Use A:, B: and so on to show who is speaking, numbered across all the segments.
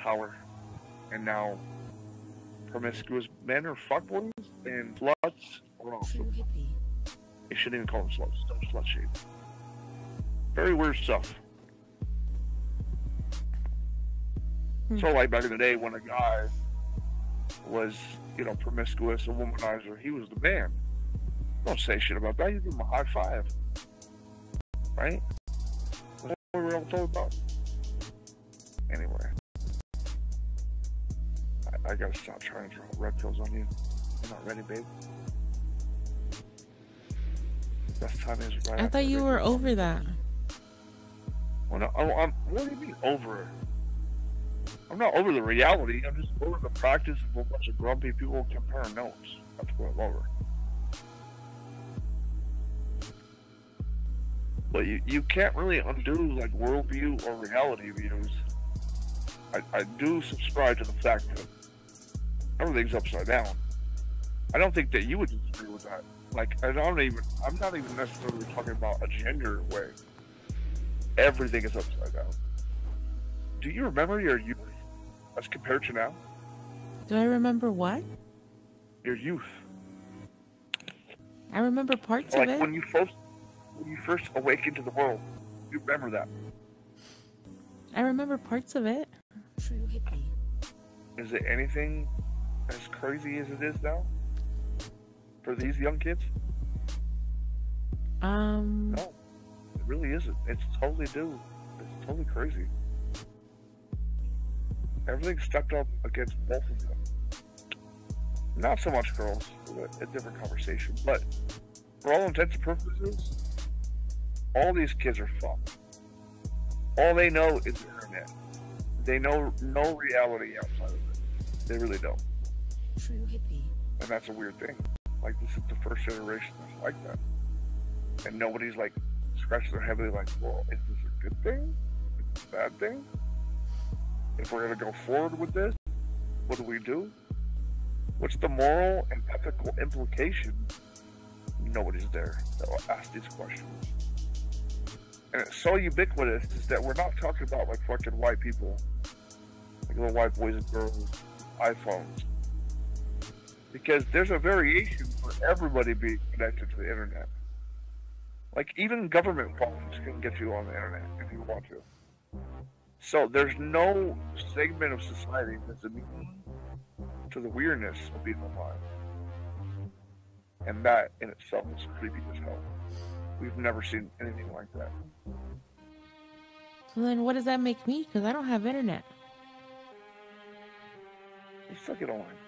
A: power. And now promiscuous men are fuckboys and sluts. You shouldn't even call them sluts. Don't slut shame. Very weird stuff. So like back in the day when a guy was, you know, promiscuous, a womanizer, he was the man. Don't say shit about that. You give him a high five. Right? That's what we were all told about. Anyway. I gotta stop trying to draw red pills on you. I'm not ready, babe. Best time is right.
B: I thought you were over that.
A: Well, no, what do you mean over? I'm not over the reality. I'm just over the practice of a bunch of grumpy people comparing notes. That's what I'm over. But you can't really undo like worldview or reality views. I do subscribe to the fact that everything's upside down. I don't think that you would disagree with that. Like, I'm not even necessarily talking about a gender way. Everything is upside down. Do you remember your youth as compared to now?
B: Do I remember what?
A: Your youth.
B: I remember parts
A: like
B: of it.
A: When you first awakened to the world. You remember that.
B: I remember parts of it.
A: Is it anything as crazy as it is now? For these young kids? No. It really isn't. It's totally new. It's totally crazy. Everything stepped up against both of them. Not so much girls, a different conversation, but for all intents and purposes, all these kids are fucked. All they know is the internet. They know no reality outside of it. They really don't. And that's a weird thing. Like, this is the first generation that's like that. And nobody's like scratching their head like, well, is this a good thing? Is this a bad thing? If we're going to go forward with this, what do we do? What's the moral and ethical implication? Nobody's there that will ask these questions. And it's so ubiquitous is that we're not talking about like fucking white people, like little white boys and girls, iPhones. Because there's a variation for everybody being connected to the internet. Like, even government phones can get you on the internet if you want to. So there's no segment of society that's immune to the weirdness of being online. And that in itself is creepy as hell. We've never seen anything like that.
B: So then what does that make me? Because I don't have internet.
A: You still get online.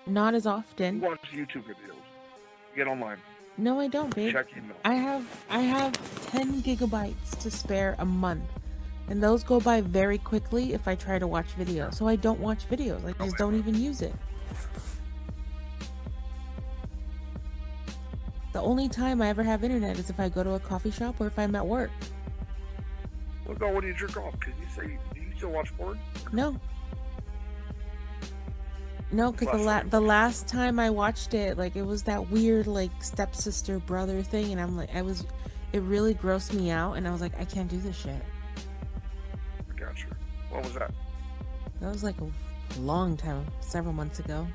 B: Not as often.
A: You watch YouTube videos. You get online.
B: No, I don't, babe.
A: Check email.
B: I have 10 gigabytes to spare a month. And those go by very quickly if I try to watch videos. So I don't watch videos. I just don't even use it. The only time I ever have internet is if I go to a coffee shop or if I'm at work.
A: What about when you jerk off? Because you say, do you still watch porn?
B: No. No, because the last time I watched it, like, it was that weird, like, stepsister brother thing, and I'm like, it really grossed me out, and I was like, I can't do this shit.
A: I got you. What was that?
B: That was like a long time, several months ago.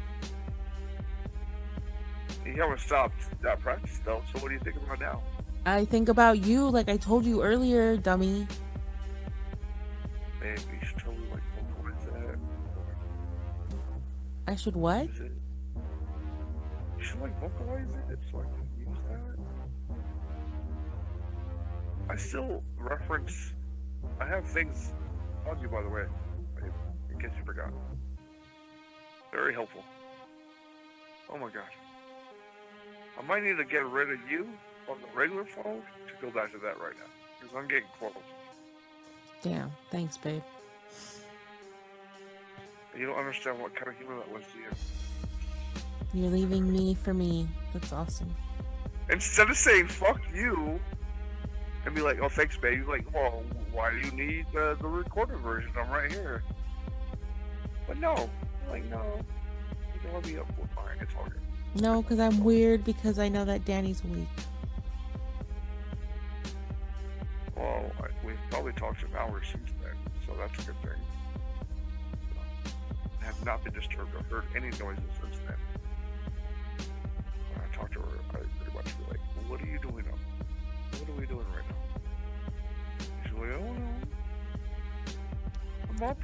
A: You haven't stopped that practice, though, so what do you think about now?
B: I think about you, like I told you earlier, dummy.
A: Man, you should totally, like, vocalize that.
B: I should what?
A: You should, like, vocalize it so I can use that. I still reference... I have things on you, by the way, in case you forgot. Very helpful. Oh my gosh. I might need to get rid of you on the regular phone to go back to that right now. Because I'm getting close.
B: Damn. Thanks, babe.
A: You don't understand what kind of humor that was to you.
B: You're leaving me for me. That's awesome.
A: Instead of saying, fuck you, and be like, oh, thanks, babe. You're like, well, why do you need the recorded version? I'm right here. But no. I'm like, no. You don't want to be up with mine. It's all good.
B: No, because I'm weird because I know that Danny's weak.
A: Well, we've probably talked an hour since then, so that's a good thing. I have not been disturbed or heard any noises since then. When I talked to her, I pretty much be like, well, what are you doing up? What are we doing right now? She's like, oh no. I'm up.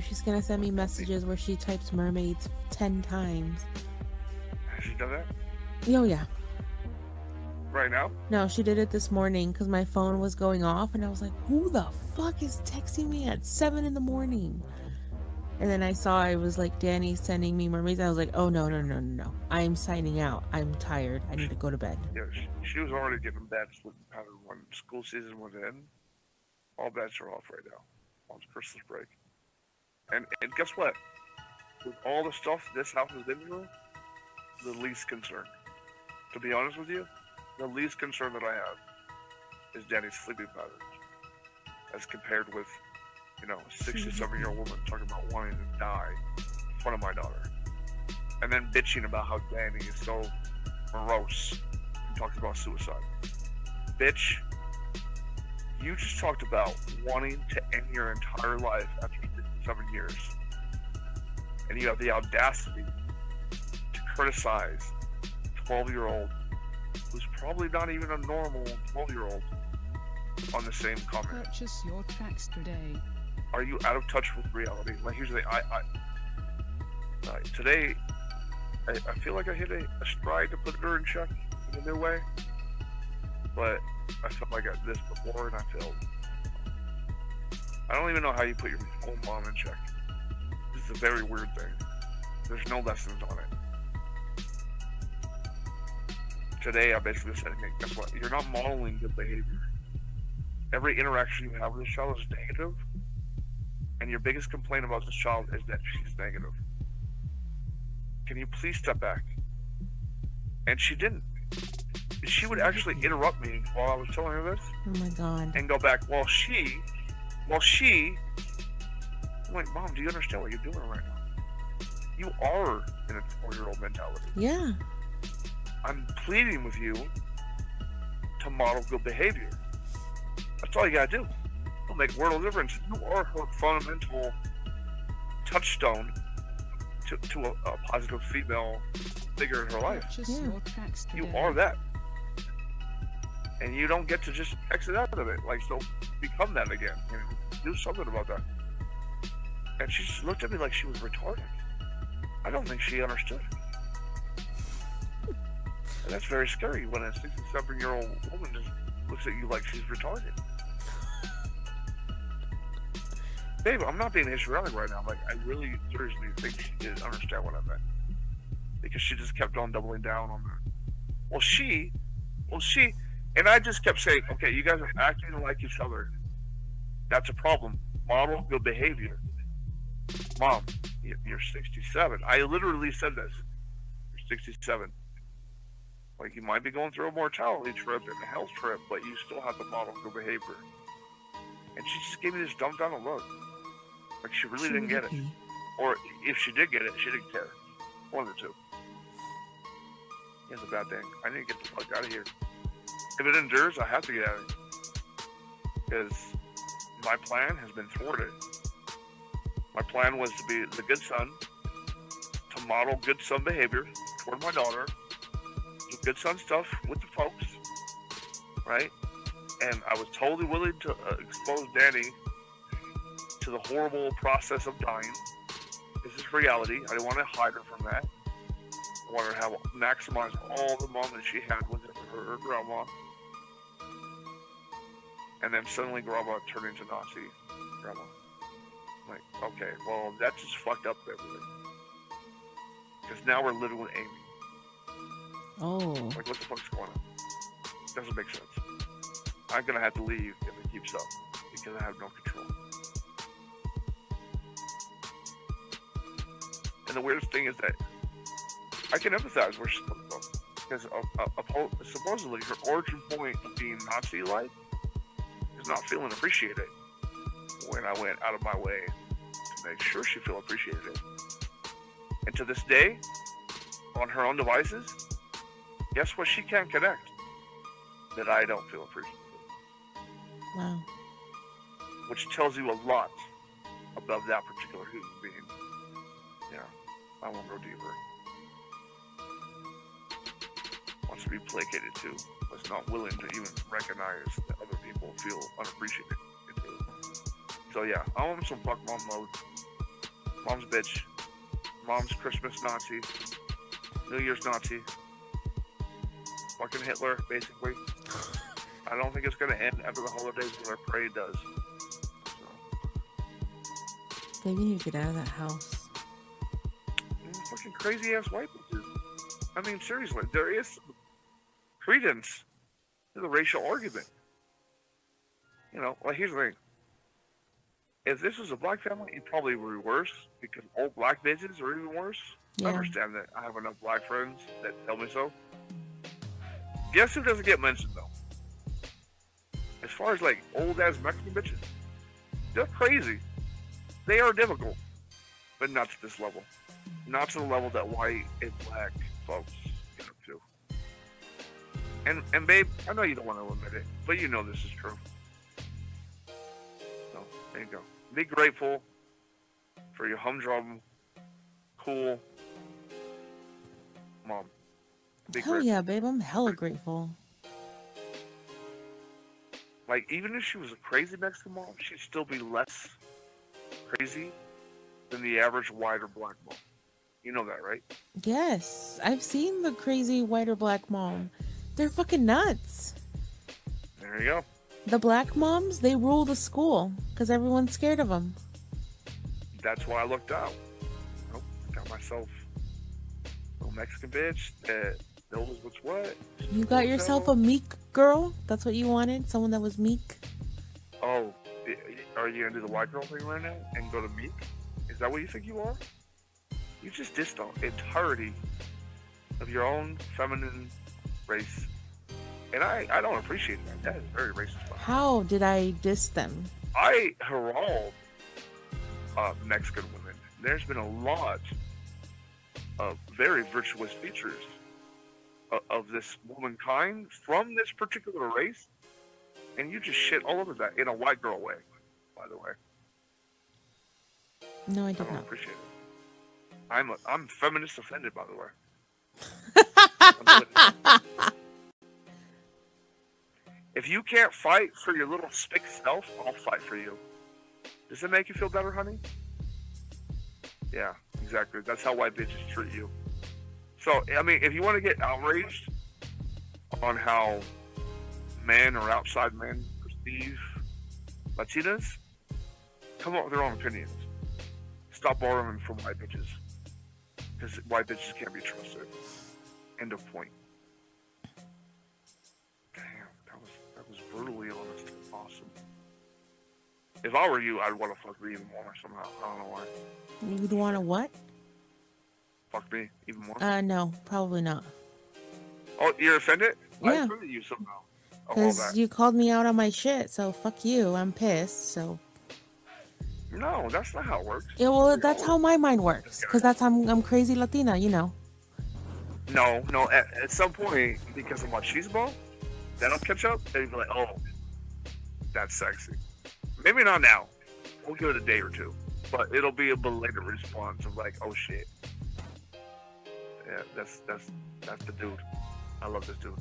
B: She's gonna send me messages where she types mermaids 10 times.
A: Has she done that?
B: Oh yeah.
A: Right now?
B: No, she did it this morning because my phone was going off and I was like, who the fuck is texting me at 7 in the morning? And then I saw it was like Danny sending me mermaids. I was like, oh no. I'm signing out. I'm tired. I need to go to bed.
A: Yeah, she was already getting bad sleep pattern when school season was in. All bets are off right now. On Christmas break. And guess what? With all the stuff this house has been through, the least concern. To be honest with you, the least concern that I have is Danny's sleeping patterns. As compared with, a 67-year-old woman talking about wanting to die in front of my daughter. And then bitching about how Danny is so morose and talks about suicide. Bitch, you just talked about wanting to end your entire life after 57 years. And you have the audacity to criticize a 12-year-old who's probably not even a normal 12-year-old on the same comment.
C: Purchase your tracks today.
A: Are you out of touch with reality? Like, here's the thing. Today, I feel like I hit a stride to put her in check in a new way. But I felt like I did this before and I failed. I don't even know how you put your own mom in check. This is a very weird thing. There's no lessons on it. Today, I basically said, hey, guess what? You're not modeling good behavior. Every interaction you have with this child is negative. And your biggest complaint about this child is that she's negative. Can you please step back? And she didn't. She would actually interrupt me while I was telling her this.
B: Oh my god.
A: And go back, I'm like, Mom, do you understand what you're doing right now? You are in a 4-year-old mentality.
B: Yeah.
A: I'm pleading with you to model good behavior. That's all you gotta do. It'll make a world of difference. You are her fundamental touchstone to a positive female figure in her life. You are that. And you don't get to just exit out of it. Like, so become that again. Do something about that. And she just looked at me like she was retarded. I don't think she understood. And that's very scary when a 67-year-old woman just looks at you like she's retarded. Babe, I'm not being histrionic right now. Like, I really seriously think she didn't understand what I meant. Because she just kept on doubling down on that. Well, she, and I just kept saying, okay, you guys are acting like each other. That's a problem. Model good behavior. Mom, you're 67. I literally said this. You're 67. Like, you might be going through a mortality trip and a health trip, but you still have to model good behavior. And she just gave me this dumbed down look. Like, she really didn't get it. Or if she did get it, she didn't care. One of the two. Here's a bad thing. I need to get the fuck out of here. If it endures, I have to get out of here. Because my plan has been thwarted. My plan was to be the good son, to model good son behavior toward my daughter, do good son stuff with the folks, right? And I was totally willing to expose Danny to the horrible process of dying. This is reality. I didn't want to hide her from that. I wanted her to maximize all the moments she had with her grandma. And then suddenly grandma turned into Nazi grandma. I'm like, okay, well, that just fucked up everything. Because now we're living with Amy.
B: Oh.
A: Like, what the fuck's going on? Doesn't make sense. I'm gonna have to leave if it keeps up. Because I have no control. And the weirdest thing is that I can empathize where she's coming from. Because supposedly her origin point of being Nazi-like is not feeling appreciated. When I went out of my way to make sure she feel appreciated. And to this day, on her own devices, guess what she can't connect? That I don't feel appreciated.
B: Wow.
A: Which tells you a lot about that particular human being. Yeah, I won't go deeper. Wants to be placated too, but not willing to even recognize that other people feel unappreciated too. So yeah, I want some fuck mom mode. Mom's bitch. Mom's Christmas Nazi. New Year's Nazi. Fucking Hitler, basically. I don't think it's gonna end after the holidays, but I pray it does.
B: Baby, you need to get out of that house.
A: Fucking crazy ass white bitches. I mean, seriously, there is some credence to the racial argument. You know, like here's the thing. If this was a black family, it probably would be worse because old black bitches are even worse.
B: Yeah.
A: I understand that. I have enough black friends that tell me so. Guess who doesn't get mentioned though? As far as like old ass Mexican bitches, they're crazy. They are difficult, but not to this level. Not to the level that white and black folks get up to. And babe, I know you don't want to admit it, but you know this is true. So there you go. Be grateful for your humdrum, cool mom. Be
B: Hell
A: grateful.
B: yeah, babe. I'm hella grateful.
A: Like, even if she was a crazy Mexican mom, she'd still be less crazy than the average white or black mom. You know that, right?
B: Yes. I've seen the crazy white or black mom. They're fucking nuts.
A: There you go.
B: The black moms, they rule the school because everyone's scared of them.
A: That's why I looked out. Nope, got myself a little Mexican bitch that knows what's what.
B: You got yourself a meek girl? That's what you wanted? Someone that was meek?
A: Oh, are you gonna do the white girl thing right now and go to meek? Is that what you think you are? You just dissed the entirety of your own feminine race. And I don't appreciate that. That is very racist.
B: How did I diss them?
A: I herald Mexican women. There's been a lot of very virtuous features of this womankind from this particular race, and you just shit all over that in a white girl way, by the way.
B: No, I
A: I
B: did
A: don't
B: not.
A: appreciate it. I'm feminist offended, by the way. If you can't fight for your little spick self, I'll fight for you. Does it make you feel better, honey? Yeah, exactly. That's how white bitches treat you. So, I mean, if you want to get outraged on how men or outside men perceive Latinas, come up with their own opinions. Stop borrowing from white bitches. Because white bitches can't be trusted. End of point. That was brutally honest. Awesome. If I were you, I'd want to fuck me even more somehow. I don't know why.
B: You'd want to what?
A: Fuck me even more?
B: No, probably not.
A: Oh, you're offended? I
B: Yeah.
A: offended you somehow.
B: Because you called me out on my shit, so fuck you. I'm pissed, so...
A: No, that's not how it works.
B: Yeah, well, that's how my mind works. Because that's how I'm crazy Latina, you know.
A: No. At some point, because of machismo, that'll catch up, and you'll be like, oh, that's sexy. Maybe not now. We'll give it a day or two. But it'll be a belated response of like, oh shit. Yeah, that's the dude. I love this dude.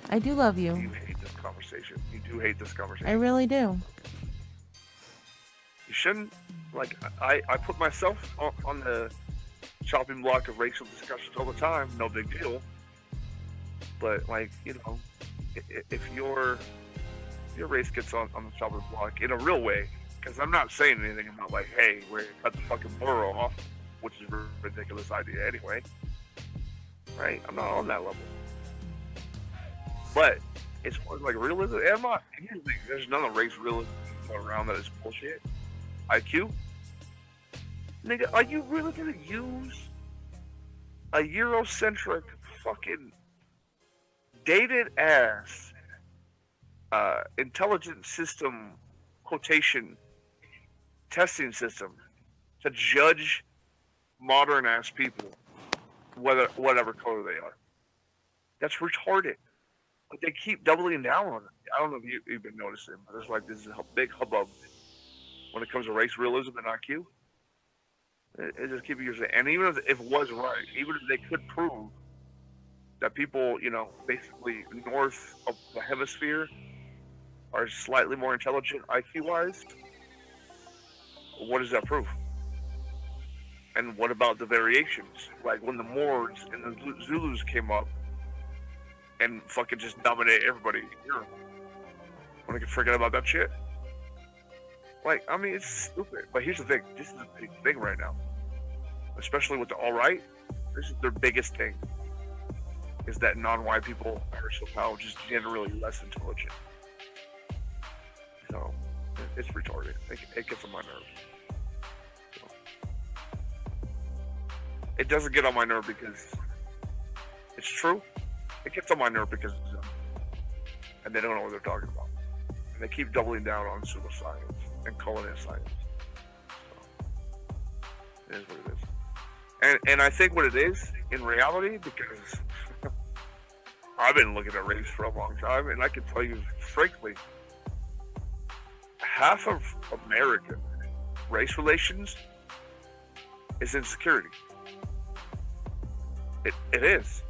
B: I do love you.
A: You hate this conversation. You do hate this conversation.
B: I really do.
A: You shouldn't, like, I put myself on the chopping block of racial discussions all the time. No big deal. But, like, you know, if your race gets on the chopping block in a real way, because I'm not saying anything about, like, hey, we're going to cut the fucking borough off, which is a ridiculous idea anyway. Right? I'm not on that level. But as far as like realism, here's the thing, there's none of race realism around that is bullshit. IQ? Nigga, are you really gonna use a Eurocentric fucking dated ass intelligent system quotation testing system to judge modern ass people, whatever color they are? That's retarded. But they keep doubling down on it. I don't know if you've been noticing, but there's like this big hubbub when it comes to race realism and IQ. It just keeps using it. And even if it was right, even if they could prove that people, basically north of the hemisphere are slightly more intelligent IQ-wise, what does that prove? And what about the variations? Like when the Moors and the Zulus came up and fucking just dominated everybody in Europe. When I can forget about that shit? Like, I mean, it's stupid. But here's the thing. This is a big thing right now. Especially with the alt-right. This is their biggest thing. Is that non-white people are somehow just generally less intelligent. So, it's retarded. It gets on my nerves. So. It doesn't get on my nerve because it's true. It gets on my nerve because it's them. And they don't know what they're talking about. And they keep doubling down on pseudoscience and calling it science. So, it is what it is. And I think what it is, in reality, because I've been looking at race for a long time, and I can tell you, frankly, half of American race relations is insecurity. It is.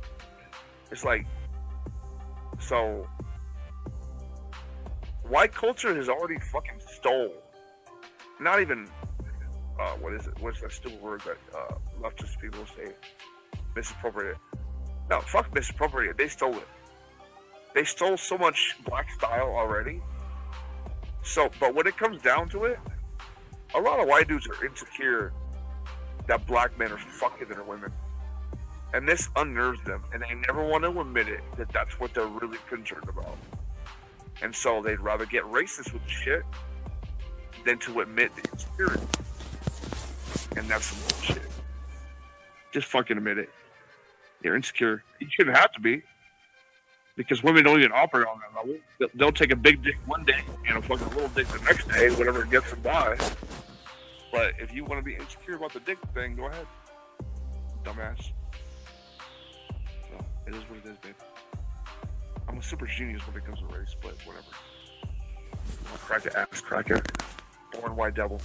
A: It's like, so, white culture has already fucking stole, not even, what is it? What's that stupid word that leftist people say? Misappropriated. No, fuck misappropriated. They stole it. They stole so much black style already. So, but when it comes down to it, a lot of white dudes are insecure that black men are fucking their women. And this unnerves them, and they never want to admit it, that that's what they're really concerned about. And so they'd rather get racist with shit than to admit the insecurity. And that's some bullshit. Just fucking admit it. You're insecure. You shouldn't have to be. Because women don't even operate on that level. They'll take a big dick one day and a fucking little dick the next day, whatever gets them by. But if you want to be insecure about the dick thing, go ahead. Dumbass. So, it is what it is, babe. I'm a super genius when it comes to race, but whatever. I'll crack the ass cracker. Born white devil.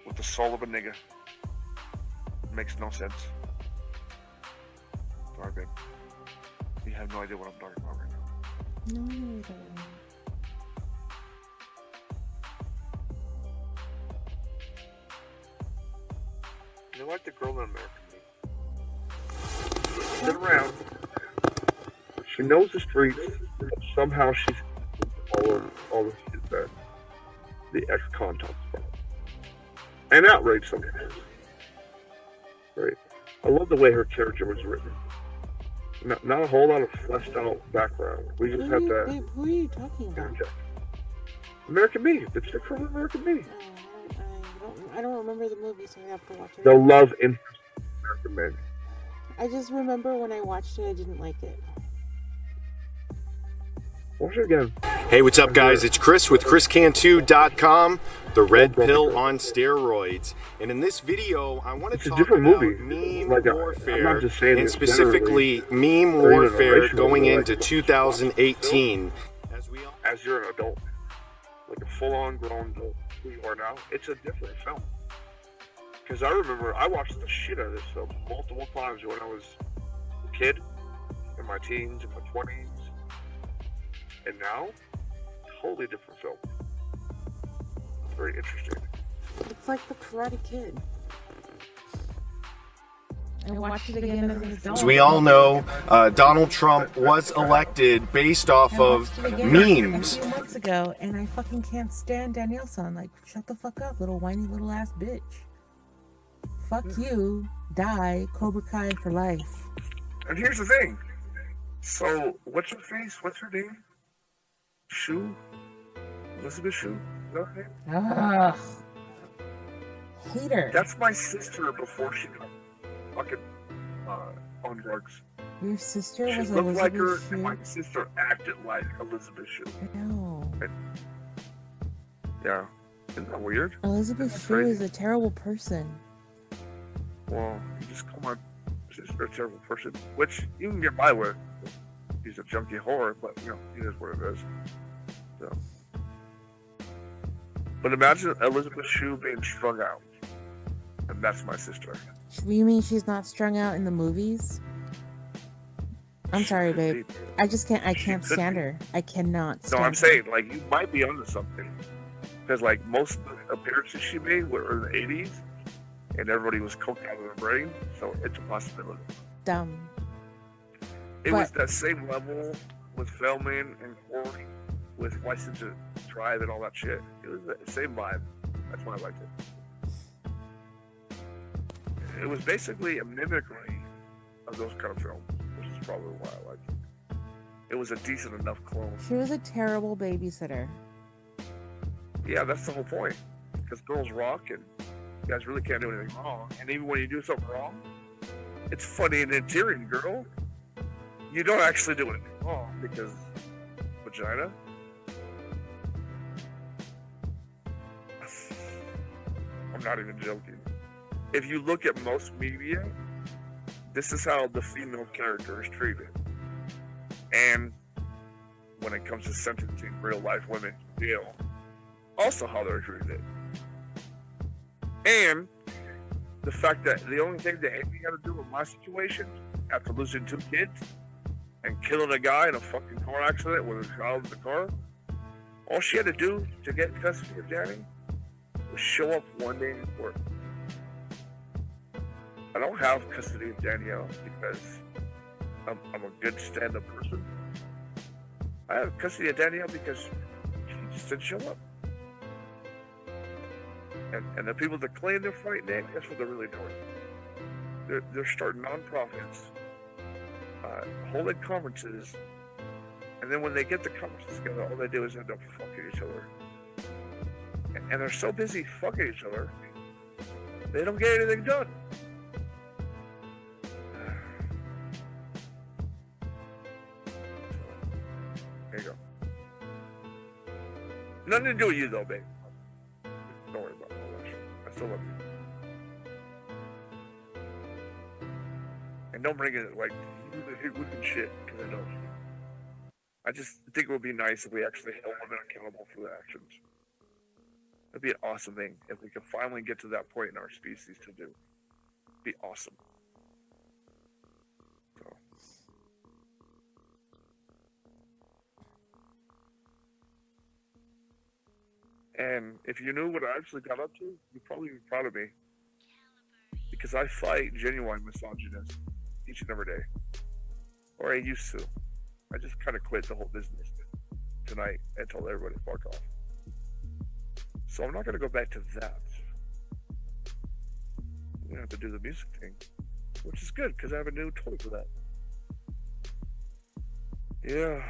A: With the soul of a nigga. Makes no sense. Sorry, babe. You have no idea what I'm talking about right now.
B: No, you don't.
A: You're like the girl in American Me. She's been around. She knows the streets. Somehow she's all the shit that the ex-con talks about. And outrage sometimes. Right. I love the way her character was written. Not a whole lot of fleshed out background. We just had that.
B: Wait, who are you talking about?
A: Interject. American Me. The chick from American Me.
B: I don't remember the movie, so I have to watch it.
A: The love interest of American Men.
B: I just remember when I watched it, I didn't like it.
A: Watch it again.
D: Hey, what's up, guys? It's Chris with ChrisCantu.com, the red pill on steroids. And in this video, I want to talk about meme warfare, and specifically meme warfare going into 2018.
A: As you're an adult, like a full-on grown adult, who you are now, it's a different film. Because I remember I watched the shit out of this film multiple times when I was a kid, in my teens, in my 20s. And now, totally different film. Very interesting.
B: It's like The Karate Kid. I watched it again as an adult.
D: As we all know, Donald Trump was elected based off of memes.
B: A few months ago, and I fucking can't stand Danielson. Like, shut the fuck up, little whiny little ass bitch. Fuck you. Die. Cobra Kai for life.
A: And here's the thing. So, what's her face? What's her name? Shu? Elizabeth Shu? Is that her name?
B: Ugh. Hate her.
A: That's my sister before she got fucking on drugs.
B: Your sister
A: She
B: was
A: looked
B: Elizabeth
A: like her,
B: Shue?
A: and my sister acted like Elizabeth Shu.
B: No.
A: Yeah. Isn't that weird?
B: Elizabeth
A: That's
B: Shue
A: crazy.
B: is a terrible person.
A: Well, you just call my sister a terrible person, which you can get by with. he's a junkie whore, but you know, it is what it is. So. But imagine Elizabeth Shue being strung out, and that's my sister.
B: You mean she's not strung out in the movies? I'm sorry, babe. I just can't. I can't stand her. I cannot stand her.
A: No, I'm saying, like, you might be onto something. Because, like, most of the appearances she made were in the 80s, and everybody was coked out of their brain, so it's a possibility.
B: Dumb.
A: It was that same level with filming and recording, with License to Drive and all that shit. It was the same vibe. That's why I liked it. It was basically a mimicry of those kind of films, which is probably why I liked it. It was a decent enough clone.
B: She was a terrible babysitter.
A: Yeah, that's the whole point. Because girls rock, and you guys really can't do anything wrong. And even when you do something wrong, it's funny and endearing, girl. You don't actually do anything wrong because vagina. I'm not even joking. If you look at most media, this is how the female character is treated. And when it comes to sentencing real life women to jail, also how they're treated. And the fact that the only thing that Amy had to do in my situation, after losing 2 kids and killing a guy in a fucking car accident with a child in the car, all she had to do to get custody of Danny was show up one day in court. I don't have custody of Danielle because I'm a good stand-up person. I have custody of Danielle because she just didn't show up. And the people that claim they're fighting it, that's what they're really doing. They're starting nonprofits, holding conferences, and then when they get the conferences together, all they do is end up fucking each other. And they're so busy fucking each other, they don't get anything done. There you go. Nothing to do with you though, babe. Don't worry about all that shit. I still love you. And don't bring it like you the hit with shit, because I don't. I just think it would be nice if we actually held women accountable for their actions. It'd be an awesome thing if we could finally get to that point in our species to do. It'd be awesome. So. And if you knew what I actually got up to, you'd probably be proud of me. Because I fight genuine misogynists each and every day. Or I used to. I just kind of quit the whole business tonight and told everybody fuck off. So I'm not going to go back to that. I'm going to have to do the music thing. Which is good, because I have a new toy for that. Yeah.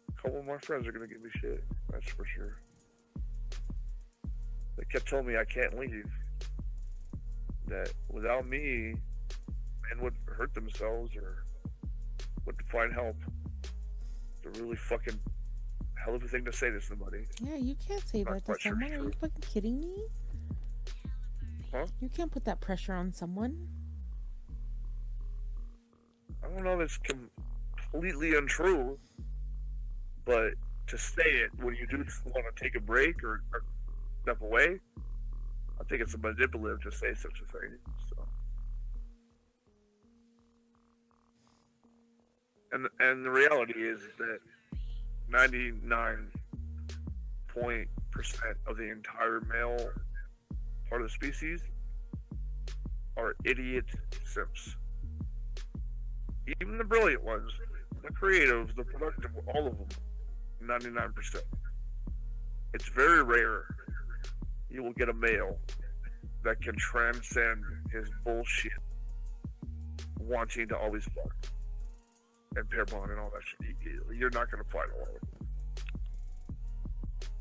A: A couple of my friends are going to give me shit. That's for sure. They kept telling me I can't leave. That without me, men would hurt themselves or would find help. It's a really fucking hell of a thing to say to somebody.
B: Yeah, you can't say that to someone. Are you fucking kidding me?
A: Huh?
B: You can't put that pressure on someone.
A: I don't know if it's completely untrue, but to say it when you do just want to take a break or step away, I think it's manipulative to say such a thing. So. And the reality is that 99% of the entire male part of the species are idiot simps. Even the brilliant ones, the creative, the productive, all of them, 99%. It's very rare you will get a male that can transcend his bullshit, wanting to always fuck and pair bond and all that shit. You're not going to find a lot of them.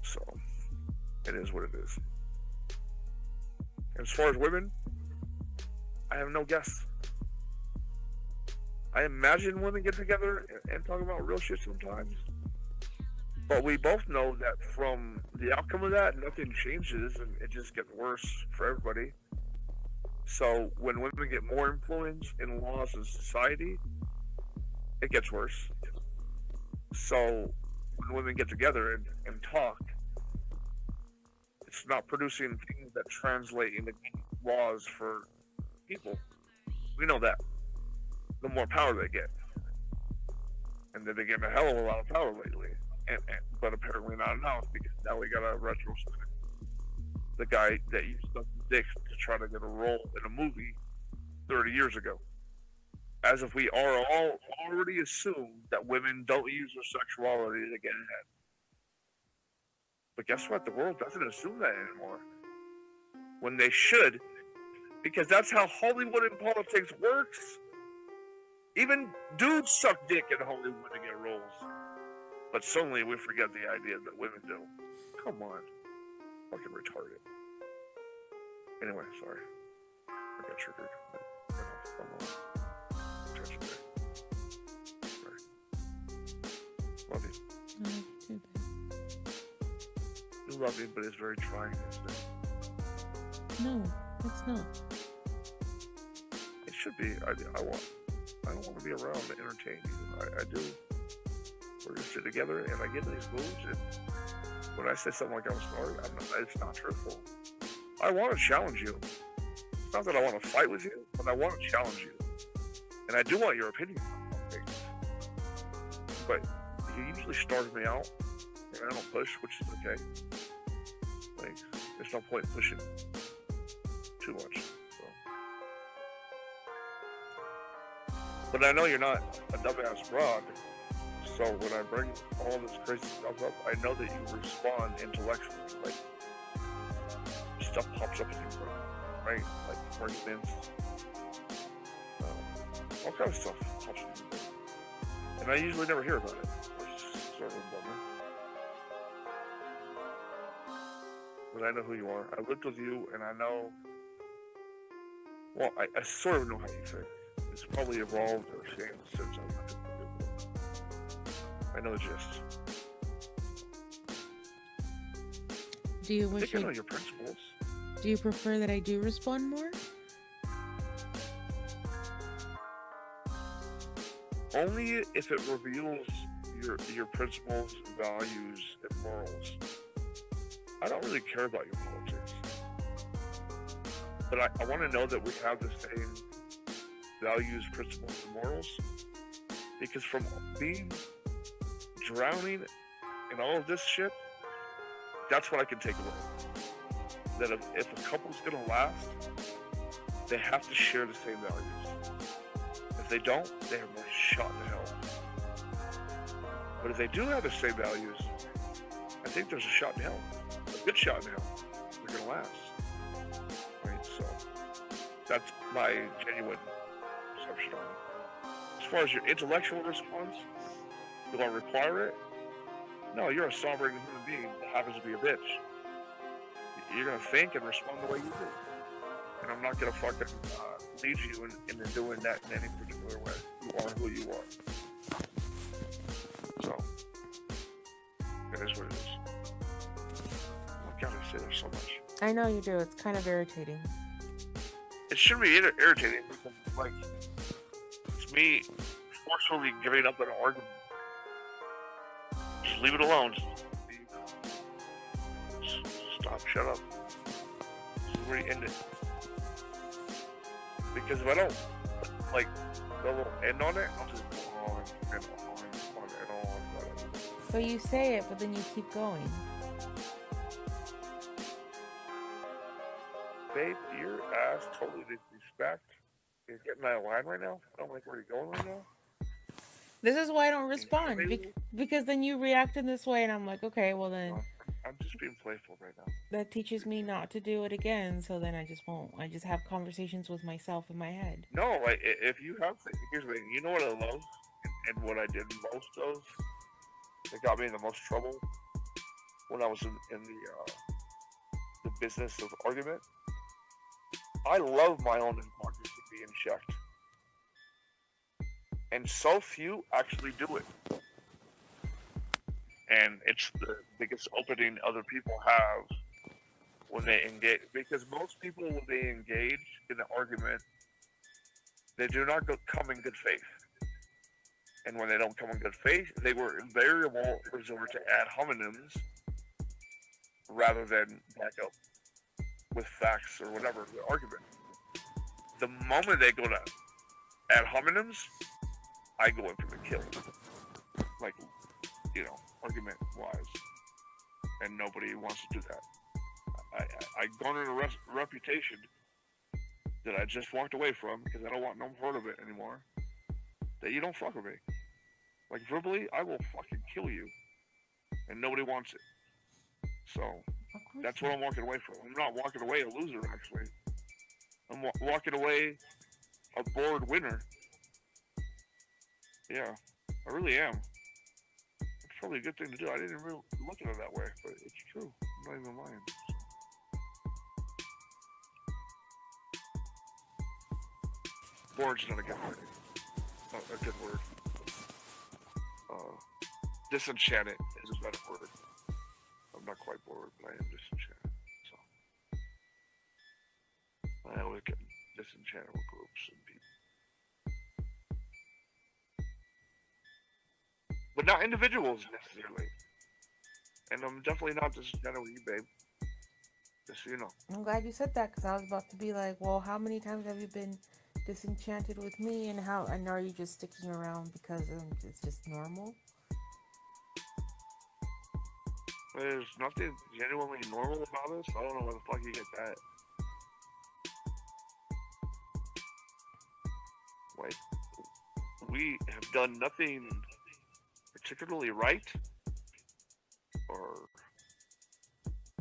A: So, it is what it is. As far as women, I have no guess. I imagine women get together and talk about real shit sometimes. But we both know that from the outcome of that, nothing changes and it just gets worse for everybody. So when women get more influence in laws of society, it gets worse. So when women get together and talk, it's not producing things that translate into laws for people. We know that. The more power they get. And they've been getting a hell of a lot of power lately. But apparently not enough, because now we got a retrospect. The guy that used the dick to try to get a role in a movie 30 years ago. As if we are all already assumed that women don't use their sexuality to get ahead. But guess what? The world doesn't assume that anymore. When they should, because that's how Hollywood and politics works. Even dudes suck dick in Hollywood to get roles. But suddenly we forget the idea that women do. Come on. Fucking retarded. Anyway, sorry. I got triggered. Sorry. Love you.
B: I love you too, babe.
A: You love me, but it's very trying, isn't it?
B: No, it's not.
A: It should be. I don't want to be around to entertain you. I do. We're gonna sit together, and I get these moves, and when I say something like I'm sorry, it's not truthful. I want to challenge you. It's not that I want to fight with you, but I want to challenge you. And I do want your opinion on things. But you usually starve me out, and I don't push, which is okay. Like, there's no point in pushing too much. So. But I know you're not a dumbass broad. So when I bring all this crazy stuff up, I know that you respond intellectually. Like, stuff pops up in your brain, right? Like arguments, all kind of stuff pops up in your brain. And I usually never hear about it, which is sort of a bummer. But I know who you are. I lived with you, and I know, well, I sort of know how you think. It's probably evolved or changed since I lived with you. I know the gist.
B: Do you wish
A: I know your principles.
B: Do you prefer that I do respond more?
A: Only if it reveals your principles, values, and morals. I don't really care about your politics. But I want to know that we have the same values, principles, and morals. Because from being drowning in all of this shit, that's what I can take away. That if a couple's gonna last, they have to share the same values. If they don't, they have a shot in hell. But if they do have the same values, I think there's a shot in hell. A good shot in hell. They're gonna last. Right, so that's my genuine perception on it. As far as your intellectual response, do I require it? No, you're a sovereign human being that happens to be a bitch. You're gonna think and respond the way you do. And I'm not gonna fucking lead you into doing that in any particular way. You are who you are. So, it is what it is. I gotta say there's so much.
B: I know you do. It's kind of irritating.
A: It should be irritating because, like, it's me forcefully giving up an argument. Just leave it alone. Stop, shut up. This is where you end it. Because if I don't, like, go end on it, I'll just go on and on and on. Whatever.
B: But you say it, but then you keep going.
A: Babe, your ass totally disrespect. You're getting out of line right now. I don't like where you're going right now.
B: This is why I don't respond. Because then you react in this way, and I'm like, okay, well then.
A: I'm just being playful right now.
B: That teaches me not to do it again, so then I just won't. I just have conversations with myself in my head.
A: No, like, if you have, here's the thing. You know what I love and what I did most of that got me in the most trouble when I was in the business of argument? I love my own hypocrisy being checked. And so few actually do it. And it's the biggest opening other people have when they engage, because most people, when they engage in an argument, they do not come in good faith. And when they don't come in good faith, they will invariably resort to ad hominems rather than back up with facts or whatever the argument. The moment they go to ad hominems, I go in for the kill. Like, you know, argument-wise. And nobody wants to do that. I garnered a reputation that I just walked away from because I don't want no part of it anymore. That you don't fuck with me. Like, verbally, I will fucking kill you. And nobody wants it. So, that's what I'm walking away from. I'm not walking away a loser, actually. I'm walking away a bored winner. Yeah, I really am. It's probably a good thing to do. I didn't really look at it that way, but it's true. I'm not even lying. Bored's not a good word. Not a good word. Disenchanted is a better word. I'm not quite bored, but I am disenchanted. So I always get disenchanted with groups and people. But not individuals necessarily. And I'm definitely not disenchanted with you, babe. Just so you know.
B: I'm glad you said that, because I was about to be like, well, how many times have you been disenchanted with me, and are you just sticking around because it's just normal?
A: There's nothing genuinely normal about us. I don't know where the fuck you get that. Like, we have done nothing particularly right or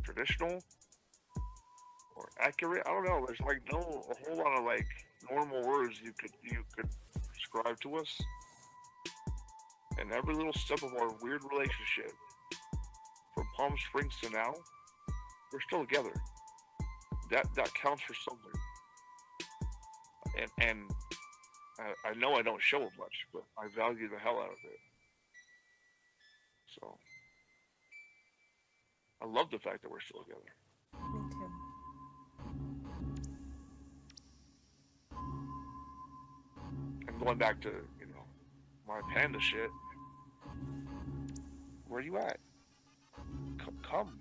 A: traditional or accurate. I don't know. There's like a whole lot of like normal words you could prescribe to us. And every little step of our weird relationship, from Palm Springs to now, we're still together. That counts for something. And I know I don't show it much, but I value the hell out of it. So I love the fact that we're still together.
B: Me too.
A: And going back to, you know, my panda shit, where are you at? Come.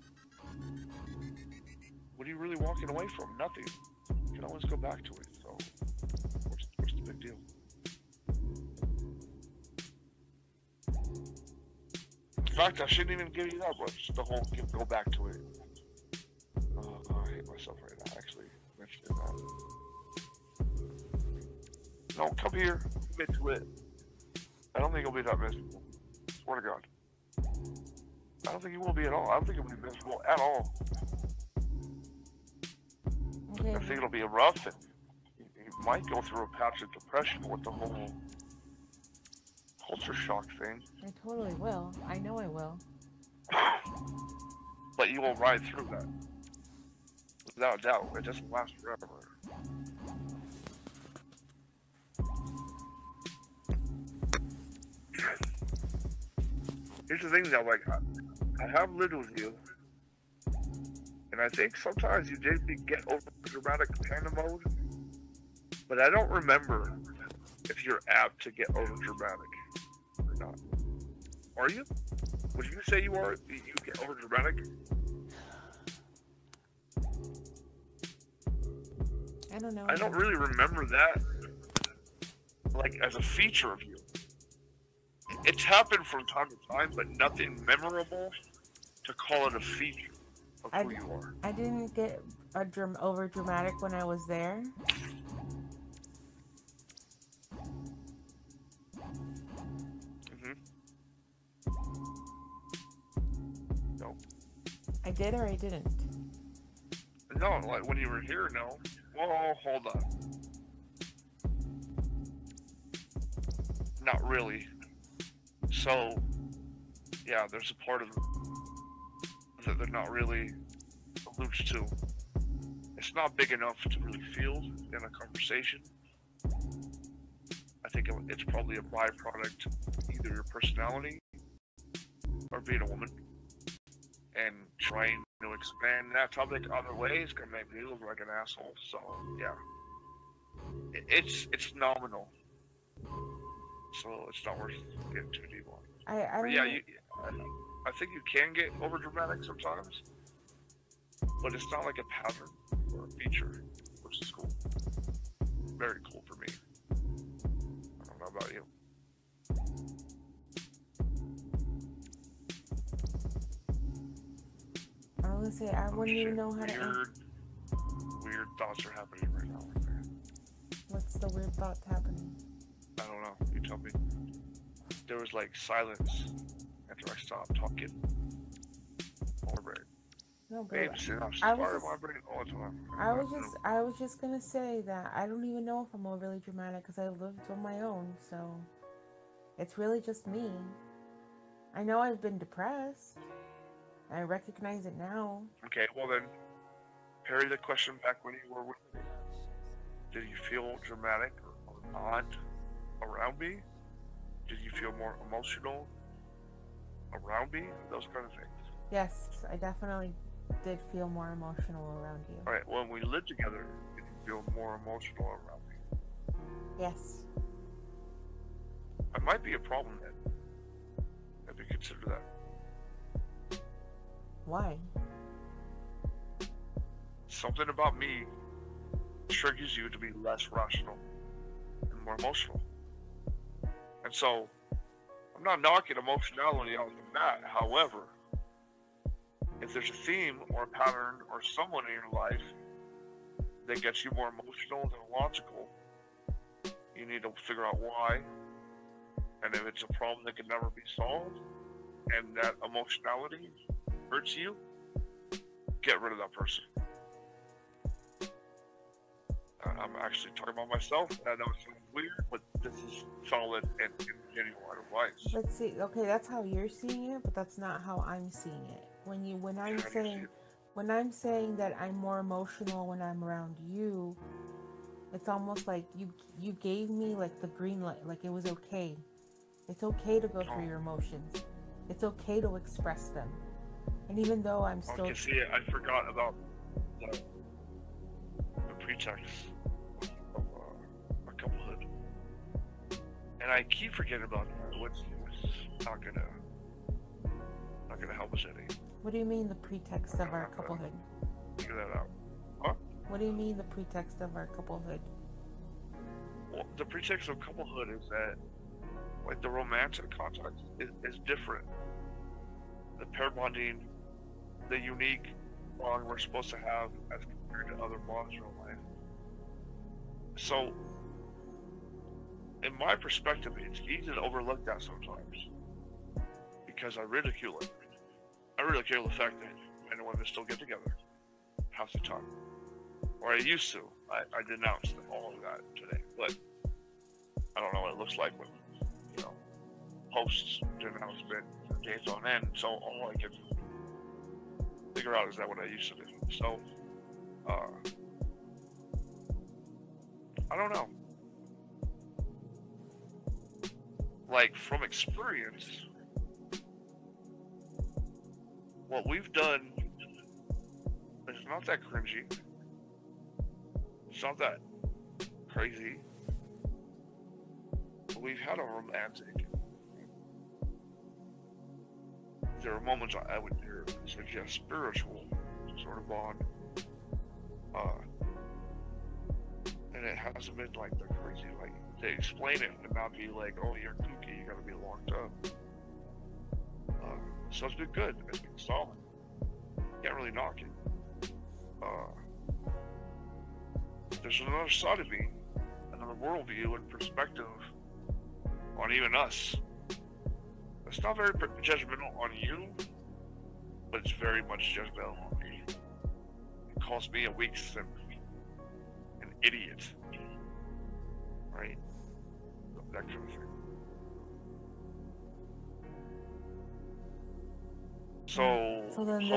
A: What are you really walking away from? Nothing. You can always go back to it. So, what's the big deal? In fact, I shouldn't even give you that much. The whole go back to it. I hate myself right now, actually, mentioning that. No, come here. Commit to it. I don't think it'll be that miserable. Swear to God. I don't think you will be at all. I don't think it'll be miserable at all.
B: Okay.
A: I think it'll be rough, and you might go through a patch of depression with the whole culture shock thing.
B: I totally will. I know I will.
A: But you will ride through that. Without a doubt. It doesn't last forever. Here's the thing though, like, I have lived with you, and I think sometimes you did get over dramatic panda mode, but I don't remember if you're apt to get over dramatic or not. Are you? Would you say you are? You get over dramatic?
B: I don't know.
A: I don't really remember that, like, as a feature of you. It's happened from time to time, but nothing memorable to call it a feature of who you are.
B: I didn't get over dramatic when I was there.
A: No.
B: I did or I didn't?
A: No, like when you were here, no. Whoa, hold on. Not really. So, yeah, there's a part of it that they're not really alludes to. It's not big enough to really feel in a conversation. I think it's probably a byproduct of either your personality or being a woman. and trying to expand that topic other ways can make me look like an asshole. So yeah, it's nominal, so it's not worth getting too deep on. I think you can get over dramatic sometimes, but it's not like a pattern or a feature, which is cool. Very cool for me. I don't know about you.
B: I was gonna say, I wouldn't even know how to.
A: Weird thoughts are happening right now.
B: What's the weird thoughts happening?
A: I don't know. You tell me. There was like silence after I stopped talking. My brain.
B: No, but
A: I
B: was just gonna say that I don't even know if I'm overly dramatic because I lived on my own, so it's really just me. I know I've been depressed. I recognize it now.
A: Okay, well then, parry the question back when you were with me. Did you feel dramatic or not around me? Did you feel more emotional around me? Those kind of things.
B: Yes, I definitely did feel more emotional around you.
A: Alright, when we lived together, did you feel more emotional around me?
B: Yes.
A: I might be a problem then. Have you considered that?
B: Why?
A: Something about me triggers you to be less rational and more emotional. And so, I'm not knocking emotionality out of the mat. However, if there's a theme or a pattern or someone in your life that gets you more emotional than logical, you need to figure out why. And if it's a problem that can never be solved, and that emotionality hurts you, get rid of that person. I'm actually talking about myself. I know it sounds weird, but this is solid and genuine advice.
B: Let's see. Okay, that's how you're seeing it, but that's not how I'm seeing it. When I'm saying that I'm more emotional when I'm around you, it's almost like you gave me like the green light, like it was okay. It's okay to go through your emotions. It's okay to express them. And even though I'm still...
A: Okay, see, I forgot about the pretext of a couplehood. And I keep forgetting about that, which is not gonna help us any.
B: What do you mean the pretext of our couplehood?
A: Figure that out. Huh?
B: What do you mean the pretext of our couplehood?
A: Well, the pretext of couplehood is that, like, the romantic context is different. The pair bonding, the unique bond we're supposed to have as compared to other bonds in life. So, in my perspective, it's easy to overlook that sometimes because I ridicule it. I ridicule the fact that men and women still get together half the time, or I used to. I denounced all of that today, but I don't know what it looks like when, you know, posts denouncement for days on end. So all I can figure out is that what I used to do. So, I don't know. Like, from experience, what we've done is not that cringy. It's not that crazy. But we've had a romantic. There are moments I would suggest spiritual sort of bond. And it hasn't been like the crazy, like, they explain it and not be like, oh, you're kooky, you gotta be locked up. So it's been good, it's been solid. Can't really knock it. There's another side of me, another worldview and perspective on even us. It's not very judgmental on you, but it's very much judgmental on me. It calls me a weak simp, an idiot, right? That kind of thing. So
B: then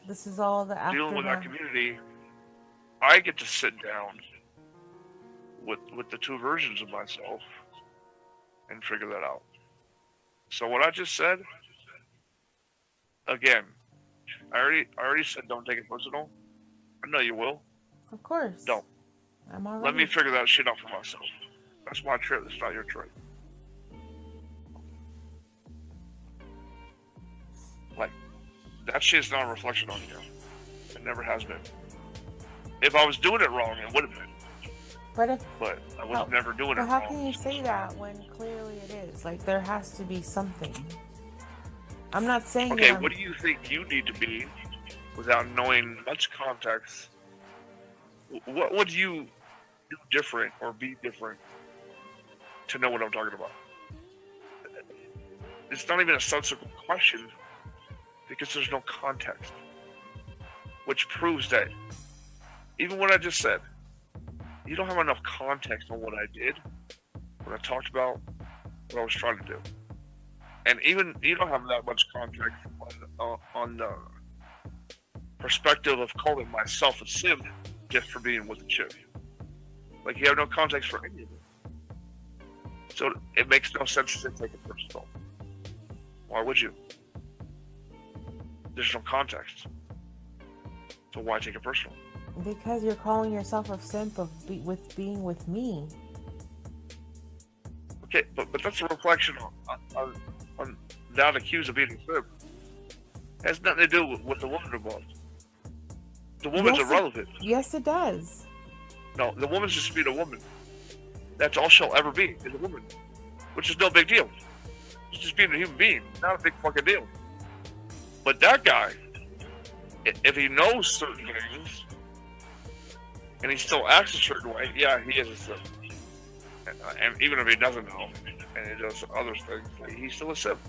B: this is all the after
A: dealing with that community. I get to sit down with the two versions of myself and figure that out. So what I just said, again, I already said don't take it personal. I know you will.
B: Of course.
A: Don't.
B: I'm already...
A: Let me figure that shit out for myself. That's my trip. That's not your trip. Like, that shit's not a reflection on you. It never has been. If I was doing it wrong, it would have been. But I was never doing it wrong.
B: But how can you say that when clearly it is? Like, there has to be something. I'm not saying...
A: Okay, what do you think you need to be without knowing much context? What would you do different or be different to know what I'm talking about? It's not even a subsequent question because there's no context. Which proves that even what I just said, you don't have enough context on what I did, what I talked about, what I was trying to do. And even you don't have that much context on the perspective of calling myself a simp just for being with a chick. Like, you have no context for any of it. So it makes no sense to take it personal. Why would you? There's no context. So why take it personal?
B: Because you're calling yourself a simp with being with me.
A: Okay, but that's a reflection on that accused of being a simp. It has nothing to do with what the woman involved. The woman's irrelevant.
B: Yes, it does.
A: No, the woman's just being a woman. That's all she'll ever be, is a woman. Which is no big deal. She's just being a human being. Not a big fucking deal. But that guy, if he knows certain things, and he still acts a certain way, yeah, he is a simp. And even if he doesn't know, and he does other things, he's still a simp.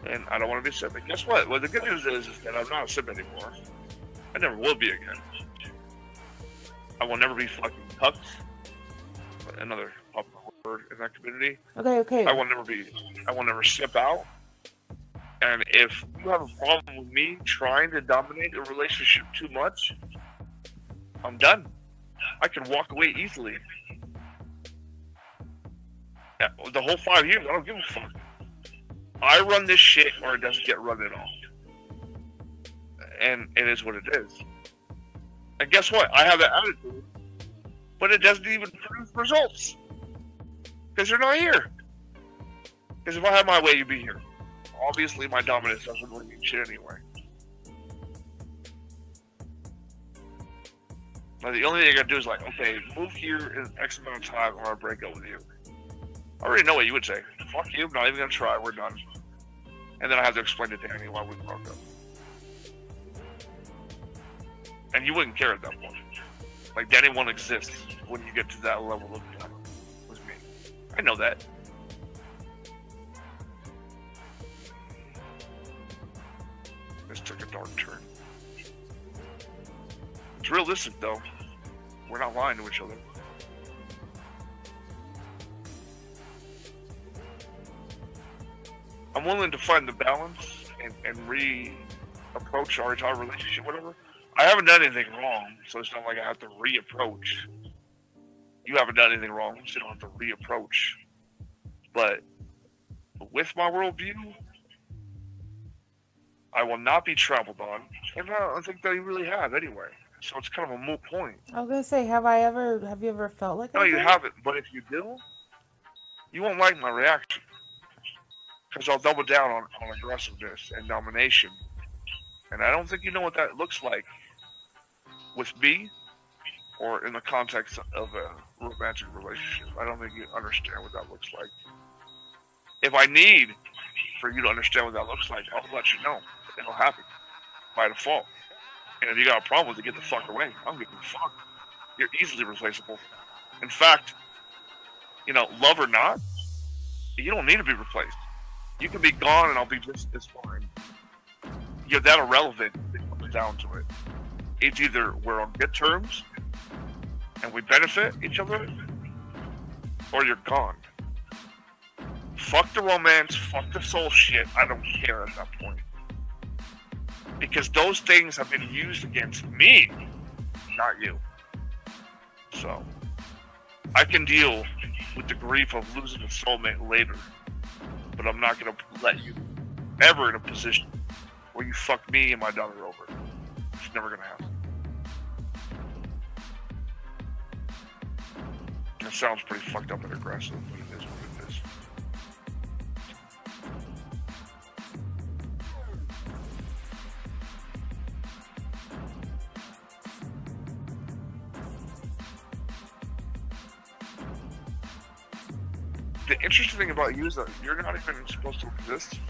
A: And I don't want to be a simp. And guess what? Well, the good news is that I'm not a simp anymore. I never will be again. I will never be fucking cucked. Another popular word in that community.
B: Okay.
A: I will never simp out. And if you have a problem with me trying to dominate a relationship too much, I'm done. I can walk away easily. The whole 5 years, I don't give a fuck. I run this shit or it doesn't get run at all. And it is what it is. And guess what? I have that attitude, but it doesn't even produce results. Because you're not here. Because if I had my way, you'd be here. Obviously, my dominance doesn't really mean shit anyway. Now, the only thing I gotta do is like, okay, move here in X amount of time or I'll break up with you. I already know what you would say. Fuck you, I'm not even gonna try, we're done. And then I have to explain to Danny why we broke up. And you wouldn't care at that point. Like, Danny won't exist when you get to that level of with me. I know that. This took a dark turn. It's realistic, though. We're not lying to each other. I'm willing to find the balance and re-approach our entire relationship, whatever. I haven't done anything wrong, so it's not like I have to re-approach. You haven't done anything wrong, so you don't have to re-approach. But with my worldview, I will not be trampled on, and I don't think that you really have anyway. So it's kind of a moot point.
B: I was gonna say, have you ever felt like that?
A: No, you haven't. But if you do, you won't like my reaction. Because I'll double down on aggressiveness and domination. And I don't think you know what that looks like with me or in the context of a romantic relationship. I don't think you understand what that looks like. If I need for you to understand what that looks like, I'll let you know. It'll happen by default. And if you got a problem with it, get the fuck away. I don't give a fuck. You're easily replaceable. In fact, love or not, you don't need to be replaced. You can be gone and I'll be just as fine. You're that irrelevant if it comes down to it. It's either we're on good terms and we benefit each other, or you're gone. Fuck the romance, fuck the soul shit, I don't care at that point. Because those things have been used against me, not you. So, I can deal with the grief of losing a soulmate later, but I'm not going to let you ever in a position where you fuck me and my daughter over. It's never gonna happen. It sounds pretty fucked up and aggressive, but it is what it is. The interesting thing about you is that you're not even supposed to exist.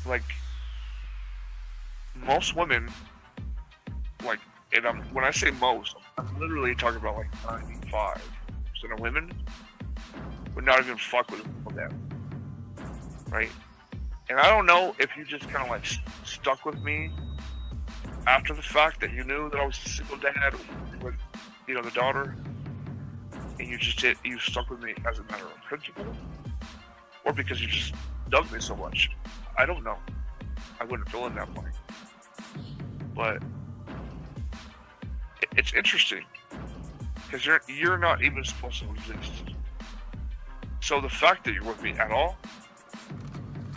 A: Like, most women, like, and when I say most, I'm literally talking about like 95% of women would not even fuck with them, right? And I don't know if you just kind of like stuck with me after the fact that you knew that I was a single dad with, you know, the daughter, and you stuck with me as a matter of principle, or because you just dug me so much. I don't know. I wouldn't fill in that blank. But it's interesting because you're not even supposed to exist. So the fact that you're with me at all,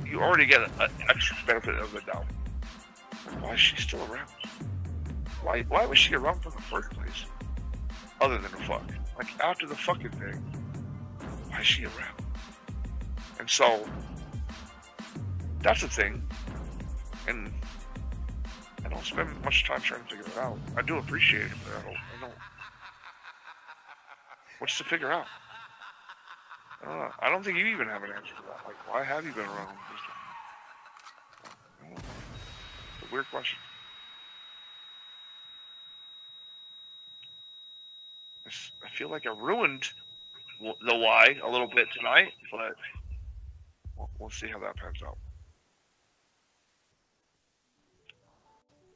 A: you already get an extra benefit of the doubt. Why is she still around? Why was she around from the first place? Other than the fuck. Like, after the fucking thing, why is she around? And so, that's the thing. And I don't spend much time trying to figure it out. I do appreciate it, but I don't. What's to figure out? I don't know. I don't think you even have an answer to that. Like, why have you been around this time? I don't know. It's a weird question. I feel like I ruined the why a little bit tonight, but we'll see how that pans out.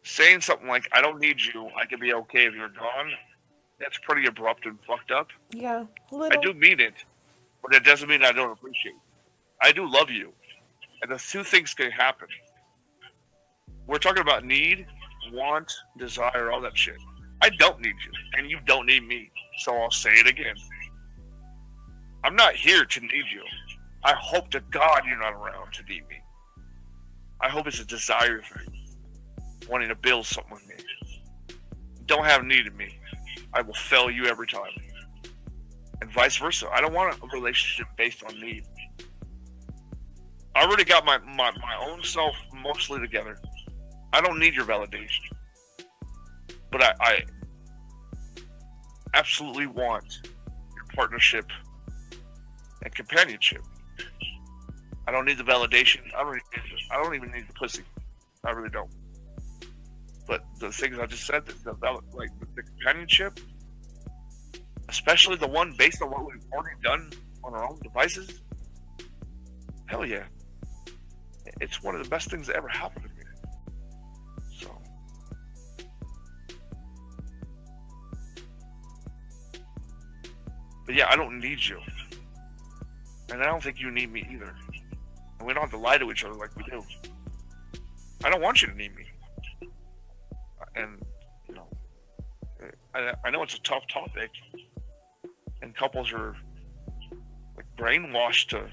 A: Saying something like, I don't need you, I can be okay if you're gone, that's pretty abrupt and fucked up.
B: Yeah,
A: I do mean it, but it doesn't mean I don't appreciate it. I do love you. And the two things can happen. We're talking about need, want, desire, all that shit. I don't need you, and you don't need me. So I'll say it again. I'm not here to need you. I hope to God you're not around to need me. I hope it's a desire thing. Wanting to build something with me. Don't have need of me. I will fail you every time. And vice versa. I don't want a relationship based on need. I already got my own self mostly together. I don't need your validation. But I absolutely want your partnership and companionship. I don't need the validation. I don't even need the pussy. I really don't. But the things I just said, like the companionship, especially the one based on what we've already done on our own devices, hell yeah. It's one of the best things that ever happened to me. So. But yeah, I don't need you. And I don't think you need me either. And we don't have to lie to each other like we do. I don't want you to need me. And, you know, I know it's a tough topic. And couples are like brainwashed to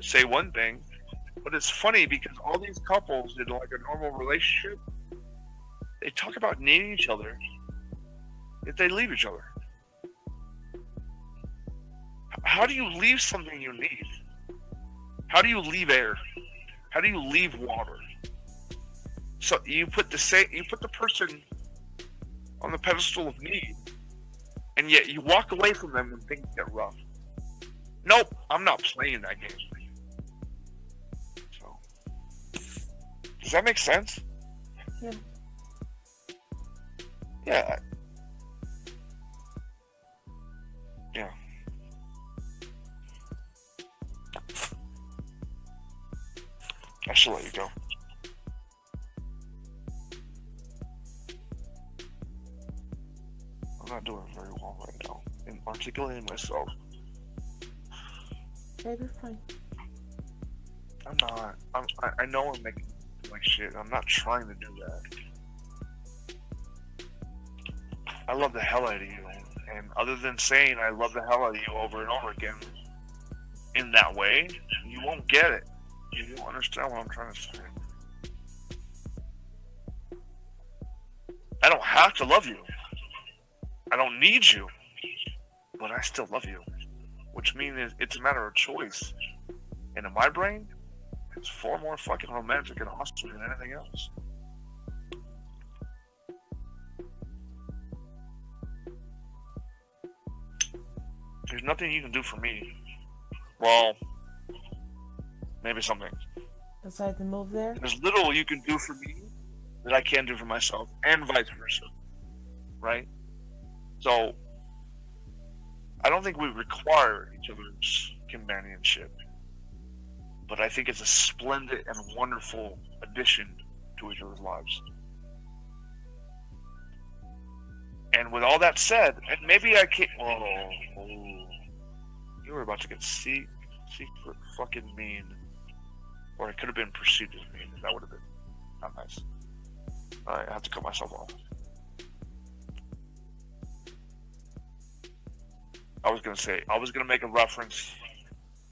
A: say one thing. But it's funny because all these couples in like a normal relationship, they talk about needing each other if they leave each other. How do you leave something you need? How do you leave air? How do you leave water? So you put the person on the pedestal of need, and yet you walk away from them when things get rough. Nope, I'm not playing that game. So, does that make sense?
B: Yeah.
A: Yeah. Yeah. I should let you go. I'm not doing very well right now in articulating myself.
B: Yeah, you're fine.
A: I'm not. I know I'm making like shit. I'm not trying to do that. I love the hell out of you, and other than saying I love the hell out of you over and over again in that way, you won't get it. You don't understand what I'm trying to say. I don't have to love you. I don't need you. But I still love you. Which means it's a matter of choice. And in my brain, it's far more fucking romantic and awesome than anything else. There's nothing you can do for me. Well, maybe something.
B: Besides the move there?
A: There's little you can do for me that I can't do for myself, and vice versa. Right? So, I don't think we require each other's companionship. But I think it's a splendid and wonderful addition to each other's lives. And with all that said, and maybe I can't. Oh, you were about to get secret fucking mean. Or it could have been perceived as mean. That would have been not nice. Alright, I have to cut myself off. I was gonna make a reference,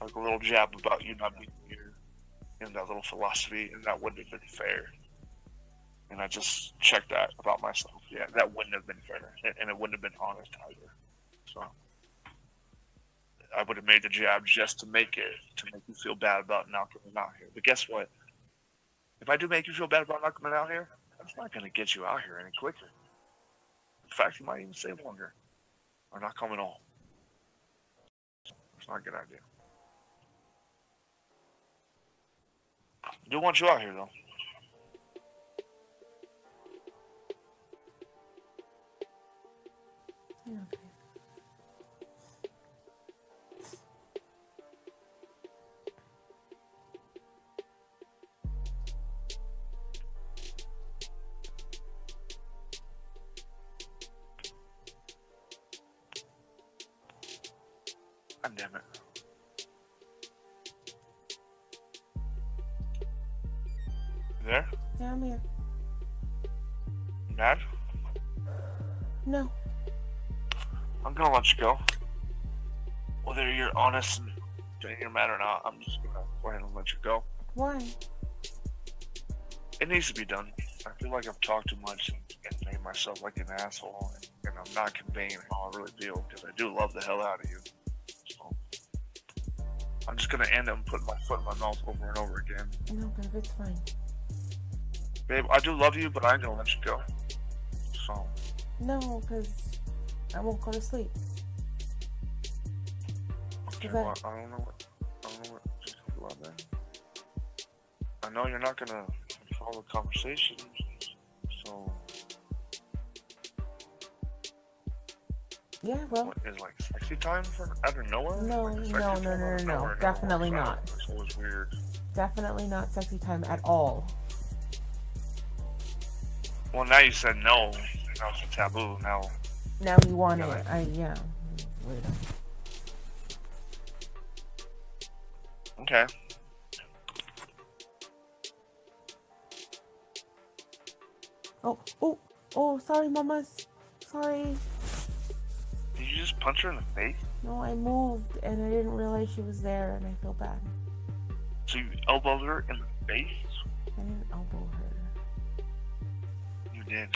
A: like a little jab about you not being here, and that little philosophy, and that wouldn't have been fair. And I just checked that about myself. Yeah, that wouldn't have been fair, and it wouldn't have been honest either. So I would have made the jab just to make you feel bad about not coming out here. But guess what? If I do make you feel bad about not coming out here, that's not going to get you out here any quicker. In fact, you might even stay longer, or not come at all. It's not a good idea. I do want you out here, though.
B: Yeah, okay.
A: God damn it. You there?
B: Yeah, I'm here.
A: You mad?
B: No.
A: I'm gonna let you go. Whether you're honest and saying you're mad or not, I'm just gonna go ahead and let you go.
B: Why?
A: It needs to be done. I feel like I've talked too much and made myself like an asshole, and I'm not conveying how I really feel, because I do love the hell out of you. So I'm just gonna end up putting my foot in my mouth over and over again.
B: No, babe, it's fine.
A: Babe, I do love you, but I ain't gonna let you go. So.
B: No, because I won't go to sleep.
A: Okay, well, I don't know what to talk about that. I know you're not gonna follow the conversation, so.
B: Yeah, well.
A: What is like sexy time for out of nowhere?
B: No,
A: like
B: no. Definitely not.
A: It's always weird.
B: Definitely not sexy time at all.
A: Well, now you said no. Now it's a taboo. Now
B: you want it. Yeah. Weird.
A: Okay.
B: Oh, sorry, mamas. Sorry.
A: Did you just punch her in the face?
B: No, I moved and I didn't realize she was there and I feel bad.
A: So you elbowed her in the face?
B: I didn't elbow her.
A: You did.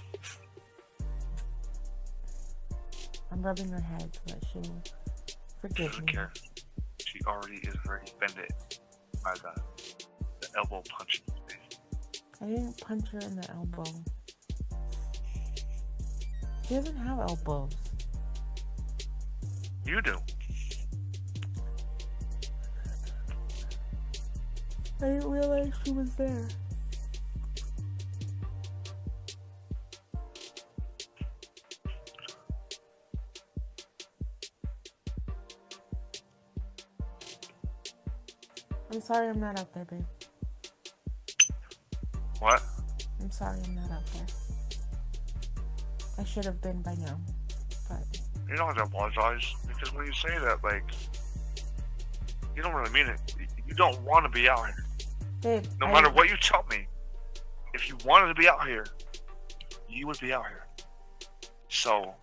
B: I'm rubbing her head so that she'll forgive me.
A: She doesn't care. She already is very offended by the elbow punch in the face.
B: I didn't punch her in the elbow. She doesn't have elbows.
A: You do.
B: I didn't realize she was there. I'm sorry I'm not out there, babe.
A: What?
B: I'm sorry I'm not out there. I should have been by now, but...
A: You don't have to apologize, because when you say that, like, you don't really mean it. You don't want to be out here.
B: Babe,
A: no matter what you tell me, if you wanted to be out here, you would be out here. So,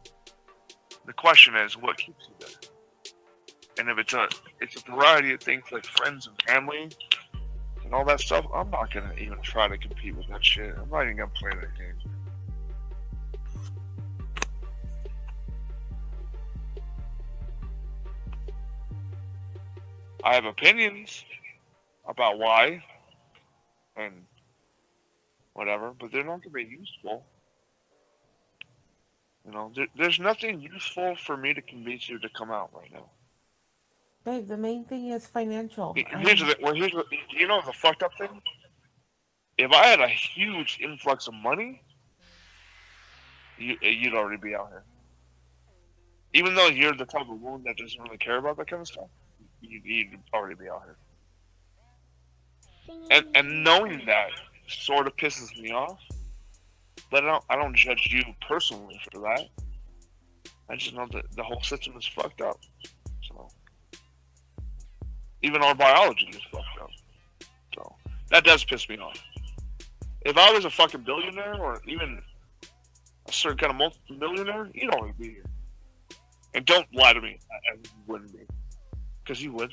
A: the question is, what keeps you there? And if it's a variety of things like friends and family, and all that stuff, I'm not gonna even try to compete with that shit. I'm not even gonna play that game. I have opinions about why and whatever, but they're not gonna be useful. You know, there's nothing useful for me to convince you to come out right now.
B: Babe, the main thing is financial.
A: Here's you know the fucked up thing? If I had a huge influx of money, you'd already be out here. Even though you're the type of woman that doesn't really care about that kind of stuff, you'd already be out here. And knowing that sort of pisses me off. But I don't judge you personally for that. I just know that the whole system is fucked up. So even our biology is fucked up. So that does piss me off. If I was a fucking billionaire or even a certain kind of multi-millionaire, you'd already be here. And don't lie to me as you wouldn't be. Because you would.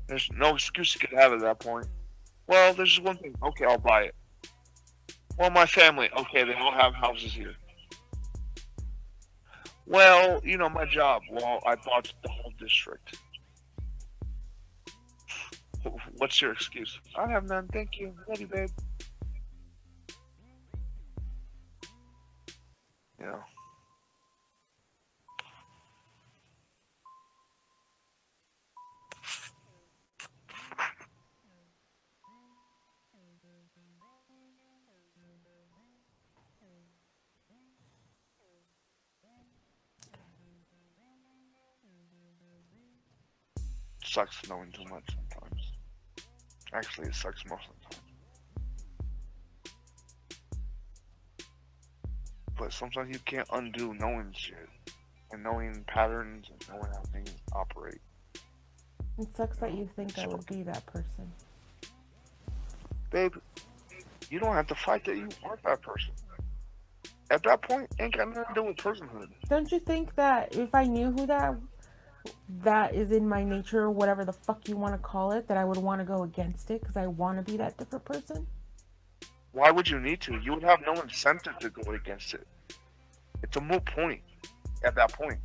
A: There's no excuse you could have at that point. Well, there's just one thing. Okay, I'll buy it. Well, my family. Okay, they all have houses here. Well, you know, my job. Well, I bought the whole district. What's your excuse? I have none. Thank you. Love you, babe. You know. Sucks knowing too much sometimes. Actually, it sucks most of the time. But sometimes you can't undo knowing shit. And knowing patterns and knowing how things operate.
B: It sucks that you think I would be that person.
A: Babe, you don't have to fight that you aren't that person. At that point, ain't got nothing to do with personhood.
B: Don't you think that if I knew who that is in my nature, whatever the fuck you want to call it, that I would want to go against it because I want to be that different person?
A: Why would you need to? You would have no incentive to go against it. It's a moot point at that point.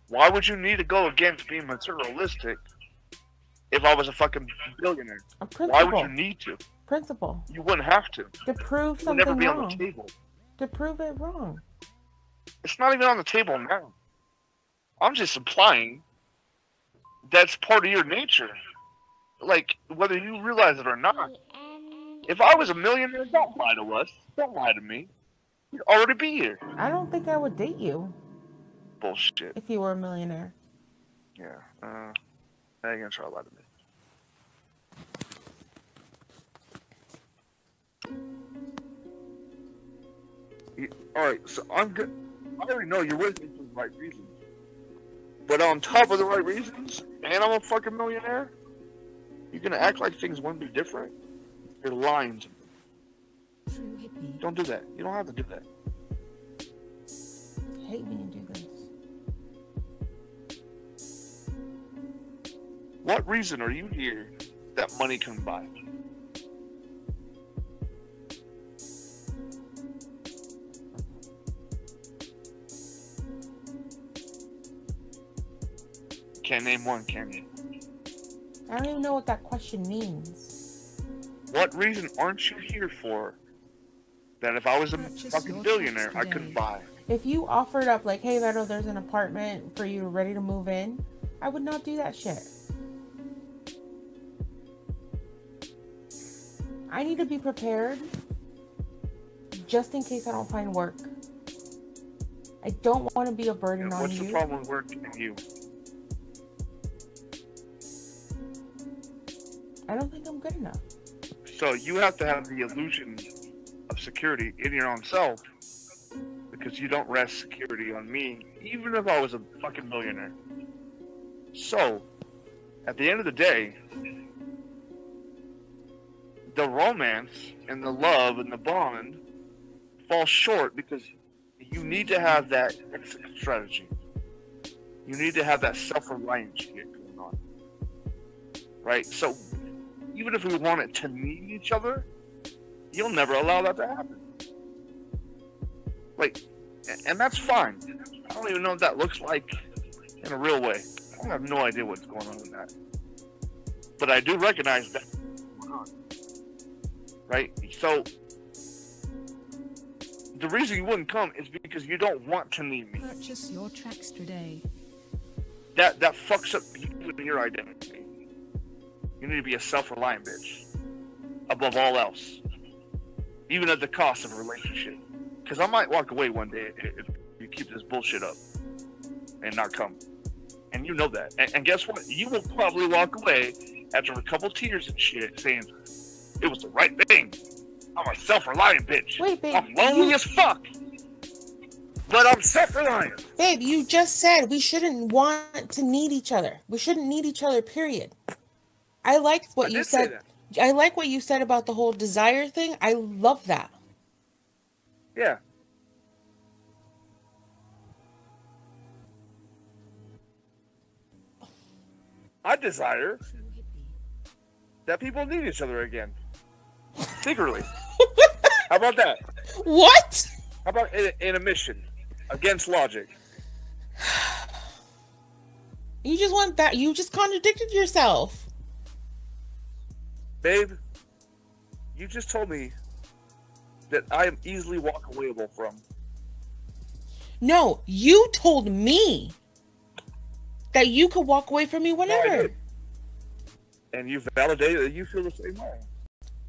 A: Why would you need to go against being materialistic if I was a fucking billionaire?
B: A principle.
A: Why would you need to?
B: Principle.
A: You wouldn't have to.
B: To prove
A: it
B: something
A: would never be
B: wrong.
A: On the table.
B: To prove it wrong.
A: It's not even on the table now. I'm just implying that's part of your nature. Like, whether you realize it or not. If I was a millionaire, don't lie to us. Don't lie to me. You'd already be here.
B: I don't think I would date you.
A: Bullshit.
B: If you were a millionaire.
A: Yeah. Now you're gonna try to lie to me. Alright, so I'm good. I already know you're with me for the right reasons. But on top of the right reasons, and I'm a fucking millionaire, you're gonna act like things wouldn't be different? You're lying to me. Don't do that. You don't have to do that.
B: I hate when you do this.
A: What reason are you here that money can buy? Can't name one, can you?
B: I don't even know what that question means.
A: What reason aren't you here for that if I was a fucking billionaire, I couldn't buy?
B: If you offered up like, hey, Beto, there's an apartment for you ready to move in, I would not do that shit. I need to be prepared just in case I don't find work. I don't want to be a burden on you.
A: What's the problem with working with you?
B: I don't think I'm good enough.
A: So you have to have the illusion of security in your own self because you don't rest security on me, even if I was a fucking millionaire. So, at the end of the day, the romance and the love and the bond fall short because you need to have that exit strategy. You need to have that self-reliant shit going on. Right? So, even if we wanted to need each other, you'll never allow that to happen. Like, and that's fine. I don't even know what that looks like in a real way. I have no idea what's going on with that. But I do recognize that. Right? So, the reason you wouldn't come is because you don't want to need me.
C: Purchase your tracks today.
A: That fucks up you and your identity. You need to be a self-reliant bitch. Above all else. Even at the cost of a relationship. Because I might walk away one day if you keep this bullshit up. And not come. And you know that. And guess what? You will probably walk away after a couple tears and shit saying, it was the right thing. I'm a self-reliant bitch.
B: Wait, babe.
A: I'm lonely as fuck. But I'm self-reliant.
B: Babe, you just said we shouldn't want to need each other. We shouldn't need each other, period. I liked what you said. I like what you said about the whole desire thing. I love that.
A: Yeah. I desire that people need each other again. Secretly. How about that?
B: What?
A: How about in a mission against logic?
B: You just want that. You just contradicted yourself.
A: Babe, you just told me that I am easily walkawayable from.
B: No, you told me that you could walk away from me whenever.
A: No, I did. And you validated that you feel the same way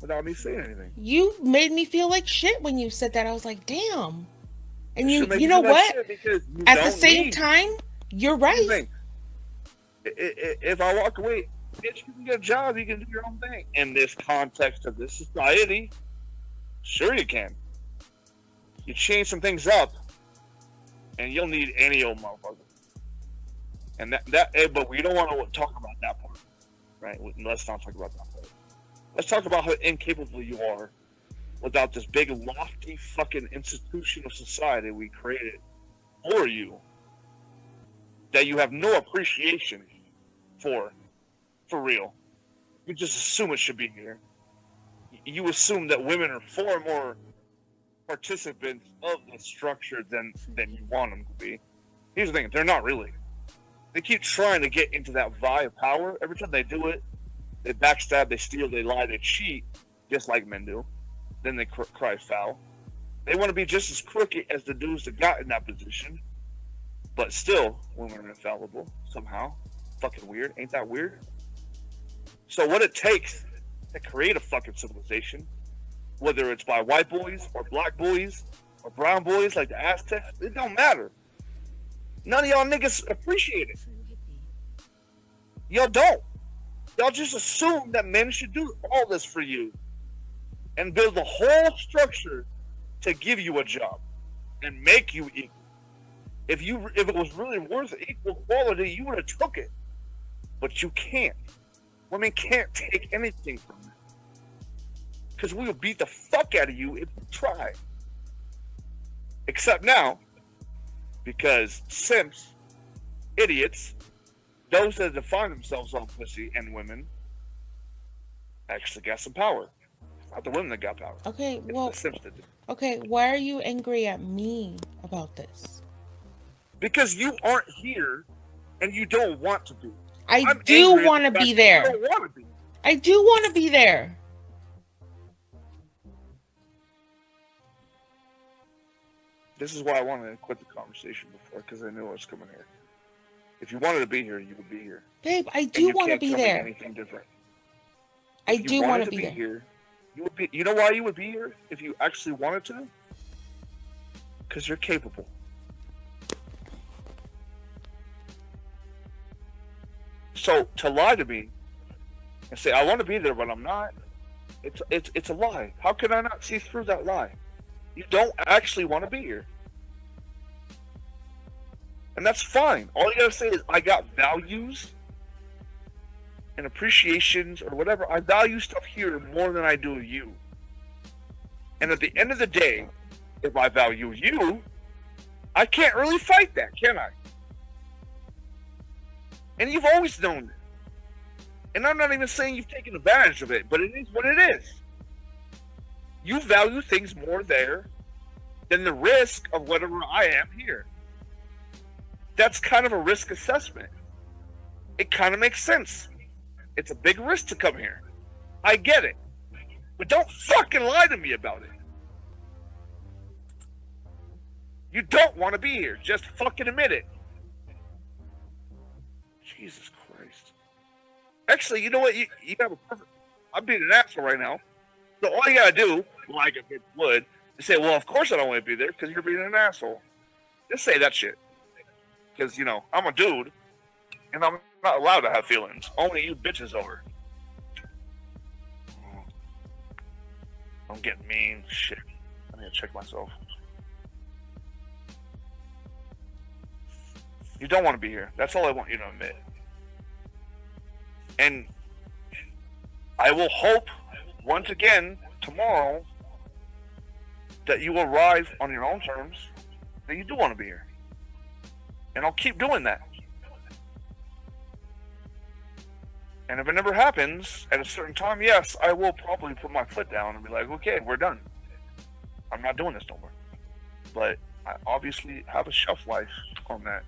A: without me saying anything.
B: You made me feel like shit when you said that. I was like, damn. And you know what? At the same time, you're right.
A: If I walk away, bitch, you can get a job, you can do your own thing. In this context of this society, sure you can. You change some things up, and you'll need any old motherfucker. And but we don't want to talk about that part, right? Let's not talk about that part. Let's talk about how incapable you are without this big, lofty fucking institution of society we created for you that you have no appreciation for real. You just assume it should be here. You assume that women are far more participants of the structure than you want them to be. Here's the thing, they're not really. They keep trying to get into that vie of power. Every time they do it, they backstab, they steal, they lie, they cheat, just like men do. Then they cry foul. They want to be just as crooked as the dudes that got in that position. But still, women are infallible, somehow. Fucking weird. Ain't that weird? So what it takes to create a fucking civilization, whether it's by white boys, or black boys, or brown boys like the Aztecs, it don't matter. None of y'all niggas appreciate it. Y'all don't. Y'all just assume that men should do all this for you and build the whole structure to give you a job and make you equal. If it was really worth equal quality, you would have took it. But you can't. Women can't take anything from you. Because we will beat the fuck out of you if you try. Except now, because simps, idiots, those that define themselves on pussy and women, actually got some power. It's not the women that got power.
B: Okay,
A: it's
B: well,
A: the simps that do.
B: Okay, why are you angry at me about this?
A: Because you aren't here, and you don't want to be.
B: I do want to be there.
A: You don't want to be.
B: I do want to be there.
A: This is why I wanted to quit the conversation before, because I knew I was coming here. If you wanted to be here, you would be here.
B: Babe, I do want to be there.
A: Anything different.
B: I do want to be there.
A: Here, you would be. You know why you would be here if you actually wanted to? Because you're capable. So to lie to me and say I want to be there but I'm not, it's a lie. How can I not see through that lie? You don't actually want to be here. And that's fine. All you gotta say is I got values and appreciations or whatever. I value stuff here more than I do you. And at the end of the day, if I value you I can't really fight that, can I? And you've always known it. And I'm not even saying you've taken advantage of it, but it is what it is. You value things more there than the risk of whatever I am here. That's kind of a risk assessment. It kind of makes sense. It's a big risk to come here. I get it. But don't fucking lie to me about it. You don't want to be here. Just fucking admit it. Jesus Christ. Actually, you know what? You have a perfect... I'm being an asshole right now. So all you gotta do, like a bitch would, is say, well, of course I don't want to be there because you're being an asshole. Just say that shit. Because, you know, I'm a dude, and I'm not allowed to have feelings. Only you bitches over. I'm getting mean. Shit. I need to check myself. You don't want to be here. That's all I want you to admit. And I will hope, once again, tomorrow, that you arrive on your own terms, that you do want to be here. And I'll keep doing that. And if it never happens, at a certain time, yes, I will probably put my foot down and be like, okay, we're done. I'm not doing this no more. But I obviously have a shelf life on that.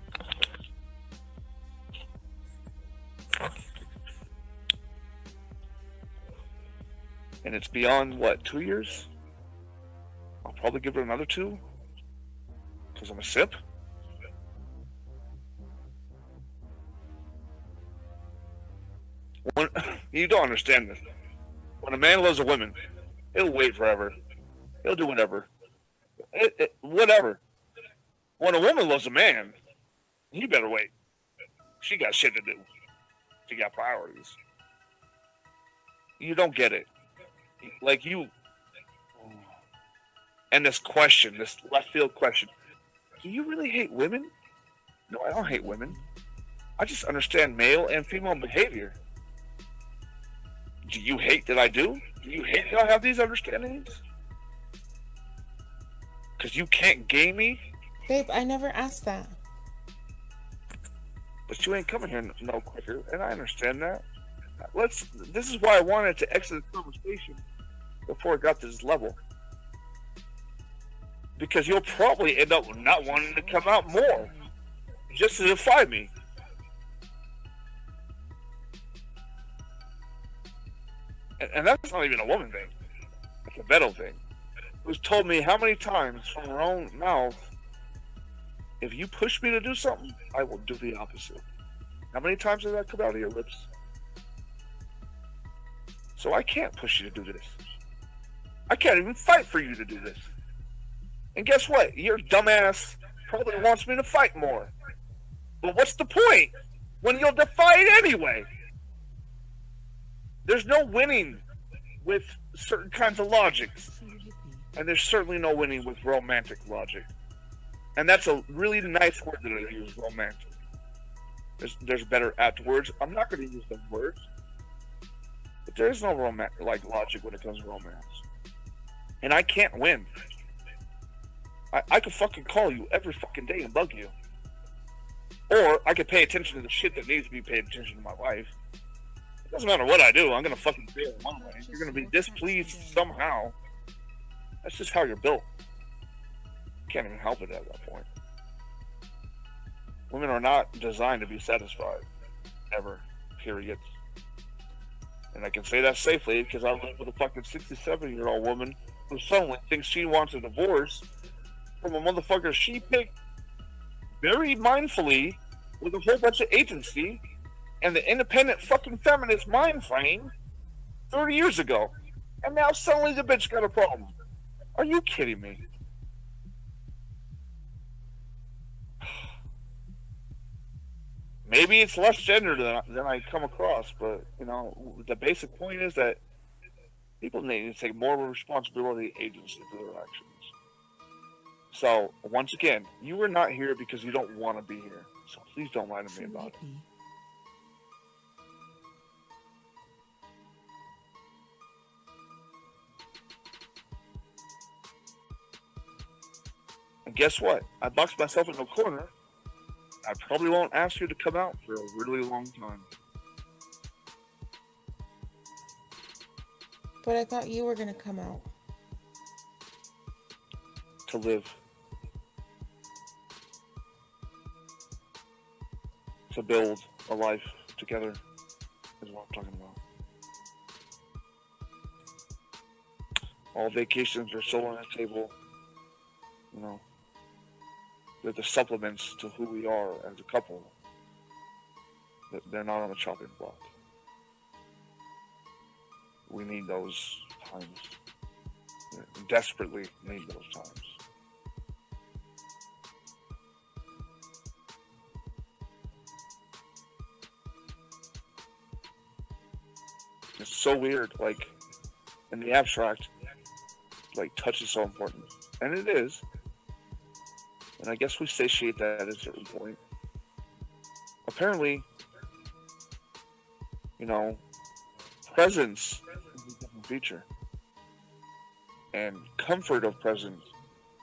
A: And it's beyond, what, 2 years? I'll probably give it another 2. Because I'm a SIMP. When, you don't understand this. When a man loves a woman, he'll wait forever. He'll do whatever. Whatever. When a woman loves a man, you better wait. She got shit to do. She got priorities. You don't get it. Like you... And this question, this left field question. Do you really hate women? No, I don't hate women. I just understand male and female behavior. Do you hate that I do? Do you hate that I have these understandings? Because you can't game me?
B: Babe, I never asked that.
A: But you ain't coming here no quicker, and I understand that. This is why I wanted to exit the conversation before it got to this level. Because you'll probably end up not wanting to come out more. Just to defy me. And that's not even a woman thing. It's a Beto thing. Who's told me how many times from her own mouth, if you push me to do something, I will do the opposite. How many times has that come out of your lips? So I can't push you to do this. I can't even fight for you to do this. And guess what? Your dumbass probably wants me to fight more. But what's the point when you'll defy it anyway? There's no winning with certain kinds of logics. And there's certainly no winning with romantic logic. And that's a really nice word that I use, romantic. There's better apt words. I'm not going to use those words. But there is no logic when it comes to romance. And I can't win. I could fucking call you every fucking day and bug you. Or I could pay attention to the shit that needs to be paid attention to my life. It doesn't matter what I do, I'm going to fucking fail one way. You're going to be displeased somehow. That's just how you're built. You can't even help it at that point. Women are not designed to be satisfied. Ever. Period. And I can say that safely because I live with a fucking 67-year-old woman who suddenly thinks she wants a divorce from a motherfucker she picked very mindfully with a whole bunch of agency and the independent fucking feminist mind frame 30 years ago. And now suddenly the bitch got a problem. Are you kidding me? Maybe it's less gender than I come across, but, you know, the basic point is that people need to take more responsibility and agency for their actions. So, once again, you are not here because you don't want to be here. So please don't lie to me about it. And guess what? I boxed myself in a corner. I probably won't ask you to come out for a really long time.
B: But I thought you were going to come out.
A: To live. To build a life together is what I'm talking about. All vacations are still on the table. You know, they're the supplements to who we are as a couple. They're not on the chopping block. We need those times. We desperately need those times. It's so weird, like, in the abstract, like, touch is so important. And it is. And I guess we satiate that at a certain point. Apparently, you know, presence is a different feature. And comfort of presence,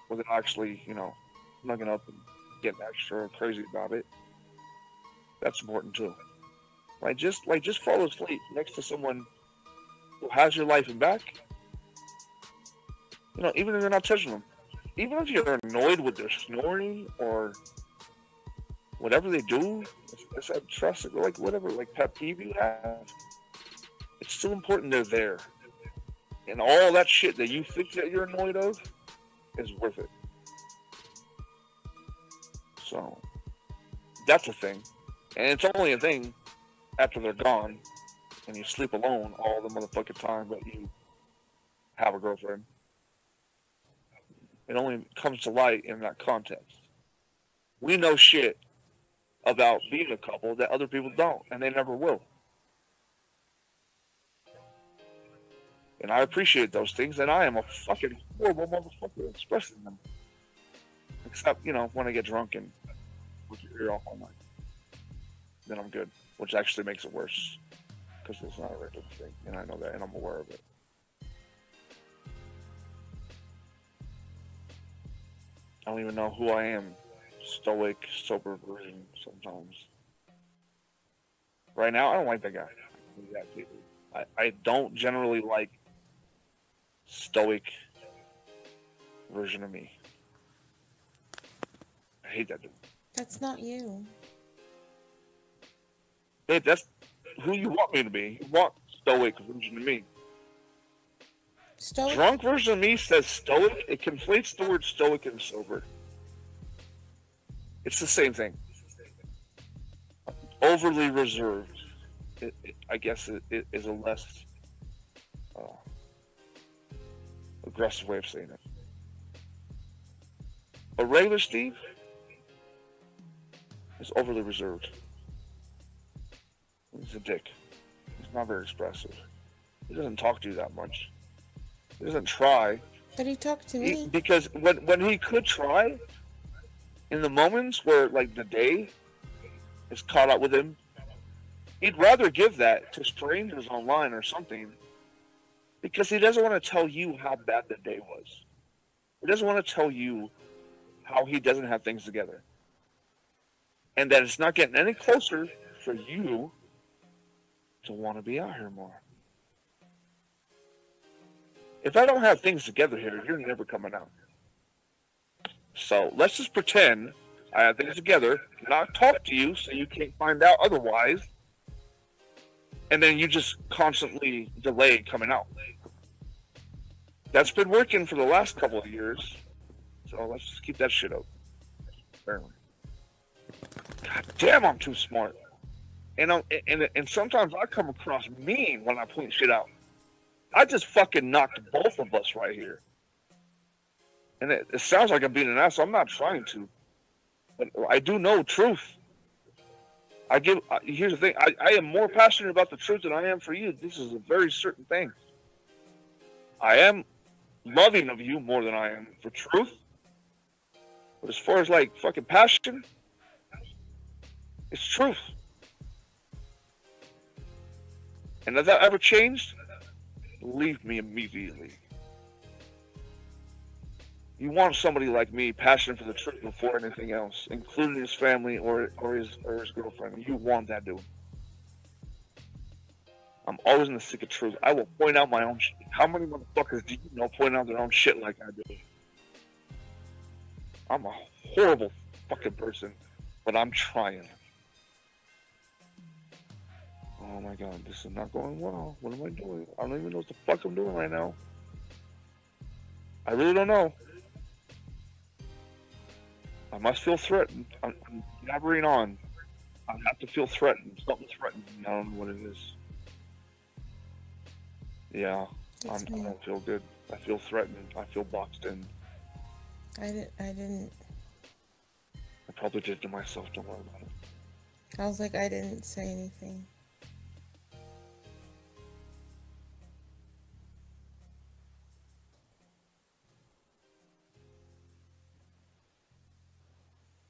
A: without actually, you know, mugging up and getting extra crazy about it, that's important too. Just fall asleep next to someone who has your life and back. You know, even if you're not touching them, even if you're annoyed with their snoring or whatever they do, it's that trust, like whatever, like pet peeve you have, it's still important they're there. And all that shit that you think that you're annoyed of is worth it. So, that's a thing. And it's only a thing after they're gone and you sleep alone all the motherfucking time that you have a girlfriend. It only comes to light in that context. We know shit about being a couple that other people don't, and they never will. And I appreciate those things, and I am a fucking horrible motherfucker expressing them. Except, you know, when I get drunk and with your ear off all night. Then I'm good, which actually makes it worse. Because it's not a regular thing, and I know that, and I'm aware of it. I don't even know who I am. Stoic, sober version sometimes. Right now, I don't like that guy. I don't generally like stoic version of me. I hate that dude.
B: That's not you.
A: Hey, that's who you want me to be. You want stoic version of me.
B: Stoic?
A: Drunk version of me says stoic. It conflates the word stoic and sober. It's the same thing. Overly reserved. I guess it is a less aggressive way of saying it. A regular Steve is overly reserved. He's a dick. He's not very expressive. He doesn't talk to you that much. He doesn't try.
B: But he talked to me.
A: Because when he could try, in the moments where, like, the day is caught up with him, he'd rather give that to strangers online or something, because he doesn't want to tell you how bad the day was. He doesn't want to tell you how he doesn't have things together. And that it's not getting any closer for you to want to be out here more. If I don't have things together here, you're never coming out. So let's just pretend I have things together, not talk to you so you can't find out otherwise, and then you just constantly delay coming out. That's been working for the last couple of years, so let's just keep that shit up. Apparently. God damn, I'm too smart. And sometimes I come across mean when I point shit out. I just fucking knocked both of us right here. And it sounds like I'm being an ass. I'm not trying to. But I do know truth. Here's the thing. I am more passionate about the truth than I am for you. This is a very certain thing. I am loving of you more than I am for truth. But as far as, like, fucking passion, it's truth. And if that ever changed, leave me immediately. You want somebody like me, passionate for the truth before anything else, including his family or his girlfriend. You want that dude. I'm always in the seek of truth. I will point out my own shit. How many motherfuckers do you know point out their own shit like I do? I'm a horrible fucking person, but I'm trying. Oh my god, this is not going well. What am I doing? I don't even know what the fuck I'm doing right now. I really don't know. I must feel threatened. I'm jabbering on. I have to feel threatened. Something threatens me. I don't know what it is. Yeah, I don't feel good. I feel threatened. I feel boxed in.
B: I didn't.
A: I probably did to myself. Don't worry about it.
B: I was like, I didn't say anything.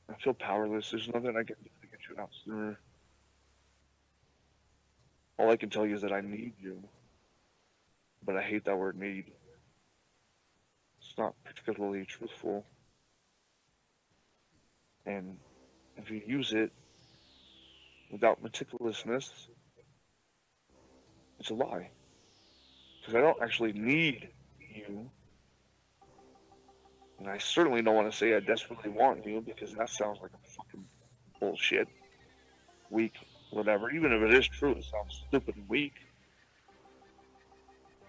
A: I feel powerless. There's nothing I can do to get you out sooner. All I can tell you is that I need you. But I hate that word need. It's not particularly truthful. And if you use it without meticulousness, it's a lie. Because I don't actually need you. And I certainly don't want to say I desperately want you, because that sounds like a fucking bullshit. Weak, whatever. Even if it is true, it sounds stupid and weak.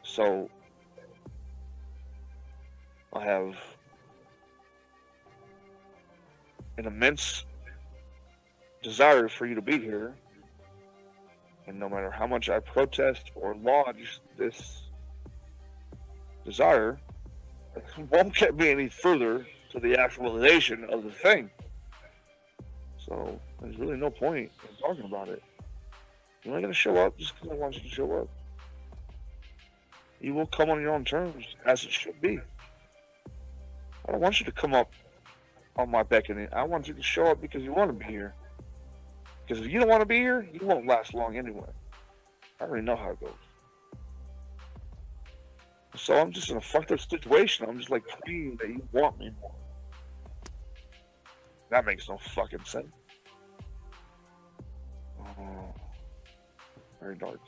A: So, I have an immense desire for you to be here. And no matter how much I protest or lodge this desire, it won't get me any further to the actualization of the thing. So, there's really no point in talking about it. You're not going to show up just because I want you to show up. You will come on your own terms, as it should be. I don't want you to come up on my beckoning. I want you to show up because you want to be here. Because if you don't want to be here, you won't last long anyway. I already know how it goes. So I'm just in a fucked up situation. I'm just like praying that you want me more. That makes no fucking sense. Oh, very dark.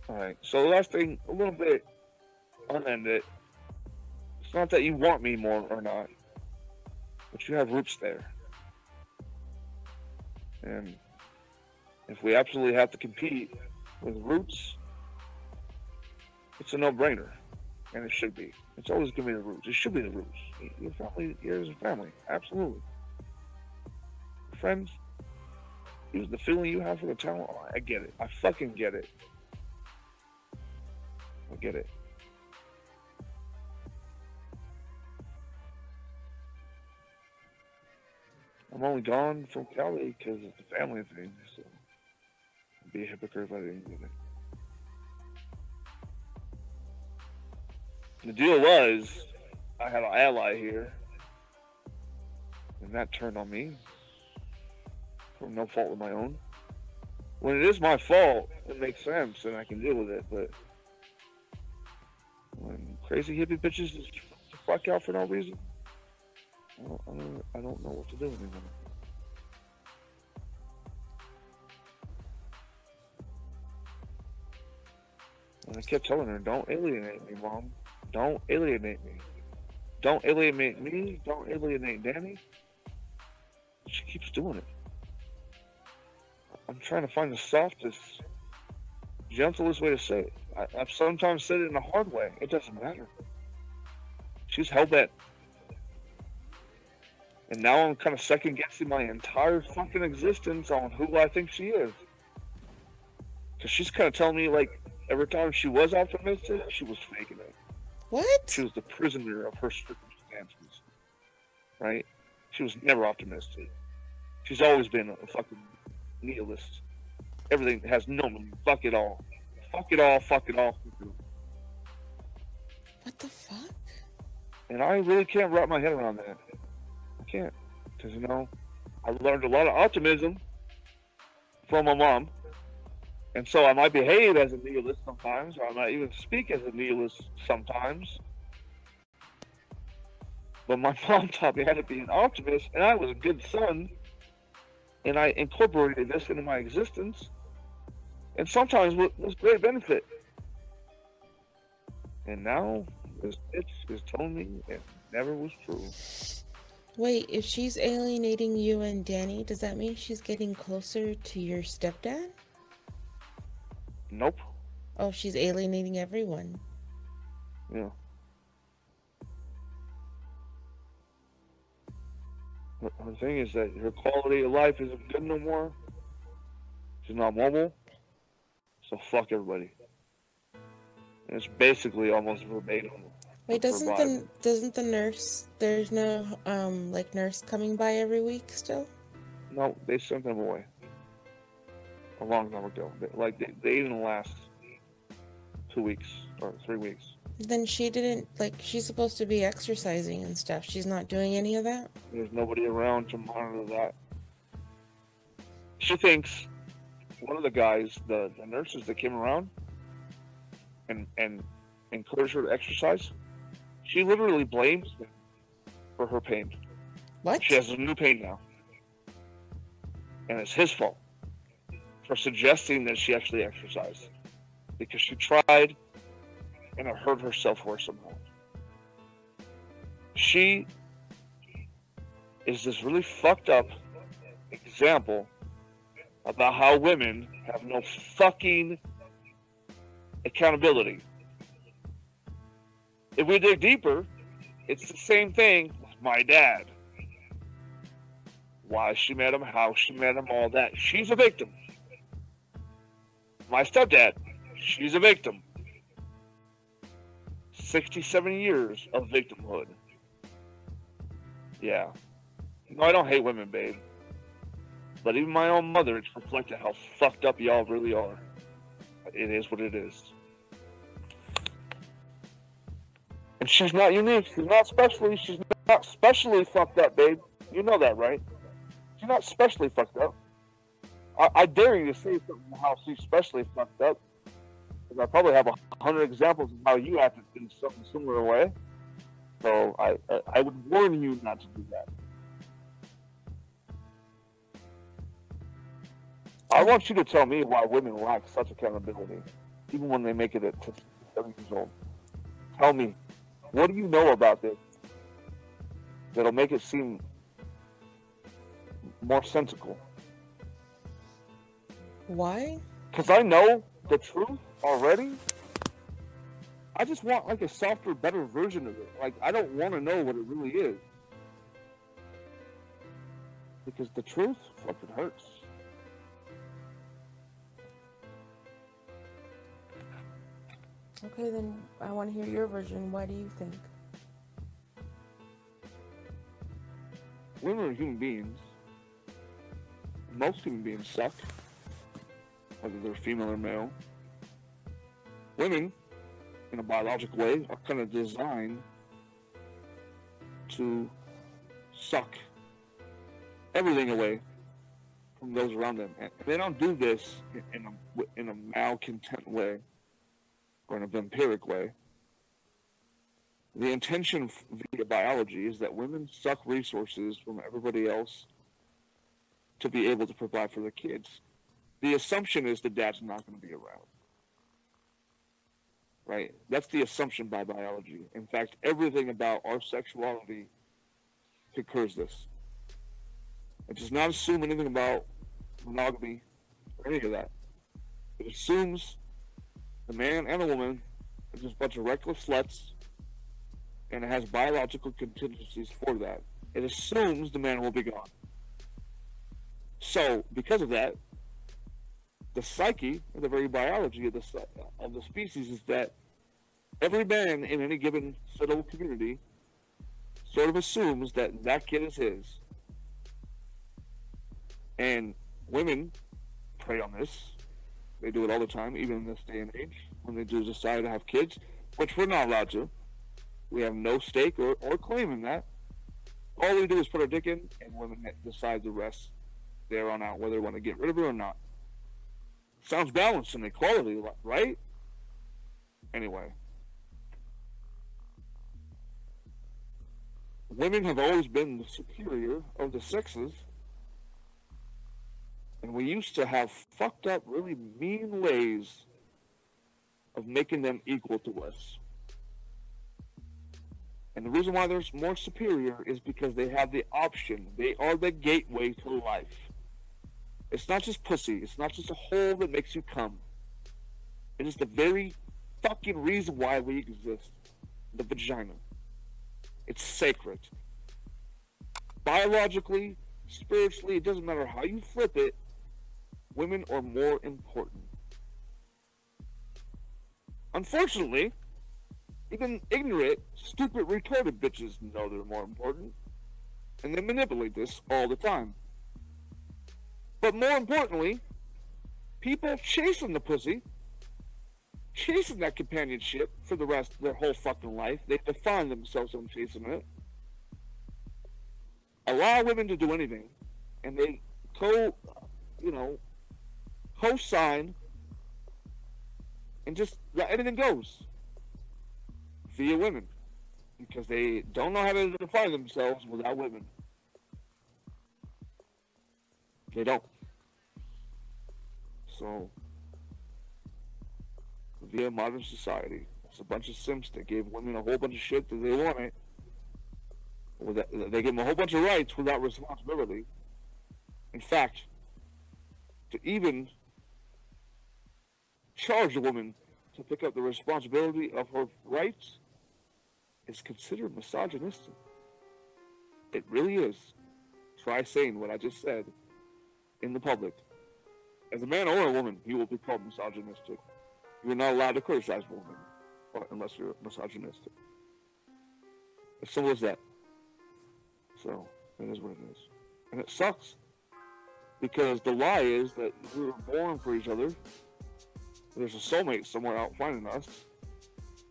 A: Alright, so the last thing, a little bit unended. It's not that you want me more or not, but you have roots there. And if we absolutely have to compete with roots, it's a no-brainer. And it should be. It's always going to be the roots. It should be the roots. Your family, yours and family. Absolutely. Friends, the feeling you have for the talent, I get it. I fucking get it. I get it. I'm only gone from Cali because of the family thing, so I'd be a hypocrite if I didn't do it. The deal was, I had an ally here, and that turned on me from no fault of my own. When it is my fault, it makes sense and I can deal with it, but when crazy hippie bitches just fuck out for no reason, I don't know what to do anymore. And I kept telling her, don't alienate me, Mom. Don't alienate me. Don't alienate me. Don't alienate Danny. She keeps doing it. I'm trying to find the softest, gentlest way to say it. I've sometimes said it in a hard way. It doesn't matter. She's hell-bent. And now I'm kind of second-guessing my entire fucking existence on who I think she is. Because she's kind of telling me, like, every time she was optimistic, she was faking it.
B: What?
A: She was the prisoner of her circumstances. Right? She was never optimistic. She's always been a fucking nihilist. Everything has no meaning. Fuck it all. Fuck it all, fuck it all.
B: What the fuck?
A: And I really can't wrap my head around that. I can't. Because, you know, I learned a lot of optimism from my mom. And so I might behave as a nihilist sometimes, or I might even speak as a nihilist sometimes. But my mom taught me how to be an optimist, and I was a good son, and I incorporated this into my existence, and sometimes with great benefit. And now this bitch is telling me it never was true.
B: Wait, if she's alienating you and Danny, does that mean she's getting closer to your stepdad?
A: Nope.
B: Oh, she's alienating everyone.
A: Yeah. The thing is that her quality of life isn't good no more. She's not mobile. So fuck everybody. And it's basically almost verbatim.
B: Wait, doesn't the nurse, there's no like nurse coming by every week still?
A: No, they sent them away a long time ago. They didn't last 2 weeks or 3 weeks.
B: Then she didn't, like, she's supposed to be exercising and stuff. She's not doing any of that?
A: There's nobody around to monitor that. She thinks one of the guys, the nurses that came around and encouraged her to exercise, she literally blames him for her pain.
B: What?
A: She has a new pain now. And it's his fault for suggesting that she actually exercise. Because she tried and it hurt her self-worth somehow. She is this really fucked up example about how women have no fucking accountability. If we dig deeper, it's the same thing with my dad. Why she met him, how she met him, all that. She's a victim. My stepdad, she's a victim. 67 years of victimhood. Yeah. No, I don't hate women, babe. But even my own mother, it's reflected how fucked up y'all really are. It is what it is. And she's not unique. She's not specially fucked up, babe. You know that, right? She's not specially fucked up. I dare you to say something how she's specially fucked up. Because I probably have 100 examples of how you acted in something similar way. So I would warn you not to do that. I want you to tell me why women lack such accountability, even when they make it at 7 years old. Tell me, what do you know about this that'll make it seem more sensical?
B: Why?
A: Because I know the truth already. I just want like a softer, better version of it. Like, I don't want to know what it really is. Because the truth fucking hurts.
B: Okay, then I want to hear your version. Why do you think?
A: Women are human beings. Most human beings suck, whether they're female or male. Women, in a biological way, are kind of designed to suck everything away from those around them. And they don't do this in a malcontent way or in a vampiric way. The intention via biology is that women suck resources from everybody else to be able to provide for their kids. The assumption is the dad's not going to be around. Right? That's the assumption by biology. In fact, everything about our sexuality concurs this. It does not assume anything about monogamy or any of that. It assumes the man and the woman are just a bunch of reckless sluts, and it has biological contingencies for that. It assumes the man will be gone. So, because of that, the psyche, or the very biology of the species is that every man in any given sort of community sort of assumes that that kid is his. And women prey on this. They do it all the time, even in this day and age, when they do decide to have kids, which we're not allowed to. We have no stake or claim in that. All we do is put our dick in, and women decide the rest there on out, whether they want to get rid of it or not. Sounds balanced and equality, right? Anyway. Women have always been the superior of the sexes. And we used to have fucked up, really mean ways of making them equal to us. And the reason why they're more superior is because they have the option. They are the gateway to life. It's not just pussy. It's not just a hole that makes you come. It is the very fucking reason why we exist. The vagina. It's sacred. Biologically, spiritually, it doesn't matter how you flip it, women are more important. Unfortunately, even ignorant, stupid, retarded bitches know they're more important. And they manipulate this all the time. But more importantly, people chasing the pussy, chasing that companionship for the rest of their whole fucking life, they define themselves on chasing it, allow women to do anything, and they co-sign, and just let anything goes via women, because they don't know how to define themselves without women. They don't. So, via modern society, it's a bunch of simps that gave women a whole bunch of shit that they wanted. They gave them a whole bunch of rights without responsibility. In fact, to even charge a woman to pick up the responsibility of her rights is considered misogynistic. It really is. Try saying what I just said in the public. As a man or a woman, you will be called misogynistic. You're not allowed to criticize a woman unless you're misogynistic. As simple as that. So, it is what it is. And it sucks. Because the lie is that we were born for each other. There's a soulmate somewhere out finding us.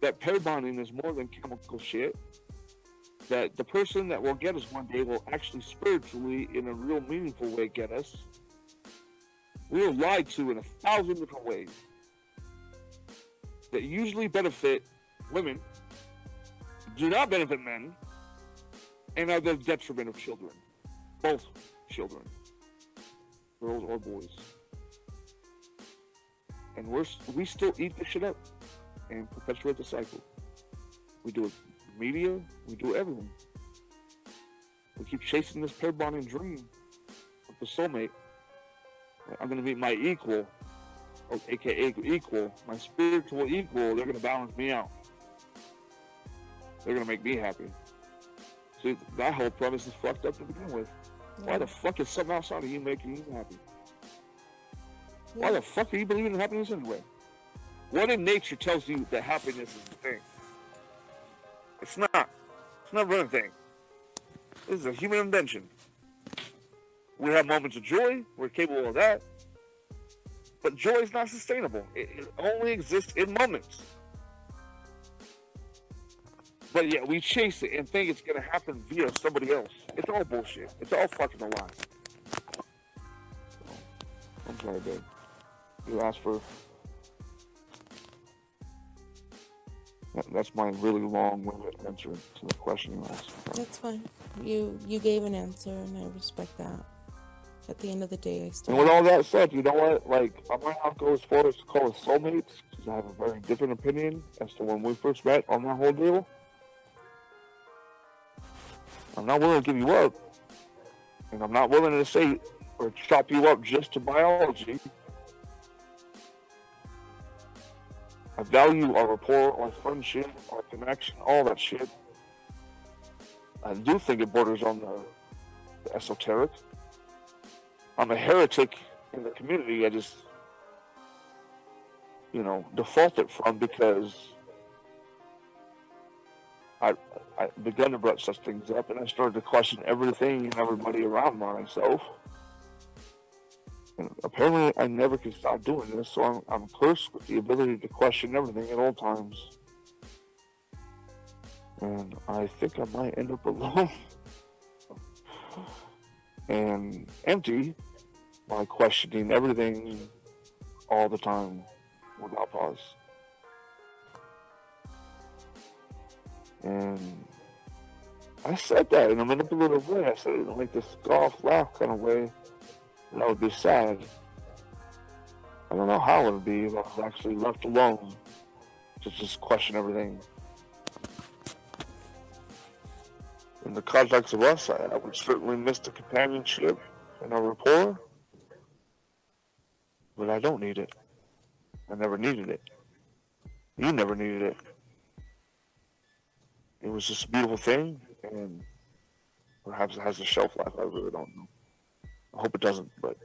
A: That pair bonding is more than chemical shit. That the person that will get us one day will actually spiritually, in a real meaningful way, get us. We are lied to in 1,000 different ways that usually benefit women, do not benefit men, and are the detriment of children. Both children. Girls or boys. And we still eat this shit up and perpetuate the cycle. We do it media, we do everything. We keep chasing this pair bonding dream of the soulmate. I'm going to meet my equal, or aka equal, my spiritual equal. They're going to balance me out. They're going to make me happy. See, that whole premise is fucked up to begin with. Why the fuck is something outside of you making you happy? Why the fuck are you believing in happiness anyway? What in nature tells you that happiness is the thing? It's not. It's not a thing. This is a human invention. We have moments of joy. We're capable of that. But joy is not sustainable. It only exists in moments. But yeah, we chase it and think it's going to happen via somebody else. It's all bullshit. It's all fucking a lie. So, I'm sorry, babe. You asked for... That's my really long-winded answer to the question you asked.
B: That's fine. You gave an answer, and I respect that. At the end of the day, I still...
A: And with all that said, you know what? Like, I might not go as far as to call us soulmates, because I have a very different opinion as to when we first met on that whole deal. I'm not willing to give you up. And I'm not willing to say or chop you up just to biology. I value our rapport, our friendship, our connection, all that shit. I do think it borders on the esoteric. I'm a heretic in the community. I just, defaulted from because I began to brush such things up, and I started to question everything and everybody around myself. And apparently, I never can stop doing this, so I'm cursed with the ability to question everything at all times. And I think I might end up alone and empty by questioning everything all the time without pause. And I said that in a manipulative way. I said it in like this scoff, laugh kind of way. And I would be sad. I don't know how it would be if I was actually left alone to just question everything. In the context of us, I would certainly miss the companionship and our rapport. But I don't need it. I never needed it. You never needed it. It was just a beautiful thing, and perhaps it has a shelf life. I really don't know. I hope it doesn't, but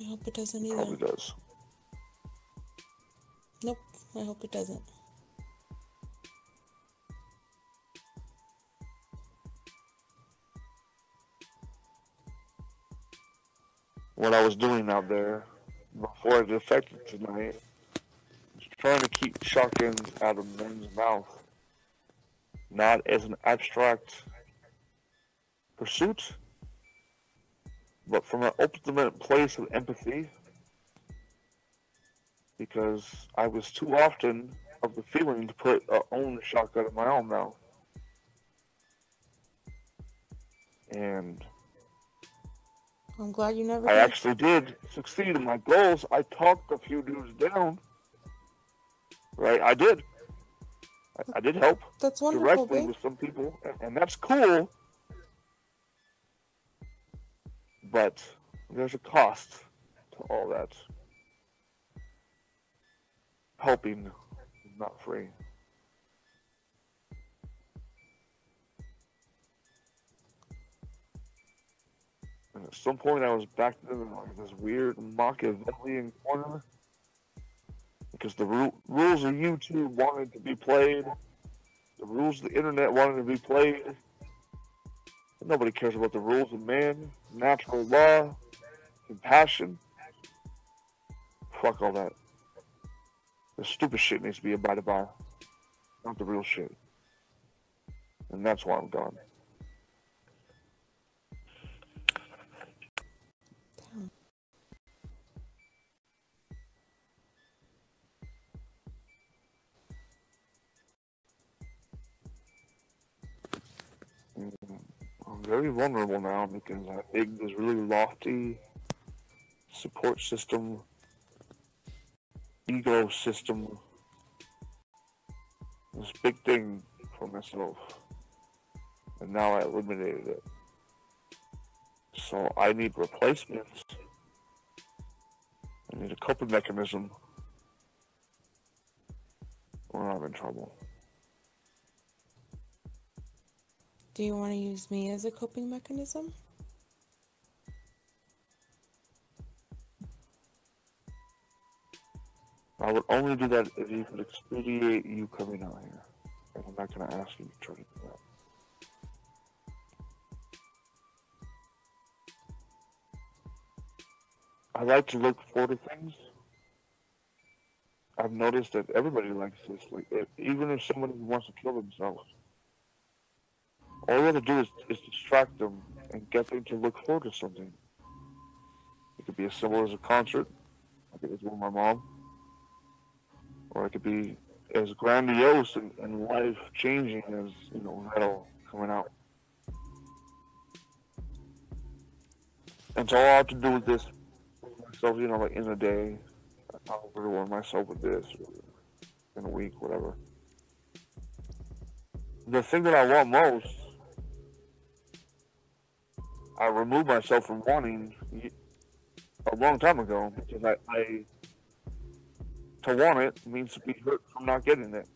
B: I hope it doesn't either.
A: Probably does.
B: Nope, I hope it doesn't.
A: What I was doing out there before I defected tonight was trying to keep shotguns out of men's mouth, not as an abstract pursuit, but from an ultimate place of empathy, because I was too often of the feeling to put a own shotgun in my own mouth. And
B: I'm glad you never
A: I
B: did.
A: actually did succeed in my goals. I talked a few dudes down. Right? I did. I did help.
B: That's wonderful,
A: directly
B: babe.
A: with some people, and that's cool. But there's a cost to all that. Helping is not free. And at some point, I was back in like this weird Machiavellian corner because the rules of YouTube wanted to be played, the rules of the internet wanted to be played. But nobody cares about the rules of man, natural law, compassion. Fuck all that. The stupid shit needs to be abided by, not the real shit. And that's why I'm gone. I'm very vulnerable now because I think this really lofty support system, ego system, this big thing for myself, and now I eliminated it. So I need replacements. I need a coping mechanism, or I'm in trouble.
B: Do you want to use me as a coping mechanism?
A: I would only do that if you could expedite you coming out here. And I'm not going to ask you to try to do that. I like to look forward to things. I've noticed that everybody likes this. Like, even if somebody wants to kill themselves, all you have to do is distract them and get them to look forward to something. It could be as simple as a concert, like it was with my mom, or it could be as grandiose and life-changing as, you know, metal coming out. And so all I have to do with this, with myself, you know, like in a day, I'll reward myself with this, or in a week, whatever. The thing that I want most, I removed myself from wanting a long time ago, because I to want it means to be hurt from not getting it.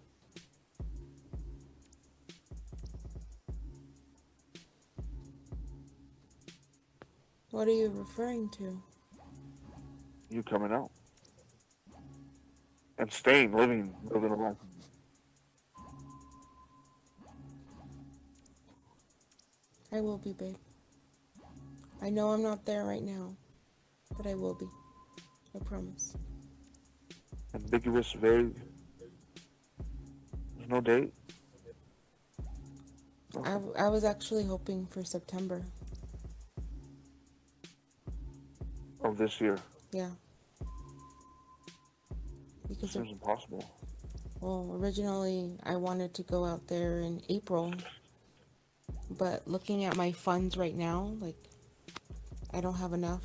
B: What are you referring to?
A: You coming out. And staying, living a life.
B: I will be, babe. I know I'm not there right now, but I will be. I promise.
A: Ambiguous, vague. There's no date.
B: I was actually hoping for September.
A: Of this year.
B: Yeah.
A: Because it seems impossible.
B: Well, originally I wanted to go out there in April, but looking at my funds right now, like, I don't have enough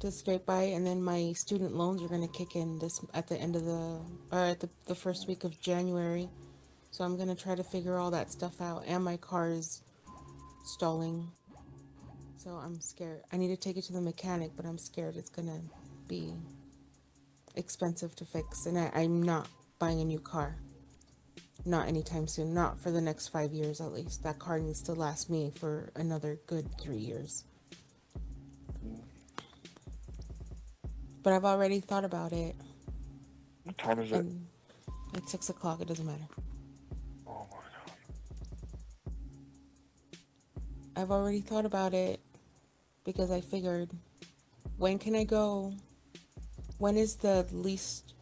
B: to scrape by, and then my student loans are going to kick in at the end of the first week of January. So I'm going to try to figure all that stuff out, and my car is stalling. So I'm scared. I need to take it to the mechanic, but I'm scared it's going to be expensive to fix, and I'm not buying a new car. Not anytime soon. Not for the next 5 years at least. That car needs to last me for another good 3 years. But I've already thought about it.
A: What time is it?
B: It's 6 o'clock. It doesn't matter.
A: Oh my god.
B: I've already thought about it because I figured, when can I go? When is the least,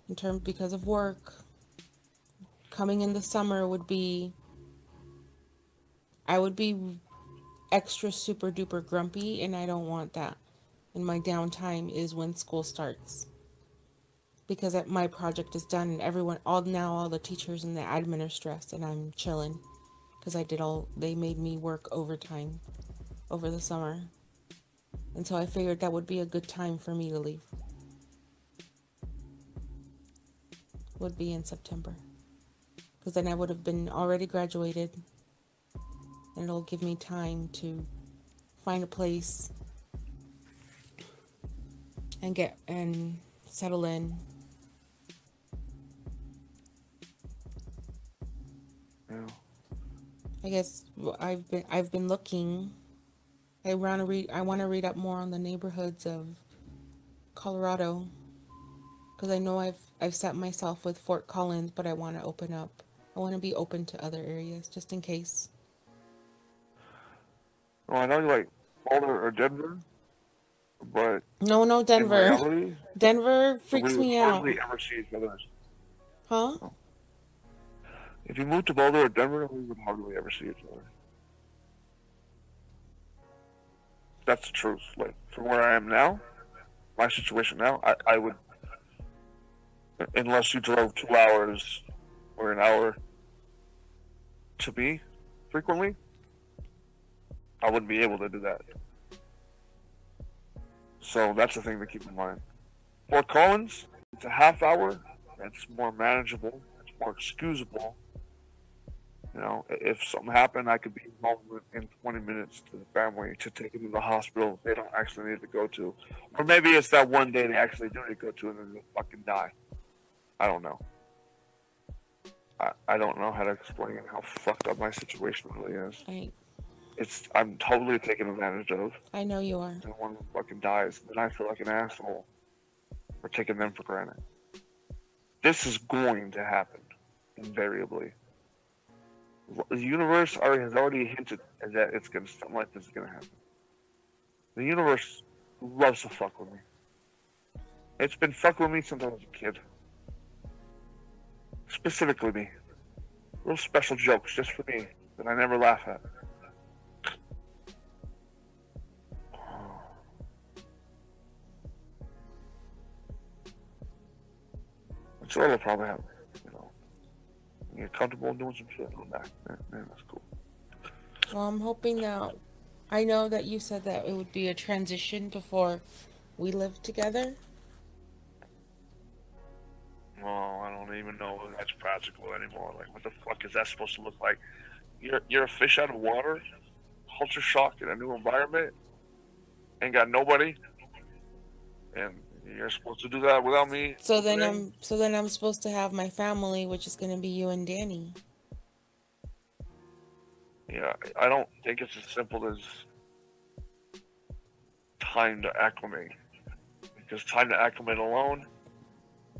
B: in terms, because of work, coming in the summer would be, I would be extra super duper grumpy, and I don't want that. And my downtime is when school starts, because my project is done, and all the teachers and the admin are stressed, and I'm chilling because they made me work overtime over the summer, and so I figured that would be a good time for me to leave. Would be in September, because then I would have been already graduated, and it'll give me time to find a place and settle in.
A: Yeah.
B: I guess I've been looking. I want to read up more on the neighborhoods of Colorado, because I know I've set myself with Fort Collins, but I want to open up. I want to be open to other areas just in case.
A: Well, I know you like Boulder or Denver, but
B: no, Denver.
A: In reality,
B: Denver freaks me out.
A: We hardly ever see each other.
B: Huh?
A: Oh. If you move to Boulder or Denver, we would hardly ever see each other. That's the truth. Like, from where I am now, my situation now, I would, unless you drove 2 hours or an hour to me frequently, I wouldn't be able to do that. So that's the thing to keep in mind. Fort Collins, it's a half hour. It's more manageable. It's more excusable. You know, if something happened, I could be home in 20 minutes to the family to take them to the hospital they don't actually need to go to. Or maybe it's that one day they actually do need to go to and then they fucking die. I don't know. I don't know how to explain how fucked up my situation really is. I'm totally taken advantage of.
B: I know you are.
A: And one fucking dies, then I feel like an asshole for taking them for granted. This is going to happen, invariably. The universe has already hinted that something like this is gonna happen. The universe loves to fuck with me. It's been fucking with me since I was a kid. Specifically me. Little special jokes just for me that I never laugh at. So it'll probably happen, you know. You're comfortable doing some shit on that. Man, that's cool.
B: Well, I'm hoping that, I know that you said that it would be a transition before we live together.
A: Well, I don't even know if that's practical anymore. Like, what the fuck is that supposed to look like? You're a fish out of water, culture shock in a new environment, ain't got nobody, and you're supposed to do that without me.
B: So then I'm supposed to have my family, which is gonna be you and Danny.
A: Yeah, I don't think it's as simple as time to acclimate. Because time to acclimate alone,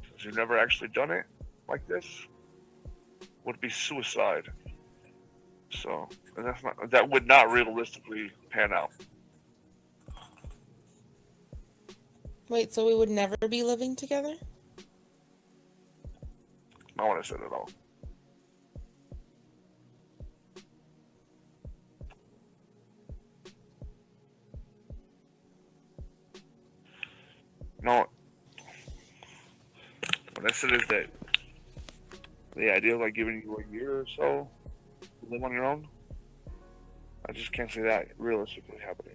A: since you've never actually done it like this, would be suicide. So that would not realistically pan out.
B: Wait, so we would never be living together?
A: Not what I said at all. No. What I said is that the idea of like giving you a year or so to live on your own, I just can't see that realistically happening.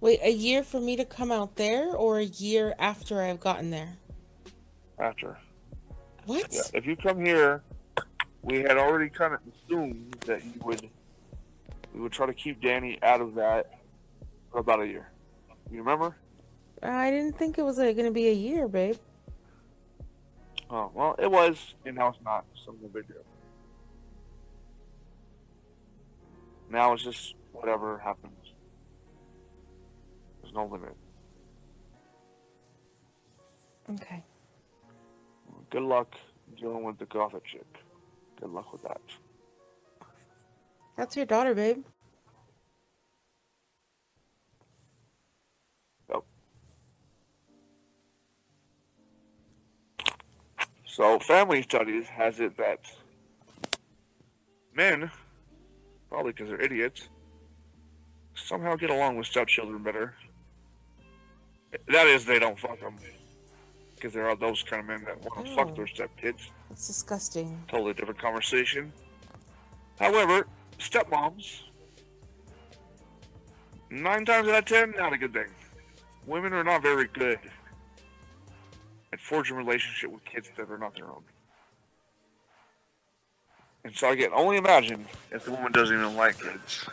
B: Wait, a year for me to come out there, or a year after I've gotten there?
A: After.
B: What?
A: Yeah, if you come here, we had already kind of assumed that we would try to keep Danny out of that for about a year. You remember?
B: I didn't think it was going to be a year, babe.
A: Oh, well, it was, and now it's not. So no big deal. Now it's just whatever happens. There's no limit.
B: Okay.
A: Good luck dealing with the gothic chick. Good luck with that.
B: That's your daughter, babe.
A: Yep. So, family studies has it that men, probably because they're idiots, somehow get along with stepchildren better. That is, they don't fuck them. Because there are those kind of men that want to fuck their stepkids.
B: That's disgusting.
A: Totally different conversation. However, stepmoms, 9 times out of 10, not a good thing. Women are not very good at forging a relationship with kids that are not their own. And so I can only imagine if the woman doesn't even like kids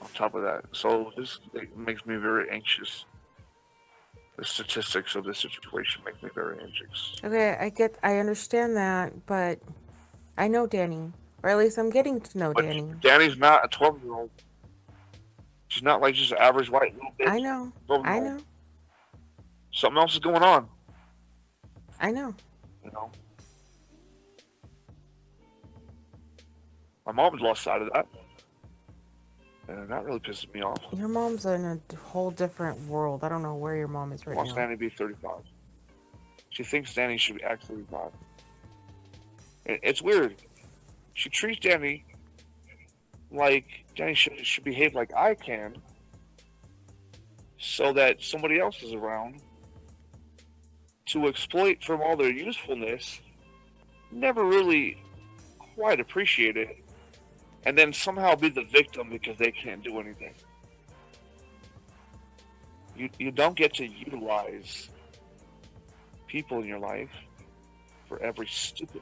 A: on top of that. So this makes me very anxious. The statistics of this situation make me very anxious.
B: Okay, I understand that, but I know Danny. Or at least I'm getting to know Danny.
A: Danny's not a 12-year-old. She's not like just an average white little bitch.
B: I know. I know.
A: Something else is going on.
B: I know.
A: You know? My mom lost sight of that. And that really pisses me off.
B: Your mom's in a whole different world. I don't know where your mom is right now.
A: Wants Danny to be 35. She thinks Danny should act 35. It's weird. She treats Danny like Danny should behave like I can, so that somebody else is around to exploit from all their usefulness, never really quite appreciate it, and then somehow be the victim because they can't do anything. You don't get to utilize people in your life for every stupid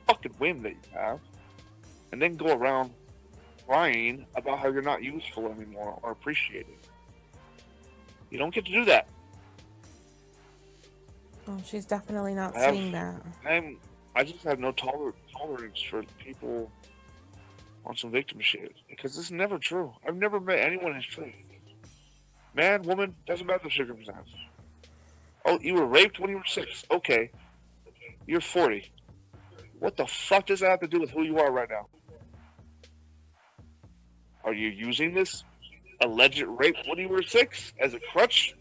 A: fucking whim that you have, and then go around crying about how you're not useful anymore or appreciated. You don't get to do that.
B: Oh, she's definitely not seeing that.
A: I just have no tolerance for people on some victim shit, because it's never true. I've never met anyone who's true. Man, woman, doesn't matter the circumstance. Oh, you were raped when you were 6. Okay. You're 40. What the fuck does that have to do with who you are right now? Are you using this alleged rape when you were 6 as a crutch?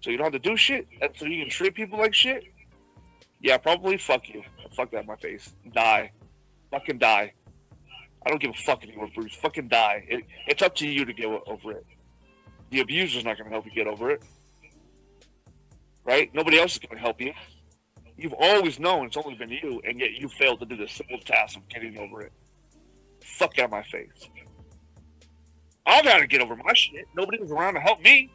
A: So you don't have to do shit? And so you can treat people like shit? Yeah, probably. Fuck you. Fuck that in my face. Die. Fucking die. I don't give a fuck if you were bruised. Fucking die. It's up to you to get over it. The abuser's not going to help you get over it. Right? Nobody else is going to help you. You've always known it's only been you, and yet you failed to do the simple task of getting over it. Fuck out of my face. I've had to get over my shit. Nobody was around to help me,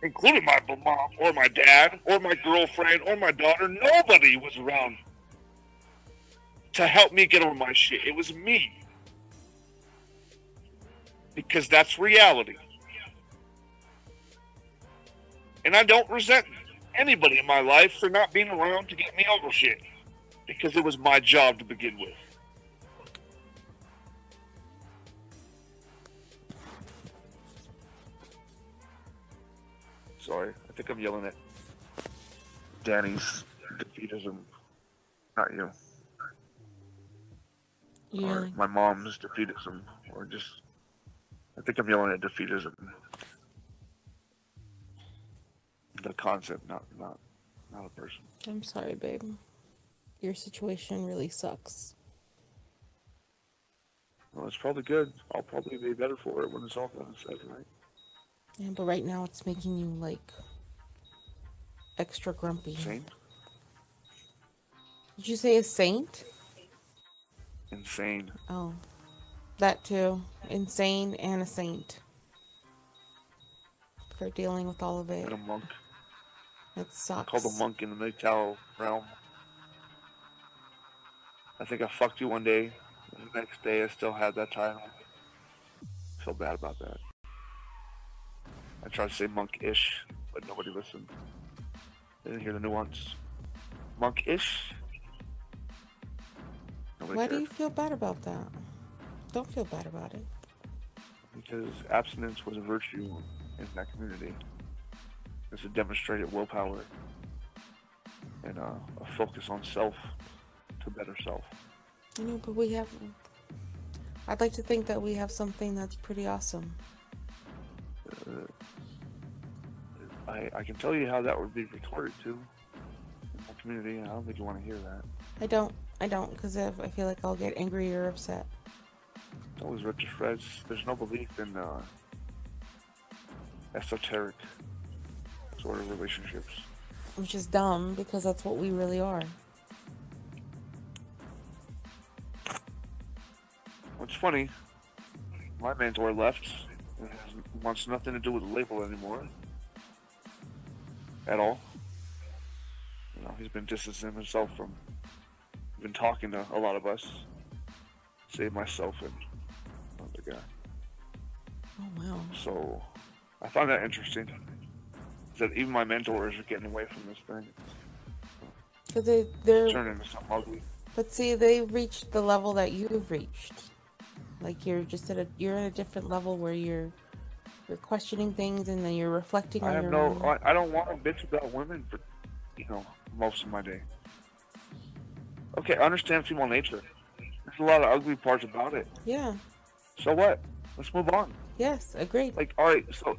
A: including my mom, or my dad, or my girlfriend, or my daughter. Nobody was around to help me get over my shit. It was me. Because that's reality. And I don't resent anybody in my life for not being around to get me over shit, because it was my job to begin with. Sorry, I think I'm yelling at Danny's defeatism, not you.
B: Yeah.
A: Or my mom's defeatism, or just, I think I'm yelling at defeatism. The concept, not a person.
B: I'm sorry, babe. Your situation really sucks.
A: Well, it's probably good. I'll probably be better for it when it's all done and said, right?
B: Yeah, but right now it's making you, like, extra grumpy.
A: Saint?
B: Did you say a saint?
A: Insane.
B: Oh. That too. Insane and a saint. For dealing with all of it.
A: And a monk.
B: It sucks.
A: Called a monk in the MGTOW realm. I think I fucked you one day. And the next day I still had that title. I feel bad about that. I tried to say monk-ish, but nobody listened. They didn't hear the nuance. Monk-ish?
B: Why do you feel bad about that? Don't feel bad about it.
A: Because abstinence was a virtue in that community. It's a demonstrated willpower and a focus on self to better self.
B: I know, but we have... I'd like to think that we have something that's pretty awesome.
A: I can tell you how that would be recorded too in the community, and I don't think you want to hear that.
B: I don't, because I feel like I'll get angry or upset.
A: It's always ripped to shreds. There's no belief in esoteric sort of relationships.
B: Which is dumb, because that's what we really are.
A: What's funny, my mentor left and wants nothing to do with the label anymore. At all. You know, he's been distancing himself from... been talking to a lot of us. Save myself and another guy.
B: Oh, wow.
A: So, I find that interesting. That even my mentors are getting away from this thing.
B: But they're
A: turning into something ugly.
B: But see, they've reached the level that you've reached. Like, you're just at a different level where you're questioning things, and then you're reflecting on your own.
A: I don't want to bitch about women for, most of my day. Okay, I understand female nature. There's a lot of ugly parts about it.
B: Yeah.
A: So what? Let's move on.
B: Yes, agreed.
A: Like, alright, so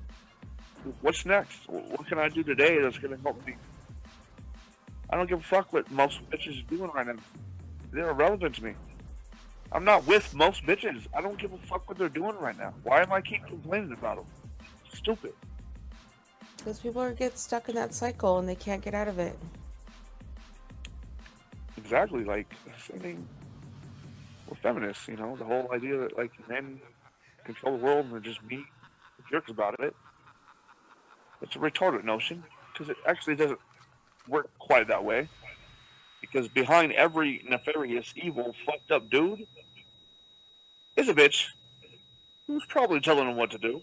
A: what's next? What can I do today that's going to help me? I don't give a fuck what most bitches are doing right now. They're irrelevant to me. I'm not with most bitches. I don't give a fuck what they're doing right now. Why am I keep complaining about them? Stupid.
B: Because people get stuck in that cycle and they can't get out of it.
A: Exactly. Like, I mean, we're feminists, the whole idea that, like, men control the world and they're just me jerks about it. It's a retarded notion, because it actually doesn't work quite that way. Because behind every nefarious, evil, fucked up dude is a bitch who's probably telling him what to do.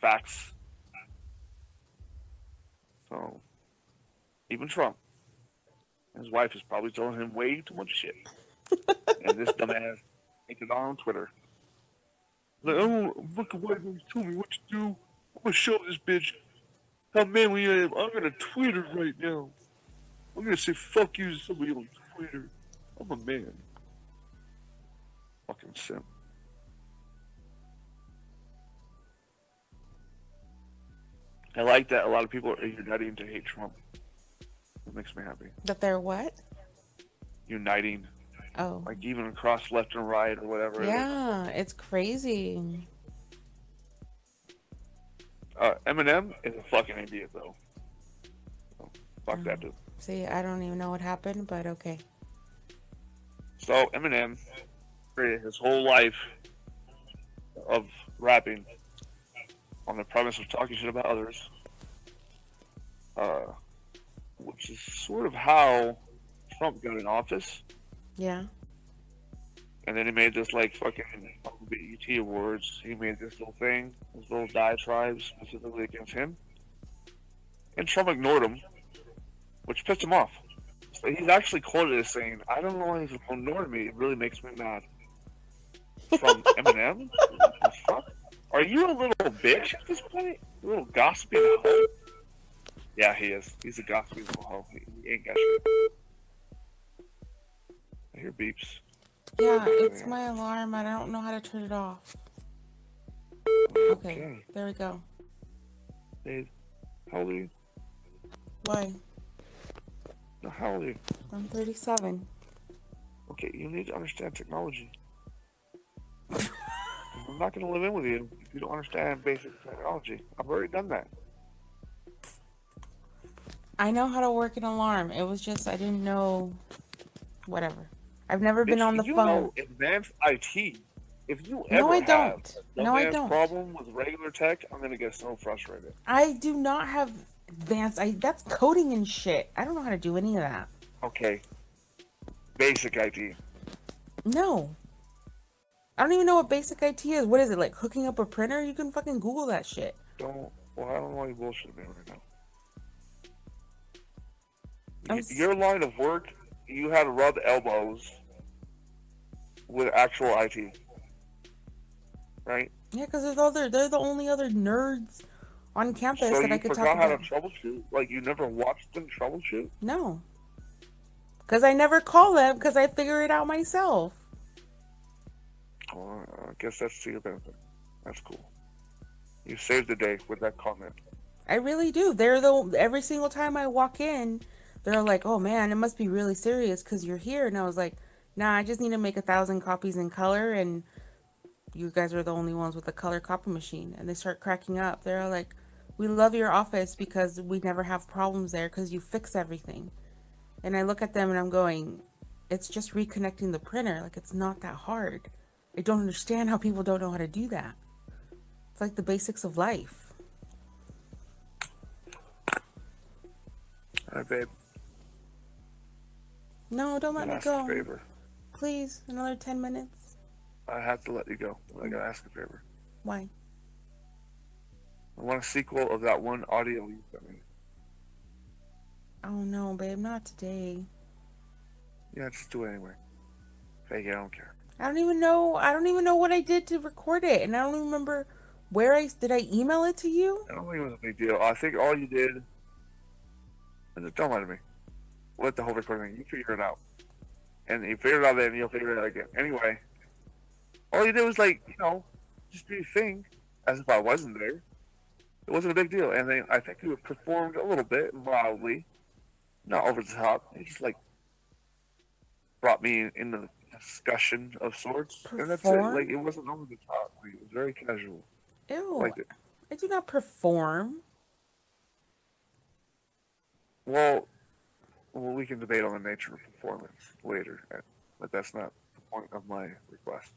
A: Facts. So, even Trump, his wife is probably telling him way too much shit. And this dumbass takes it on Twitter. Like, I don't fucking wife tell me what to do. I'm gonna show this bitch how manly I am. I'm gonna tweet her right now. I'm gonna say fuck you to somebody on Twitter. I'm a man. Fucking simp. I like that a lot of people are uniting to hate Trump. It makes me happy.
B: That they're what?
A: Uniting.
B: Oh.
A: Like even across left and right or whatever.
B: Yeah, it's crazy.
A: Eminem is a fucking idiot though. So, fuck that dude.
B: See, I don't even know what happened, but okay.
A: So Eminem created his whole life of rapping on the premise of talking shit about others, which is sort of how Trump got in office.
B: Yeah.
A: And then he made this like fucking BET awards. He made this little thing, this little diatribe specifically against him, and Trump ignored him, which pissed him off. So he's actually quoted as saying, "I don't know why he's ignoring me. It really makes me mad." From Eminem? What the fuck? Are you a little bitch at this point? A little gossipy hoe? Yeah, he is. He's a gossipy little hoe. He ain't got shit. I hear beeps.
B: Yeah, it's my alarm. I don't know how to turn it off. Okay, there we go.
A: Hey, how old are you?
B: Why?
A: No, how old are you?
B: I'm 37.
A: Okay, you need to understand technology. I'm not going to live in with you if you don't understand basic technology. I've already done that.
B: I know how to work an alarm. It was just I didn't know. Whatever. I've never been on the
A: you
B: phone.
A: Know advanced IT. If you
B: No,
A: ever
B: I
A: have
B: don't.
A: a
B: No, I
A: dumbass
B: don't.
A: problem with regular tech, I'm going to get so frustrated.
B: I do not have advanced. That's coding and shit. I don't know how to do any of that.
A: Okay. Basic IT.
B: No. I don't even know what basic IT is. What is it, like hooking up a printer? You can fucking Google that shit.
A: I don't know why you bullshit me right now. Your line of work, you had to rub elbows with actual IT. Right?
B: Yeah, because they're the only other nerds on campus that I could talk about.
A: So you forgot how to troubleshoot? Like, you never watched them troubleshoot?
B: No. Because I never call them, because I figure it out myself.
A: Well, I guess that's to your benefit. That's cool. You saved the day with that comment.
B: I really do. Every single time I walk in, they're like, oh man, it must be really serious because you're here. And I was like, nah, I just need to make 1,000 copies in color, and you guys are the only ones with a color copy machine. And they start cracking up. They're like, we love your office because we never have problems there because you fix everything. And I look at them and I'm going, it's just reconnecting the printer. Like, it's not that hard. I don't understand how people don't know how to do that. It's like the basics of life.
A: All right, babe.
B: No, don't let me go.
A: Ask a favor.
B: Please, another 10 minutes.
A: I have to let you go. I gotta ask a favor.
B: Why?
A: I want a sequel of that one audio you sent me.
B: Oh no, babe, not today.
A: Yeah, just do it anyway. Fake it, I don't care.
B: I don't even know what I did to record it, and I don't even remember did I email it to you?
A: I don't think it was a big deal. I think all you did, don't lie to me. Let the whole recording, you figure it out. And you figure it out then, you'll figure it out again. Anyway, all you did was just do your thing, as if I wasn't there. It wasn't a big deal. And then I think you performed a little bit, mildly. Not over the top. You just brought me into the discussion of sorts.
B: Perform?
A: And that's it. It wasn't over the top. It was very casual.
B: Ew.
A: I liked it.
B: I do not perform.
A: Well, we can debate on the nature of performance later, but that's not the point of my request.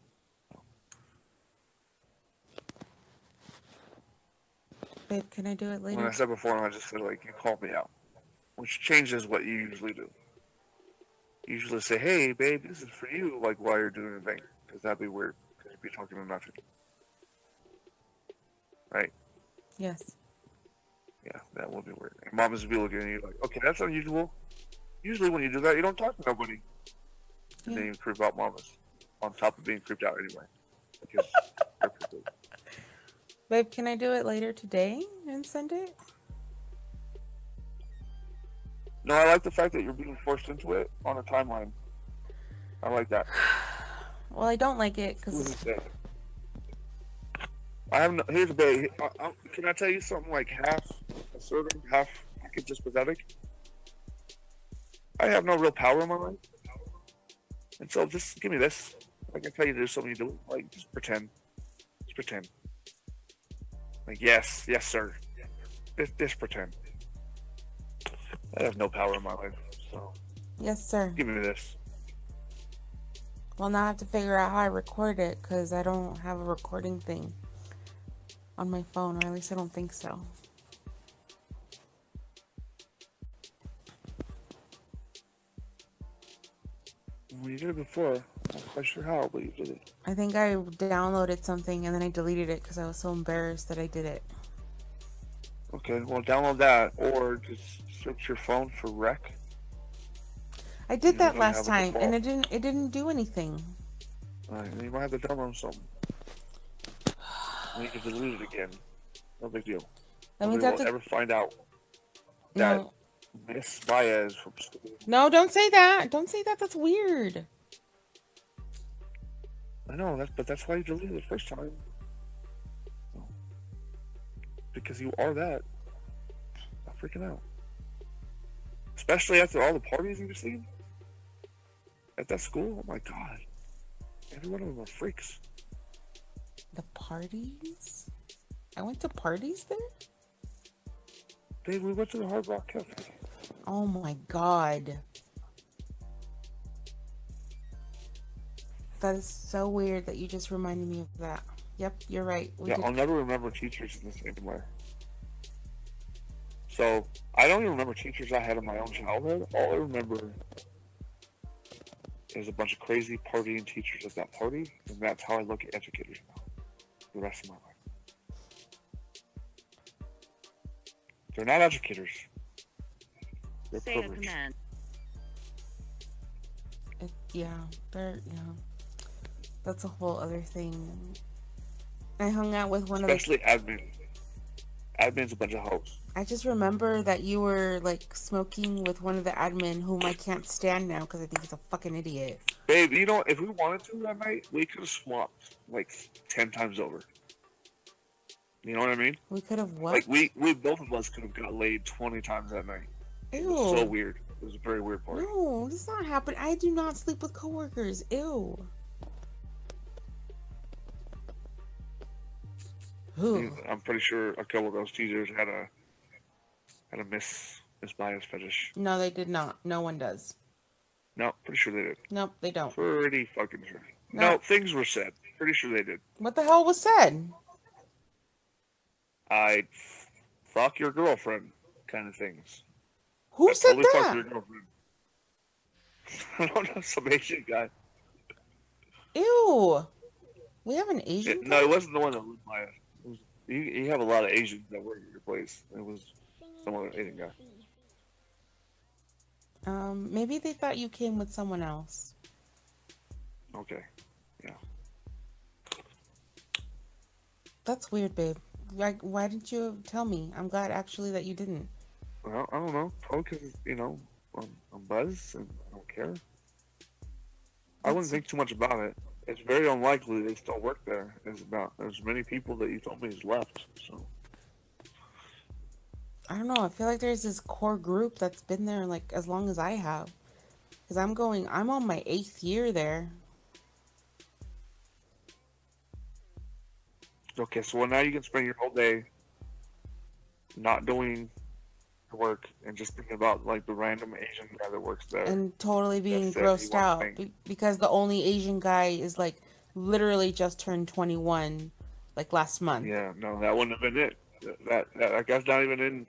B: Babe, can I do it later?
A: When I said before, I just said, you called me out, which changes what you usually do. You usually say, hey, babe, this is for you, while you're doing a thing, because that'd be weird, because you'd be talking to nothing. Right?
B: Yes.
A: Yeah, that would be weird. And mamas would be looking at you like, okay, that's unusual. Usually when you do that, you don't talk to nobody. And then you creep out mamas, on top of being creeped out anyway. Because
B: babe, can I do it later today and send it?
A: No, I like the fact that you're being forced into it on a timeline. I like that.
B: Well, I don't like it because
A: I have no. Here's a bit. Can I tell you something half assertive, half just pathetic? I have no real power in my life, and so just give me this. I can tell you to do something, you do it. Just pretend. Just pretend. Yes, sir. Just pretend. I have no power in my life, so.
B: Yes, sir.
A: Give me this.
B: Well, now I have to figure out how I record it because I don't have a recording thing on my phone, or at least I don't think so.
A: Well, you did it before. I'm not quite sure how, but you did it.
B: I think I downloaded something and then I deleted it because I was so embarrassed that I did it.
A: Okay, well, download that or just search your phone for rec.
B: I did that last time and it didn't do anything.
A: Alright, then you might have to download something. And you can delete it again. No big deal. Nobody will ever find out that Miss Baez from school.
B: No, don't say that. Don't say that. That's weird.
A: I know, but that's why you deleted it the first time. Because you are that. I'm freaking out. Especially after all the parties you've seen at that school. Oh my god. Every one of them are freaks.
B: The parties? I went to parties there?
A: Babe, we went to the Hard Rock Cafe.
B: Oh my god. That is so weird that you just reminded me of that. Yep, you're right.
A: I'll never remember teachers in the same way. So, I don't even remember teachers I had in my own childhood. All I remember is a bunch of crazy partying teachers at that party, and that's how I look at educators now, the rest of my life. They're not educators. They're perverts.
B: That's a whole other thing. I hung out with one
A: especially admin. Admin's a bunch of hoes.
B: I just remember that you were like smoking with one of the admin whom I can't stand now because I think he's a fucking idiot.
A: Babe, you know, if we wanted to that night, we could have swapped like 10 times over. You know what I mean?
B: We could have what?
A: Like we both of us could have got laid 20 times that night.
B: Ew.
A: It was so weird. It was a very weird party.
B: No, this is not happening. I do not sleep with coworkers. Ew.
A: I'm pretty sure a couple of those teachers had a miss bias fetish.
B: No, they did not. No one does.
A: No, pretty sure they did.
B: Nope, they don't.
A: Pretty fucking sure. No, things were said. Pretty sure they did.
B: What the hell was said?
A: I'd fuck your girlfriend, kind of things.
B: Who said
A: totally
B: that?
A: Fuck your girlfriend. I don't know, some Asian guy.
B: Ew. We have an Asian guy?
A: No, it wasn't the one that lived by us. You have a lot of Asians that work at your place. It was some other Asian guy.
B: Maybe they thought you came with someone else.
A: Okay, yeah.
B: That's weird, babe. Why didn't you tell me? I'm glad actually that you didn't.
A: Well, I don't know. Probably because, you know, I'm buzzed and I don't care. I wouldn't think too much about it. It's very unlikely they still work there. There's many people that you told me has left, so.
B: I don't know. I feel like there's this core group that's been there like as long as I have. Because I'm on my 8th year there.
A: Okay, so now you can spend your whole day not doing work and just thinking about like the random Asian guy that works there.
B: And totally being grossed out. Because the only Asian guy is like literally just turned 21 like last month.
A: Yeah, no, that wouldn't have been it. That guy's not even in.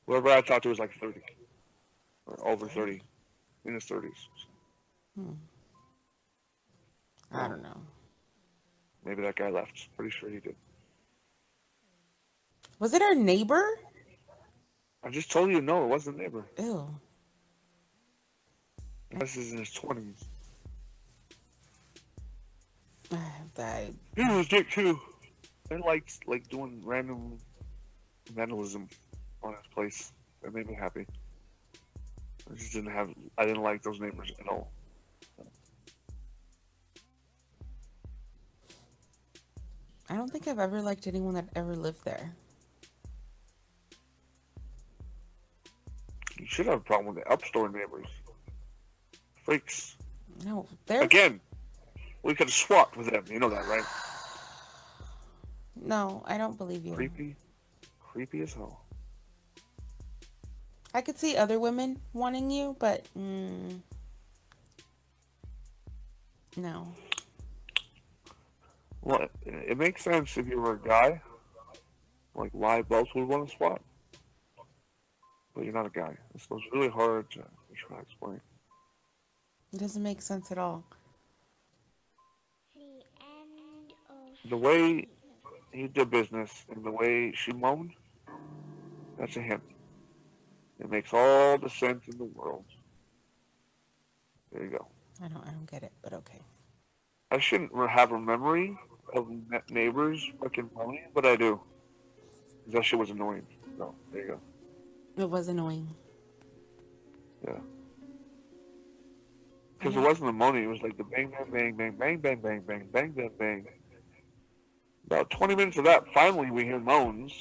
A: Whoever I talked to was like 30. Or over 30. In his 30s.
B: I don't know.
A: Maybe that guy left. Pretty sure he did.
B: Was it our neighbor?
A: I just told you no, it wasn't a neighbor.
B: Ew.
A: This is in his 20s.
B: He
A: was a dick too. I liked like doing random vandalism on his place. That made me happy. I didn't like those neighbors at all.
B: I don't think I've ever liked anyone that ever lived there.
A: You should have a problem with the upstore neighbors. Freaks.
B: No, they're...
A: Again, we could have swapped with them. You know that, right?
B: No, I don't believe you.
A: Creepy as hell.
B: I could see other women wanting you, but... no.
A: Well, it makes sense if you were a guy. Like, why both would want to swap. But you're not a guy. It's really hard to try to explain.
B: It doesn't make sense at all.
A: The way he did business and the way she moaned, that's a hint. It makes all the sense in the world. There you go.
B: I don't get it, but okay.
A: I shouldn't have a memory of neighbors fucking moaning, but I do. That shit was annoying. So, there you go.
B: It was annoying.
A: Yeah. Because it wasn't the moaning, it was like the bang, bang, bang, bang, bang, bang, bang, bang, bang, bang. About 20 minutes of that, finally we hear moans,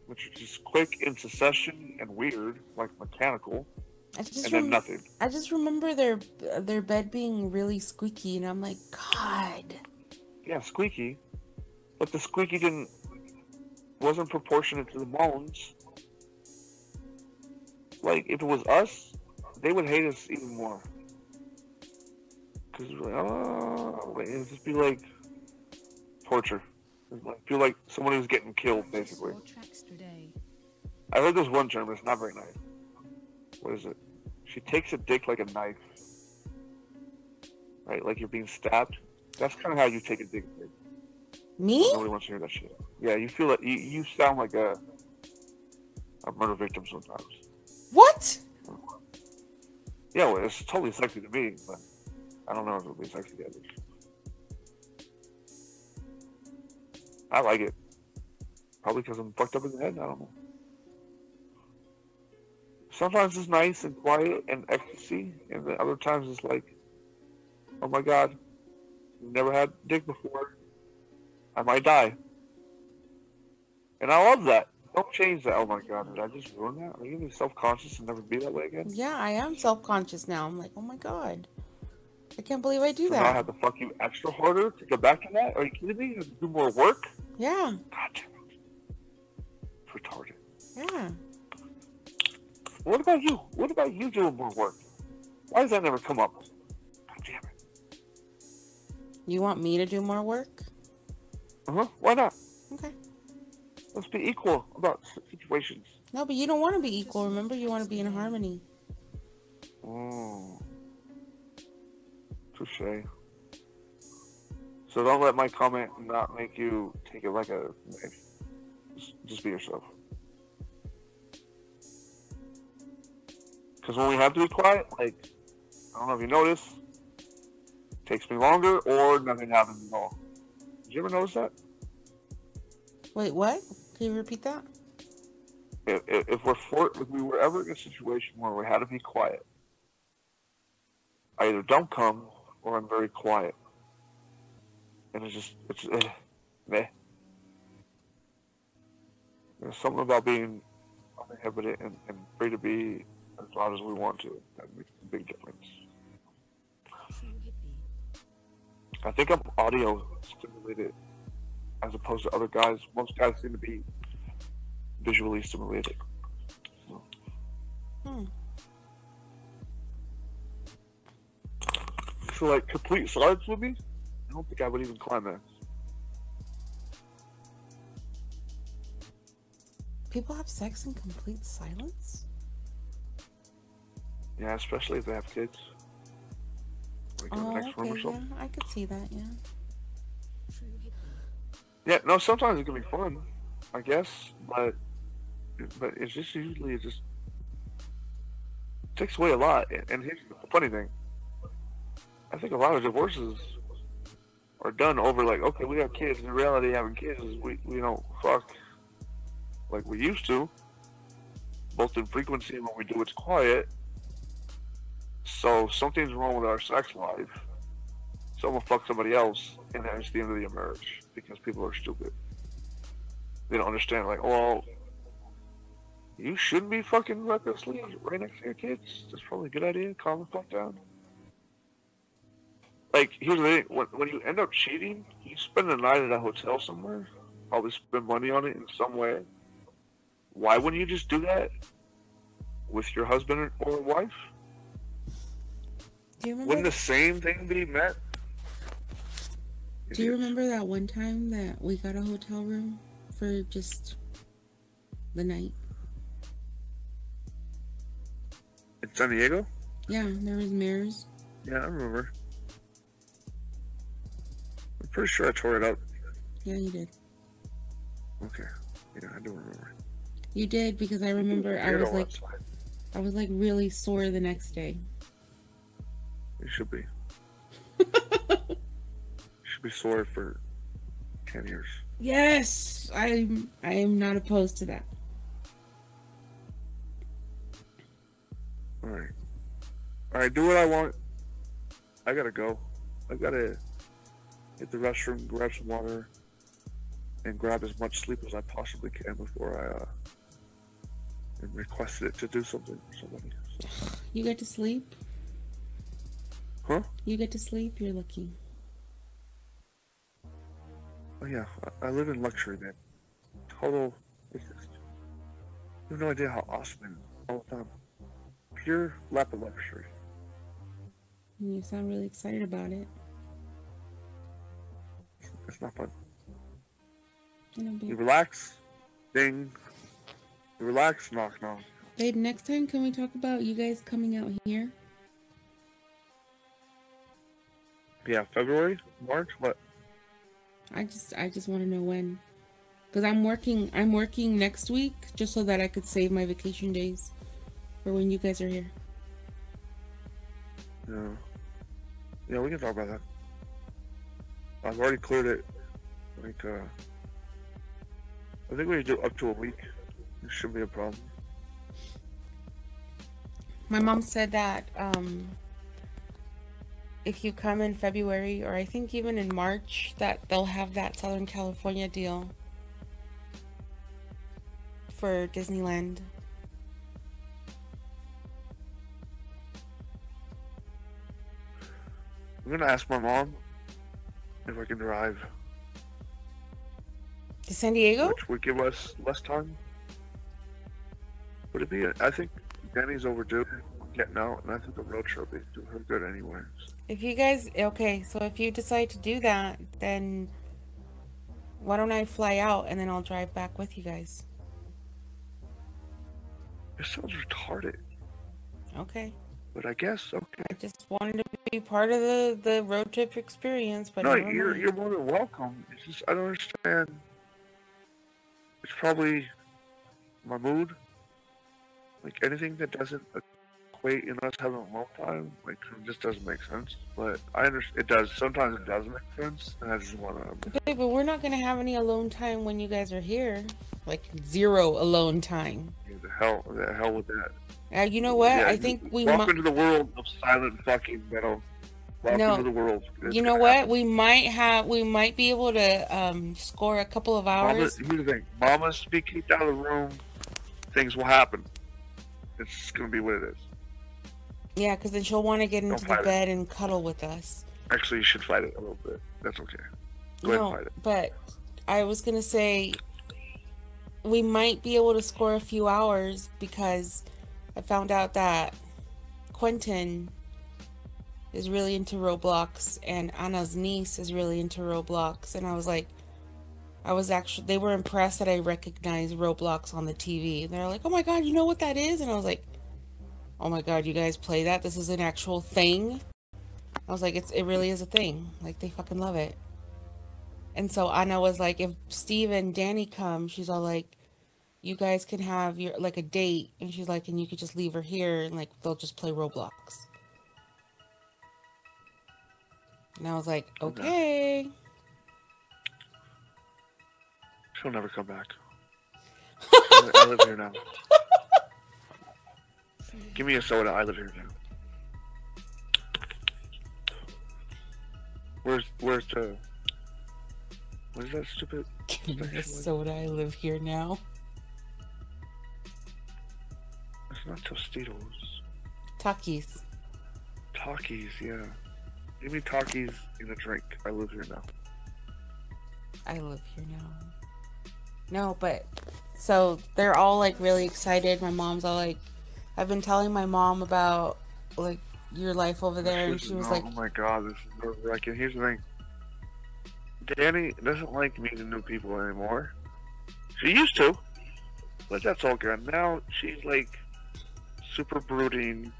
A: which are just quick in succession and weird, like mechanical, and then nothing.
B: I just remember their bed being really squeaky, and I'm like, God.
A: Yeah, squeaky. but the squeaky wasn't proportionate to the moans. Like, if it was us, they would hate us even more. Because we're like, oh, it would just be like torture. I feel like someone who's getting killed, basically. I heard this one term, but it's not very nice. What is it? She takes a dick like a knife. Right? Like you're being stabbed. That's kind of how you take a dick.
B: Me?
A: Nobody wants to hear that shit. Yeah, you feel like you sound like a murder victim sometimes.
B: What?
A: Yeah, well, it's totally sexy to me, but I don't know if it'll be sexy to others. I like it. Probably because I'm fucked up in the head. I don't know. Sometimes it's nice and quiet and ecstasy, and then other times it's like, oh my god, never had dick before. I might die. And I love that. Don't change that. Oh my god, did I just ruin that? Are you gonna be self-conscious and never be that way again?
B: Yeah, I am self-conscious now. I'm like, oh my god. I can't believe I do
A: so
B: that.
A: Now I have to fuck you extra harder to get back to that? Are you kidding me? You have to do more work?
B: Yeah.
A: God damn it. Retarded.
B: Yeah.
A: What about you? What about you doing more work? Why does that never come up? God damn it.
B: You want me to do more work?
A: Uh-huh. Why not?
B: Okay.
A: Let's be equal about situations.
B: No, but you don't want to be equal. Remember, you want to be in harmony.
A: Oh. Touché. So don't let my comment not make you take it like a knife. Just be yourself. Because when we have to be quiet, like, I don't know if you notice, it takes me longer or nothing happens at all. Did you ever notice that?
B: Wait, what? Can you repeat that?
A: If we were ever in a situation where we had to be quiet, I either don't come or I'm very quiet. And it's meh. There's something about being uninhibited and free to be as loud as we want to. That makes a big difference. I think I'm audio stimulated as opposed to other guys. Most guys seem to be visually stimulated. So like complete silence with me, I don't think I would even climax.
B: People have sex in complete silence?
A: Yeah, especially if they have kids. Like in the next room or something.
B: Yeah, I could see that, yeah.
A: Yeah, no, sometimes it can be fun, I guess, but it's just usually it takes away a lot. And here's the funny thing. I think a lot of divorces are done over like, okay, we have kids. In reality, having kids is we don't fuck like we used to, both in frequency and when we do it's quiet. So something's wrong with our sex life. Someone fucked somebody else, and then it's the end of the marriage because people are stupid. They don't understand. Like, well, you shouldn't be fucking recklessly right next to your kids. That's probably a good idea. Calm the fuck down. Like, here's the thing. When you end up cheating, you spend the night at a hotel somewhere. Probably spend money on it in some way. Why wouldn't you just do that with your husband or wife?
B: Do you remember?
A: Wouldn't the same thing be met?
B: Do you remember that one time that we got a hotel room for just the night?
A: In San Diego?
B: Yeah, there was mirrors.
A: Yeah, I remember. I'm pretty sure I tore it up.
B: Yeah, you did.
A: Okay. Yeah, I do remember.
B: You did, because I remember I was like really sore the next day.
A: You should be. Be sore for 10 years.
B: Yes, I am not opposed to that.
A: All right, do what I want. I gotta go. I gotta hit the restroom, grab some water, and grab as much sleep as I possibly can before I requested it to do something for somebody. So.
B: You get to sleep?
A: Huh?
B: You get to sleep? You're lucky.
A: Oh yeah, I live in luxury, man. Total. You have no idea how awesome it is all the time. Pure lap of luxury.
B: You sound really excited about it.
A: It's not fun.
B: Babe.
A: You relax, ding. You relax, knock, knock.
B: Babe, next time can we talk about you guys coming out here?
A: Yeah, February, March, what?
B: I just want to know when. Because I'm working next week just so that I could save my vacation days for when you guys are here.
A: Yeah. Yeah, we can talk about that. I've already cleared it. Like, I think we can do up to a week. It shouldn't be a problem.
B: My mom said that if you come in February, or I think even in March, that they'll have that Southern California deal for Disneyland.
A: I'm gonna ask my mom if I can drive.
B: To San Diego?
A: Which would give us less time. Would it be? I think Danny's overdue getting out, and I think the road trip would do her good anyways.
B: If you guys, okay, so if you decide to do that, then why don't I fly out and then I'll drive back with you guys?
A: It sounds retarded.
B: Okay.
A: But I guess, okay.
B: I just wanted to be part of the road trip experience, but
A: no, you're more than welcome. It's just, I don't understand. It's probably my mood. Like, anything that doesn't equate in us having a long time, like, it just doesn't make sense. But I understand, it does. Sometimes it does make sense, and I just want to...
B: Okay, but we're not going to have any alone time when you guys are here. Like, zero alone time.
A: Yeah, the hell with that.
B: You know what?
A: Yeah,
B: I think we
A: welcome into the world of silent fucking metal. Welcome to the world.
B: You know what? We might be able to score a couple of hours.
A: Here's the thing. Mama's to be kicked out of the room. Things will happen. It's just gonna be what it is.
B: Yeah, because then she'll want to get into the bed and cuddle with us.
A: Actually, you should fight it a little bit. That's okay. Go ahead and fight it.
B: But I was gonna say we might be able to score a few hours because I found out that Quentin is really into Roblox and Anna's niece is really into Roblox, and I was like, they were impressed that I recognized Roblox on the TV. And they're like, oh my god, you know what that is? And I was like, oh my god, you guys play that? This is an actual thing? I was like, it really is a thing. Like, they fucking love it. And so Anna was like, if Steve and Danny come, she's all like, you guys can have your, like, a date. And she's like, and you could just leave her here and, like, they'll just play Roblox. And I was like, okay.
A: She'll never come back. I live here now. Give me a soda. I live here now. Where's the... What is that stupid...
B: Give me a soda. I live here now.
A: It's not Tostitos.
B: Takis.
A: Takis, yeah. Give me Takis in a drink. I live here now.
B: I live here now. No, but so they're all like really excited. My mom's all like, I've been telling my mom about like your life over there, and she was like,
A: oh my god, this is nerve-wracking. Here's the thing. Danny doesn't like meeting new people anymore. She used to, but that's all good. Now she's like super brooding,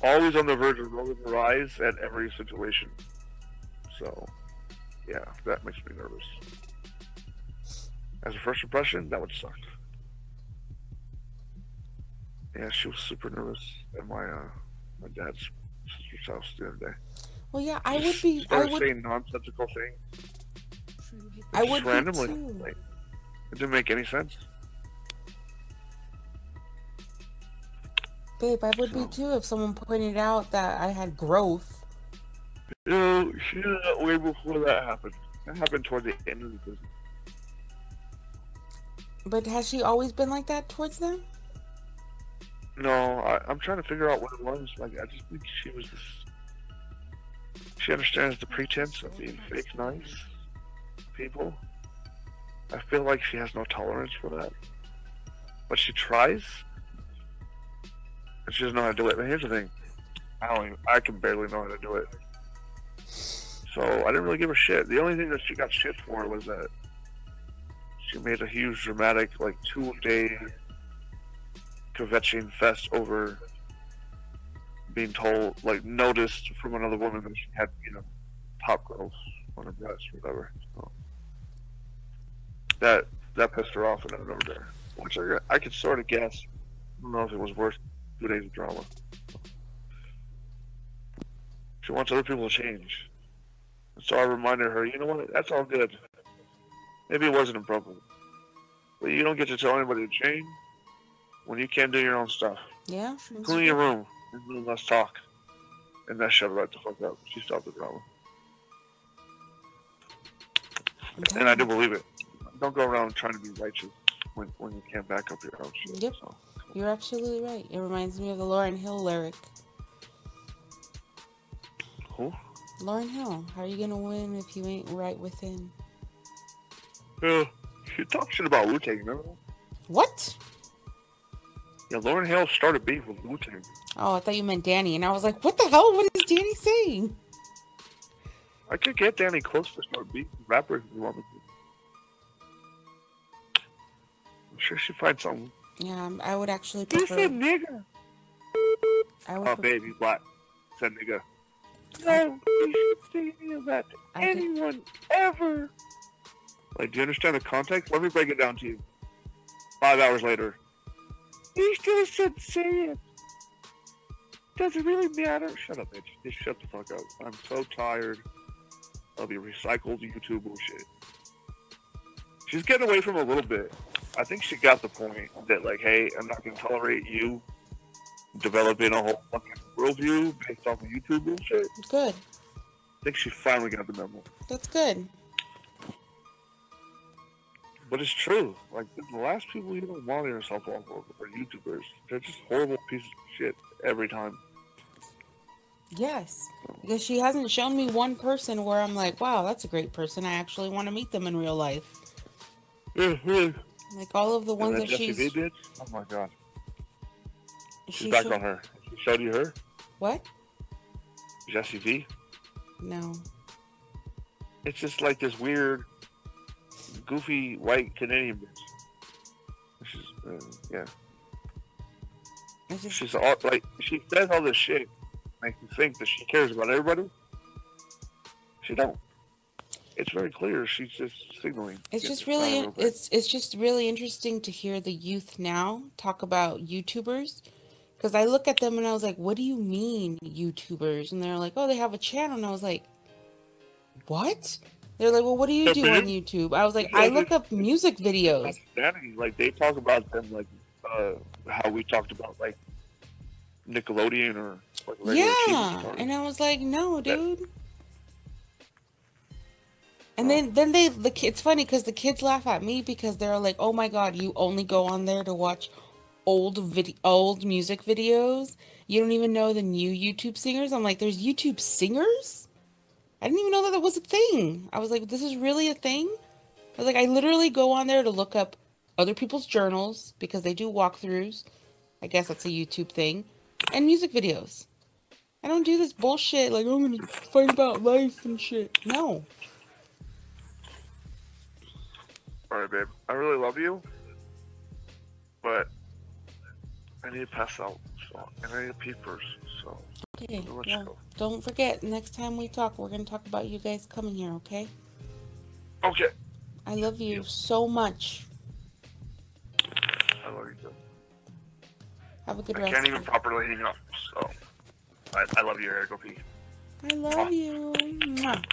A: always on the verge of rolling her eyes at every situation. So, yeah, that makes me nervous. As a first impression, that would suck. Yeah, she was super nervous at my dad's sister's house the other day.
B: Well, yeah, I would be.
A: I would saying nonsensical things.
B: I would
A: randomly.
B: be too.
A: Like, it didn't make any sense.
B: Babe, I would be too if someone pointed out that I had growth.
A: No, she did that way before that happened. That happened toward the end of the business.
B: But has she always been like that towards them?
A: No, I'm trying to figure out what it was. Like, I just think she was just... She understands the pretense of being fake nice. people. I feel like she has no tolerance for that. But she tries. And she doesn't know how to do it. But here's the thing. I can barely know how to do it. So I didn't really give a shit. The only thing that she got shit for was that she made a huge dramatic, like, 2-day kvetching fest over being told, like, noticed from another woman that she had, you know, top girls on her breast or whatever. So that pissed her off and I went over there. Which I could sort of guess. I don't know if it was worth 2 days of drama. She wants other people to change. So I reminded her, you know what, that's all good. Maybe it wasn't appropriate. But you don't get to tell anybody to change when you can't do your own stuff.
B: Yeah.
A: Clean your room and let's talk. And that shut her right the fuck up. She stopped the drama.
B: Okay.
A: And I do believe it. Don't go around trying to be righteous when you can't back up your own shit.
B: Yep.
A: So.
B: You're absolutely right. It reminds me of the Lauryn Hill lyric.
A: Who?
B: Lauryn Hill. How are you gonna win if you ain't right within?
A: Yeah. She talks shit about Wu-Tang, remember?
B: What?
A: Yeah, Lauryn Hill started beef with Wu-Tang.
B: Oh, I thought you meant Danny, and I was like, what the hell? What is Danny saying?
A: I could get Danny close to start beef with rappers if you want me to. I'm sure she'd find something.
B: Yeah, I would actually
A: You
B: prefer...
A: said nigga.
B: I would
A: Oh, baby, black. Said nigga. No, you should say any of that to anyone ever. Like, do you understand the context? Let me break it down to you. 5 hours later. You still should say it. Does it really matter? Shut up, bitch. Just shut the fuck up. I'm so tired of your recycled YouTube bullshit. She's getting away from it a little bit. I think she got the point that, like, hey, I'm not going to tolerate you developing a whole fucking worldview based off of YouTube bullshit.
B: Good.
A: I think she finally got the memo.
B: That's good.
A: But it's true. Like, the last people you don't monitor yourself off of are YouTubers. They're just horrible pieces of shit every time.
B: Yes. Because she hasn't shown me one person where I'm like, wow, that's a great person. I actually want to meet them in real life.
A: Yeah, really.
B: Like all of the ones that
A: Jessie
B: she's...
A: V bitch? Oh my god. She's back on her. She showed you her?
B: What?
A: Jessie V?
B: No.
A: It's just like this weird, goofy, white Canadian bitch. She's, yeah. She's all, like, she says all this shit, makes you think that she cares about everybody. She don't. It's very clear she's just signaling.
B: It's just really, it's just really interesting to hear the youth now talk about YouTubers. Because I look at them and I was like, what do you mean YouTubers? And they're like, oh, they have a channel. And I was like, what? They're like, well, what do you do on YouTube? I was like, I look up music videos.
A: Like, they talk about them like how we talked about, like, Nickelodeon or like regular TV.
B: And I was like, no, dude. And then it's funny because the kids laugh at me because they're like, oh my god, you only go on there to watch old music videos. You don't even know the new YouTube singers. I'm like, there's YouTube singers? I didn't even know that was a thing. I was like, this is really a thing? I was like, I literally go on there to look up other people's journals because they do walkthroughs. I guess that's a YouTube thing. And music videos. I don't do this bullshit like, I'm gonna fight about life and shit. No.
A: Alright, babe. I really love you. But I need to pass out. So, and I need to pee first. So,
B: okay. Well, don't forget, next time we talk, we're going to talk about you guys coming here, okay?
A: Okay.
B: I love you so much.
A: I love you too.
B: Have a good
A: rest. I can't even properly hang up. So, I love you, Eric. Go pee.
B: I love you. Mwah.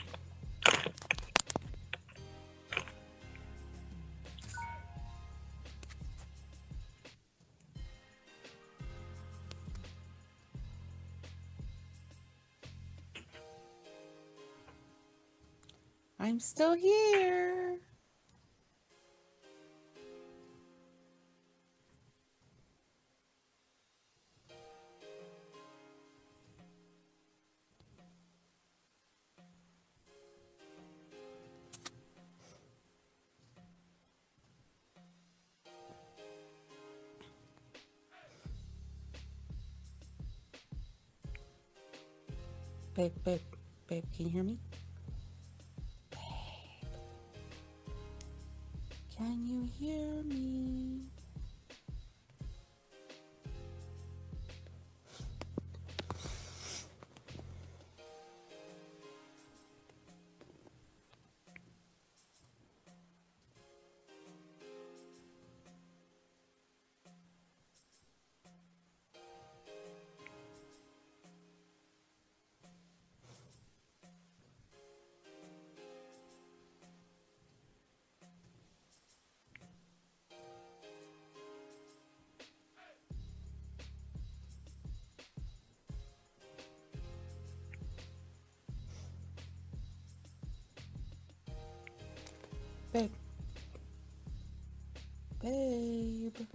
B: I'm still here. Babe, can you hear me? Babe. Can you hear me? Babe. Babe.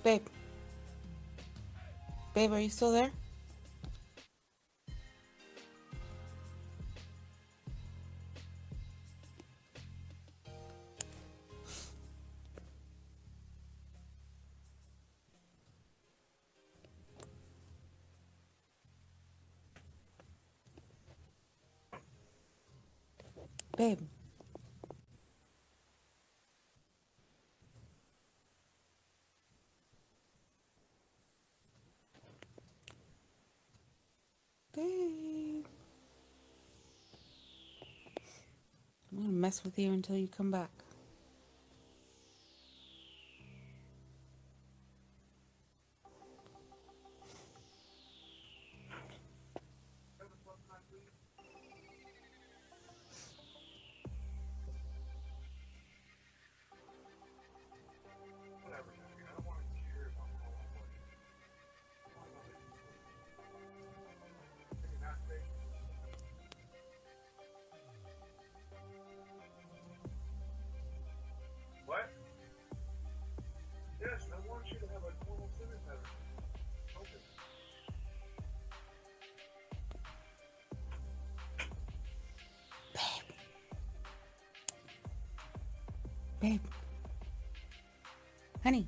B: Babe. Babe, are you still there? Babe. Babe. I'm gonna mess with you until you come back.
A: What? Yes, I want you to have a normal swimming pattern. Okay.
B: Babe. Honey.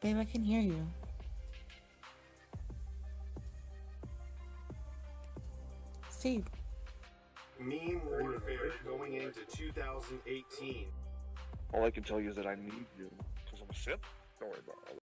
B: Babe, I can hear you. Steve.
D: Meme warfare going into 2018.
A: All I can tell you is that I need you. Because I'm a simp? Don't worry about it.